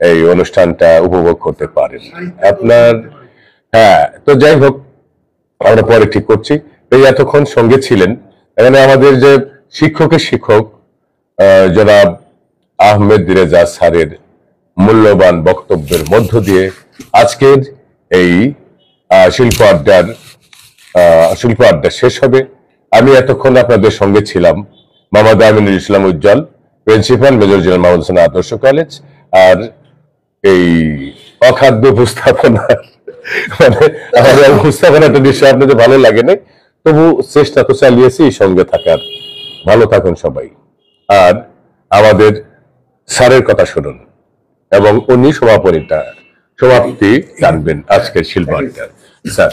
এই অনুষ্ঠানটা উপভোগ করতে পারেন। আপনার তো যাই হোক, আমরা পরে ঠিক করছি। এই এতক্ষণ সঙ্গে ছিলেন এখানে আমাদের যে শিক্ষকের শিক্ষক জনাব আহমেদ রেজা স্যারের মূল্যবান বক্তব্যের মধ্য দিয়ে আজকের এই শিল্প আড্ডা শেষ হবে। আমি এতক্ষণ আপনাদের সঙ্গে ছিলাম Mohammad Aminul Islam Ujjwal, principal, major general Mohammad Hossain Adarsha college. আর এই অখাদ্য উপস্থাপনা, মানে আমাদের উপস্থাপনাটা নিশ্চয় আপনাদের ভালো লাগে না, তবু চেষ্টা তো চালিয়েছি সঙ্গে থাকার। ভালো থাকুন সবাই, আর আমাদের স্যারের কথা শুনুন, এবং উনি সমাপ্তি জানবেন আজকের শিল্প আড্ডার। স্যার,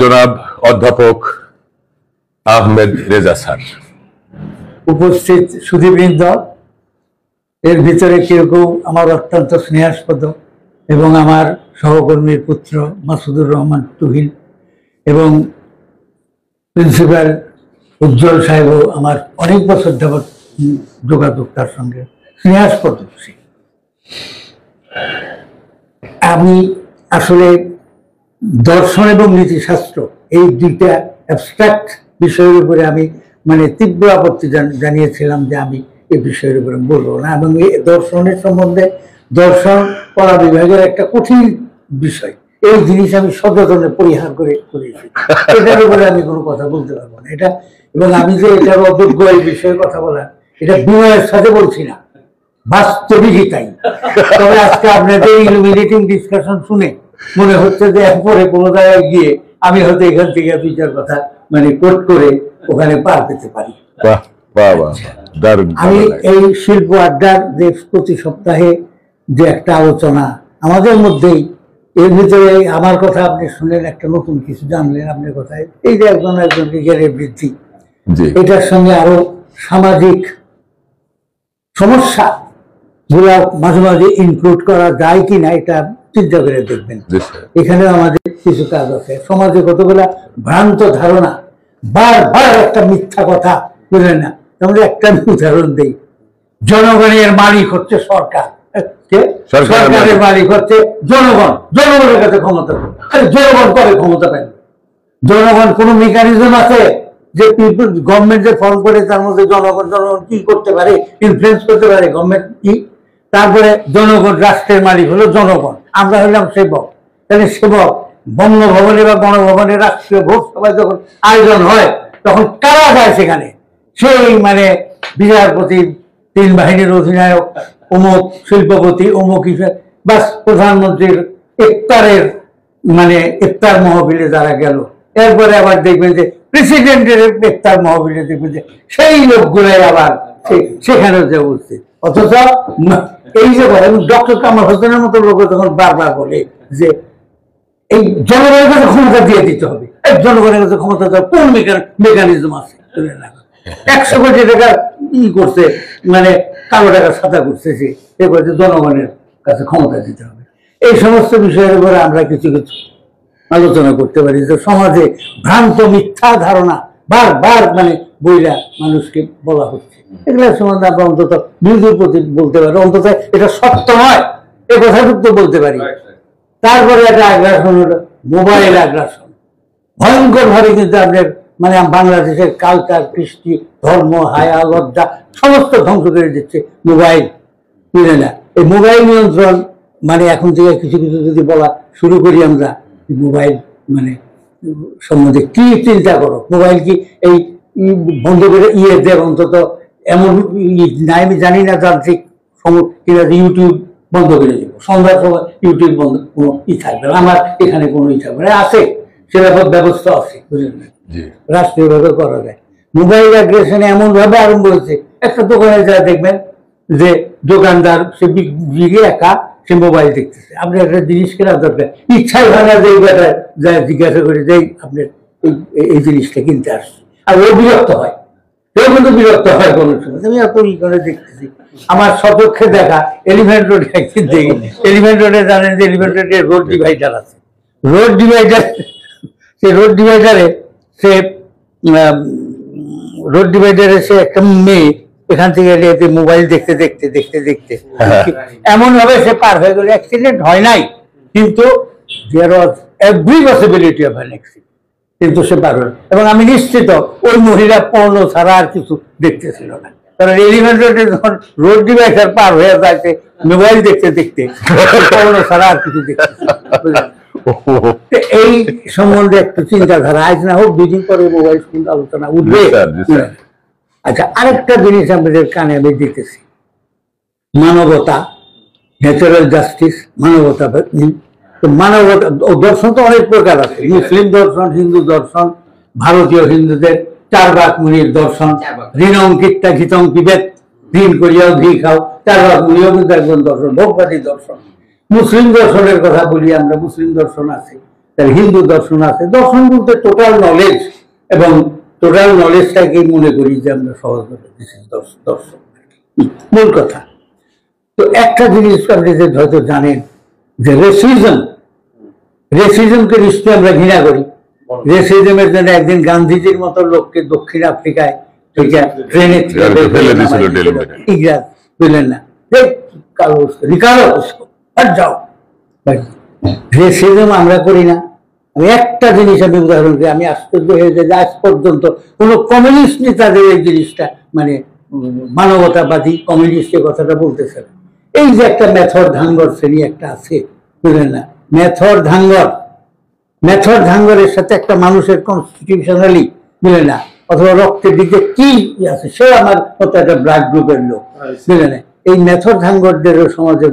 জনাব অধ্যাপক আহমেদ রেজা স্যার। উপস্থিত সুধীবৃন্দ, এর ভিতরে কেউ কেউ আমার অত্যন্ত স্নেহাস্পদ এবং আমার সহকর্মীর পুত্র মাসুদুর রহমান তুহিন, এবং প্রিন্সিপাল উজ্জ্বল সাহেবও আমার অনেক বছর যাবৎ যোগাযোগ, তার সঙ্গে স্নেহাস্পদ। আমি আসলে দর্শন এবং নীতিশাস্ত্র এই দুইটা অ্যাবস্ট্রাক্ট বিষয়ের উপরে আমি তীব্র আপত্তি জানিয়েছিলাম যে আমি এই বিষয়ের উপরে বলবো না, এবং এই দর্শনের সম্বন্ধে, দর্শন পড়া বিভাগের একটা কঠিন বিষয়, এই জিনিস আমি সযত্নে পরিহার করেছি। এটার উপরে আমি কোনো কথা বলতে পারবো না। এটা, এবং আমি যে এটার অযোগ্য এই বিষয়ে কথা বলার, এটা বিনয়ের সাথে বলছি না, বাস্তবিকই তাই। তবে আজকে আপনাদের ইলুমিনেটিং ডিসকাশন শুনে মনে হচ্ছে যে এরপরে কোনো জায়গায় গিয়ে আমি হয়তো এখান থেকে 2-4 কথা কোট করে ওখানে পার পেতে পারি। আমি এই শিল্প আড্ডার যে প্রতি সপ্তাহে যে একটা আলোচনা আমাদের মধ্যেই, এর ভিতরে আমার কথা আপনি শুনলেন, একটা নতুন কিছু জানলেন আপনার কথায়, এই যে একজন জ্ঞানের বৃদ্ধি, এটার সঙ্গে আরো সামাজিক সমস্যা গুলা মাঝে মাঝে ইনক্লুড করা যায় কিনা এটা চিন্তা করে দেখবেন। এখানে আমাদের কিছু কাজ আছে। সমাজে কতগুলা ভ্রান্ত ধারণা, বারবার একটা মিথ্যা কথা বলেন না। আমরা একটা উদাহরণ দিই, জনগণের মালিক হচ্ছে সরকার, সরকারের মালিক হচ্ছে জনগণ, জনগণের কাছে ক্ষমতা। জনগণ কবে ক্ষমতা পায়? জনগণ কোন মেকানিজম আছে যে গভর্নমেন্ট যে ফর্ম করে তার মধ্যে জনগণ কি করতে পারে, ইনফ্লুয়েন্স করতে পারে গভর্নমেন্ট কি? তারপরে জনগণ, রাষ্ট্রের মালিক হলো জনগণ, আমরা হলাম সেবক। তাহলে সেবক বঙ্গভবনে বা গণভবনে রাষ্ট্রীয় ভোট সভায় যখন আয়োজন হয় তখন কারা যায় সেখানে? সেই মানে বিচারপতি, 3 বাহিনীর অধিনায়ক, অমুক শিল্পপতি, অমুক বাস প্রধানমন্ত্রীর ইফতারের মানে ইফতার মহফিলে যারা গেল, এরপরে আবার দেখবেন যে প্রেসিডেন্টের ইফতার মহফিলে দেখবেন যে সেই লোকগুলাই আবার সেখানে যে উপস্থিত। অথচ এই যে ডক্টর কামাল হোসেনের মতো লোক তখন বারবার বলে যে এই জনগণের কাছে ক্ষমতা দিয়ে দিতে হবে, জনগণের কাছে ক্ষমতা দেওয়ার কোন মেকানিজম আছে? 100 কোটি টাকা করছে, মানে কালো টাকা সাদা করছে, সে বলছে জনগণের কাছে ক্ষমতা দিতে হবে। এই সমস্ত বিষয়ের উপরে আমরা কিছু কিছু আলোচনা করতে পারি যে সমাজে ভ্রান্ত মিথ্যা ধারণা বারবার মানে বইলা মানুষকে বলা হচ্ছে, এগুলোর সম্বন্ধে আমরা অন্তত বিরোধীর প্রতি বলতে পারি, অন্তত এটা সত্য নয় এ কথাটুকু বলতে পারি। তারপরে একটা আগ্রাসন হলো মোবাইল আগ্রাসন, ভয়ঙ্কর ভাবে কিন্তু আপনার মানে বাংলাদেশের কালচার, কৃষ্টি, ধর্ম, হায়া, লজ্জা সমস্ত ধ্বংস করে দিচ্ছে মোবাইল, বুঝলেন না? এই মোবাইল নিয়ন্ত্রণ মানে এখন থেকে কিছু কিছু যদি বলা শুরু করি আমরা, মোবাইল মানে সম্বন্ধে কি চিন্তা করো, মোবাইল কি এই বন্ধ করে দেব অন্তত এমন না, আমি জানি না যান্ত্রিক কিনা ইউটিউব বন্ধ করে দেবো, সন্ধ্যার সময় ইউটিউব বন্ধ, কোনো থাকবে না, আমার এখানে কোনো থাকবে না, আছে সে ব্যবস্থা আছে, বুঝলেন না? রাষ্ট্রীয়ভাবে করা যায়। মোবাইল অ্যাগ্রেশন এমন ভাবে আরম্ভ হয়েছে, একটা দোকানে যা দেখবেন যে দোকানদার সে বিঘে একা সে মোবাইল দেখতেছে, আপনি একটা জিনিস কেনার দরকার, ইচ্ছাই হয় না যে এই ব্যাটা যা জিজ্ঞাসা করে যে আপনার এই জিনিসটা কিনতে আসছে, আর ও বিরক্ত হয়, কেউ কিন্তু বিরক্ত হয় কোনো সময়। আমি এত করে দেখতেছি, আমার সচক্ষে দেখা এলিফ্যান্ট রোডে একদিন দেখি, এলিফ্যান্ট রোডে জানেন যে এলিফ্যান্ট রোডে রোড ডিভাইডার আছে, রোড ডিভাইডার, সে রোড ডিভাইডারে সে একটা মেয়ে এখান থেকে মোবাইল দেখতে দেখতে দেখতে দেখতে এমন ভাবে সে পার হয়ে গেল, অ্যাক্সিডেন্ট হয় নাই কিন্তু there was every possibility of an accident, কিন্তু সে পার হল। এবং আমি নিশ্চিত ওই মহিলা পর্ণ ছাড়া আর কিছু দেখতেছিল না, কারণ এলিফ্যান্ট রোডে যখন রোড ডিভাইডার পার হয়ে যাচ্ছে মোবাইল দেখতে দেখতে পর্ণ ছাড়া আর কিছু দেখতেছিল। এই সম্বন্ধে একটু চিন্তাধারা আজ না হোক 2 দিন পরে মোবাইল সম্বন্ধে আলোচনা উঠবে। আচ্ছা, আরেকটা জিনিস আমাদের কানে আমি দিতেছি, মানবতা, ন্যাচারাল জাস্টিস, মানবতা। মানবতা দর্শন তো অনেক প্রকার আছে, মুসলিম দর্শন, হিন্দু দর্শন, ভারতীয় হিন্দুদের 4 ভাগ মুনির দর্শন, ঋণং কিত্তা ঘিতং পিবেত, ঋণ করিয়াও ঘি খাও, 4 ভাগ মুনিও কিন্তু একজন দর্শন, ভোগবাদী দর্শন। মুসলিম দর্শনের কথা বলি আমরা, মুসলিম দর্শন আছে, তার হিন্দু দর্শন আছে। দর্শন বলতে টোটাল নলেজ, এবং টোটাল নলেজটাকে মনে করি যে আমরা সহজভাবে দর্শন মূল কথা। তো একটা জিনিস আপনি যে হয়তো জানেন যে রেসিজমকে নিশ্চয়ই আমরা ঘৃণা করি। রেসিজমের জন্য একদিন গান্ধীজির মতো লোককে দক্ষিণ আফ্রিকায় ট্রেনে বুঝলেন না, যাও, রেসিজম আমরা করি না। আমি একটা জিনিস আমি উদাহরণ দিই, আমি আশ্চর্য হয়ে যাই যে আজ পর্যন্ত কোনো কমিউনিস্ট নেতাদের এই জিনিসটা মানে মানবতাবাদী কমিউনিস্টের কথাটা বলতেছে না। এই যে একটা মেথর ধাঙ্গর শ্রেণী একটা আছে, বুঝলেন না, মেথর ধাঙ্গরের সাথে একটা মানুষের কনস্টিটিউশনালি বুঝলেন না, অথবা রক্তের দিকে কি আছে, সে আমার মতো একটা ব্লাড গ্রুপের লোক, বুঝলেন না। এই মেথর ধাঙ্গরদেরও সমাজে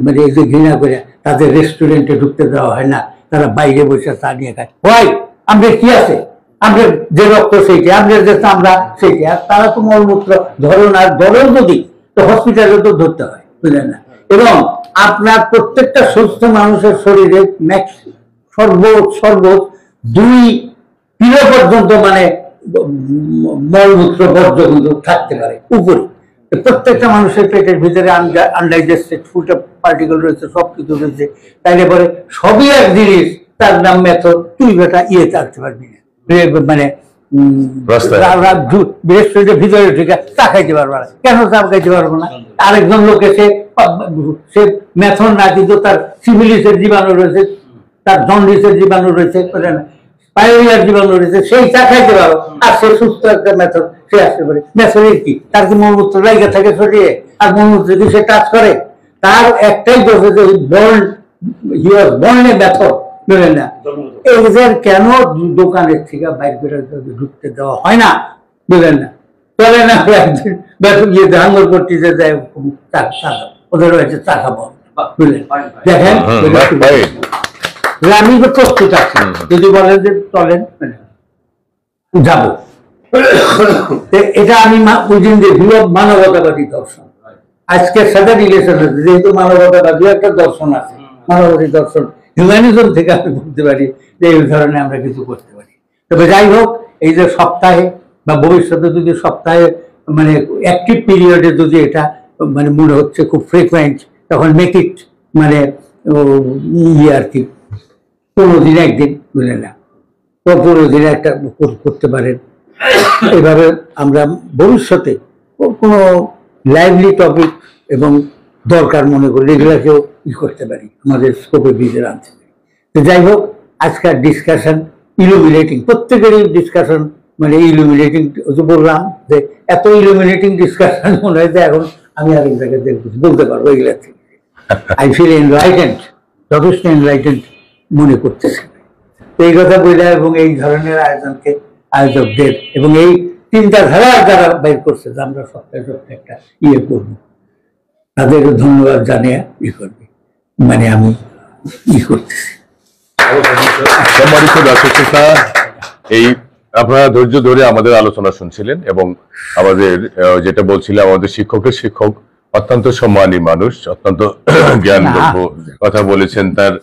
মানে এই যে ঘৃণা করে তাদের রেস্টুরেন্টে ঢুকতে দেওয়া হয় না, তারা বাইরে বসে চা নিয়ে খায়। ভাই আমাদের কি আছে, আমাদের যে রক্ত সেইটি, আমাদের যে চামড়া সেইটি, আর তারা তো মলমূত্র ধরো না, ধরেও যদি তো হসপিটালে তো ধরতে হয়, বুঝলেন না। এবং আপনার প্রত্যেকটা সুস্থ মানুষের শরীরে সর্বোচ্চ 2 কিলো পর্যন্ত মানে মলমূত্র বর্জ্য কিন্তু থাকতে পারে উপরে। প্রত্যেকটা মানুষের পেটের ভিতরে আনডাইজেস্টেড ফুড পার্টিকেল রয়েছে, সবকিছু রয়েছে। তাইলে পরে সবই এক জিনিস, তার নাম মেথড। তুই বেটা থাকতে পারবি না, মানে রেস্টুরেন্টের ভিতরে ঢুকে চা খাইতে পারবো না। কেন চা খাইতে পারবো না? আরেকজন লোক এসে সে মেথড না, কিন্তু তার সিভিলিসের জীবাণু রয়েছে, তার জন্ডিসের জীবাণু রয়েছে, পায়োরিয়ার জীবাণু রয়েছে, সেই চা খাইতে পারো, আর সে সুস্থ একটা মেথড সে আসতে পারে। মেথডের কি, তার কি মলমূত্র লাইগা থাকে সরিয়ে, আর মলমূত্র কি সে টাচ করে? তার একটাই দোষ, যে বর্ন এ মেথড, বুঝলেন না? এদের কেন দোকানের থেকে বাইর করে ঢুকতে দেওয়া হয় না, বুঝলেন না? চলে না গিয়ে ধাঙ্গর করতে যায়, ওদের হয়েছে চা খাবো, বুঝলেন? দেখেন আমি তো প্রস্তুত আছি, যদি বলেন যে চলেন যাবো। এটা আমি ওই দিন দেখল মানবতাবাদী দর্শন, আজকের সাথে রিলেশন আছে, যেহেতু মানবতাবাদী একটা দর্শন আছে, মানবতাবাদী দর্শন হিউম্যানিজম থেকে আমি বলতে পারি যে এই ধরনের আমরা কিছু করতে পারি। তবে যাই হোক, এই যে সপ্তাহে বা ভবিষ্যতে যদি সপ্তাহে মানে অ্যাক্টিভ পিরিয়ডে যদি এটা মানে মনে হচ্ছে খুব ফ্রিকুয়েন্ট, তখন মেক ইট মানে আর কি 15 দিনে একদিন, বুঝলেন না? তো 15 দিনে একটা করতে পারেন। এইভাবে আমরা ভবিষ্যতে কোনো লাইভলি টপিক এবং দরকার মনে করলে এগুলাকেও করতে পারি, আমাদের স্কোপের ভিতরে আনতে পারি। তো যাই হোক, আজকের ডিসকাশন ইলুমিনেটিং, প্রত্যেকেরই ডিসকাশন মানে ইলুমিনেটিং। বললাম যে এত ইলুমিনেটিং ডিসকাশন মনে হয় যে এখন আমি আরেক জায়গায় বলতে পারবো এগুলা থেকে। আই ফিল এনলাইটেন্ড, যথেষ্ট এনলাইটেন্ড মনে করতেছে এই কথা বলে, এবং এই ধরনের আয়োজনকে আয়োজকদের এবং এই চিন্তাধারা যারা বের করছে যে আমরা সপ্তাহে সপ্তাহে একটা করবো, তাদের ধন্যবাদ জানিয়ে করবে মানে আমি করতেছি। সম্মানিত দর্শক শ্রোতা, এই আপনারা ধৈর্য ধরে আমাদের আলোচনা শুনছিলেন এবং আমাদের যেটা বলছিলাম, আমাদের শিক্ষকের শিক্ষক অত্যন্ত সম্মানী মানুষ, অত্যন্ত জ্ঞানগর্ভ কথা বলেছেন। তার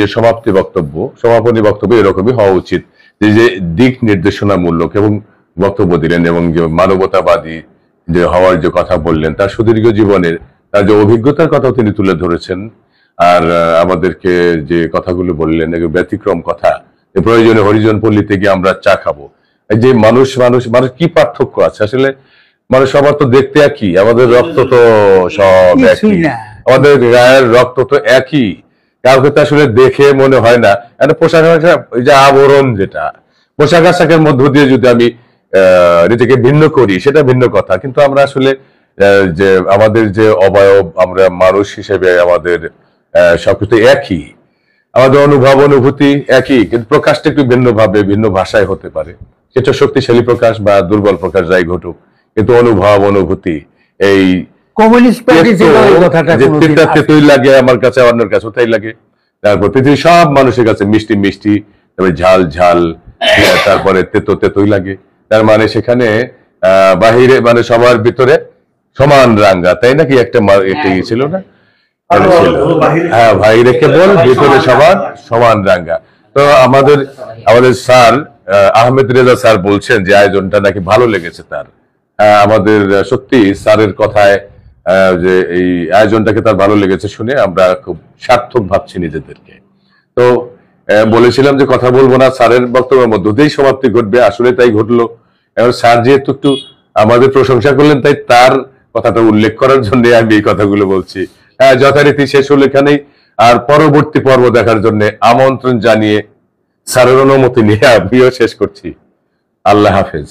যে সমাপ্তি বক্তব্য, সমাপনী বক্তব্য এরকমই হওয়া উচিত, যে দিক নির্দেশনামূলক এবং বক্তব্য দিলেন এবং যে মানবতাবাদী যে হওয়ার যে কথা বললেন, তার সুদীর্ঘ জীবনের তার যে অভিজ্ঞতার কথাও তিনি তুলে ধরেছেন। আর আমাদেরকে যে কথাগুলো বললেন ব্যতিক্রম কথা, প্রয়োজনে হরিজন পল্লীতে গিয়ে আমরা চা খাবো। এই যে মানুষ কি পার্থক্য আছে আসলে? মানুষ সবার তো দেখতে একই, আমাদের রক্ত তো সব একই, আমাদের গায়ের রক্ত তো একই, কাউকে তো আসলে দেখে মনে হয় না। একটা পোশাক আশাক, যে আবরণ, যেটা পোশাক আশাকের মধ্য দিয়ে যদি আমি নিজেকে ভিন্ন করি সেটা ভিন্ন কথা, কিন্তু আমরা আসলে যে আমাদের যে অবয়ব, আমরা মানুষ হিসেবে আমাদের সবকিছু একই, আমাদের অনুভব অনুভূতি একই, কিন্তু প্রকাশটা একটু ভিন্ন ভাবে ভিন্ন ভাষায় হতে পারে। সেটা শক্তিশালী প্রকাশ বা দুর্বল প্রকাশ যাই ঘটুক, কিন্তু অনুভব অনুভূতি এই তেতুই লাগে আমার কাছে, অন্যের কাছে তাই লাগে। তারপর পৃথিবীর সব মানুষের কাছে মিষ্টি মিষ্টি, তারপরে ঝাল ঝাল, তারপরে তেতুই লাগে। তার মানে সেখানে বাহিরে মানে সবার ভিতরে সমান রাঙ্গা, তাই নাকি একটা এটাই ছিল না? হ্যাঁ, বাইরে কেবল ভিতরে সমান রাঙ্গা। তো আমাদের স্যার আহমেদ রেজা স্যার বলছেন যে আয়োজনটা নাকি ভালো লেগেছে তার। আমাদের সত্যি স্যারের কথায় যে এই আয়োজনটাকে তার ভালো লেগেছে শুনে আমরা খুব সার্থক ভাবছি নিজেদেরকে। তো বলেছিলাম যে কথা বলবো না, স্যারের বক্তব্যের মধ্য দিয়েই সমাপ্তি ঘটবে, আসলে তাই ঘটলো। এবার স্যার যেহেতু একটু আমাদের প্রশংসা করলেন, তাই তার কথাটা উল্লেখ করার জন্য আমি এই কথাগুলো বলছি। যথারীতি শেষ হলো এখানেই। আর পরবর্তী পর্ব দেখার জন্য আমন্ত্রণ জানিয়ে স্যারের অনুমতি নিয়ে আমিও শেষ করছি। আল্লাহ হাফেজ।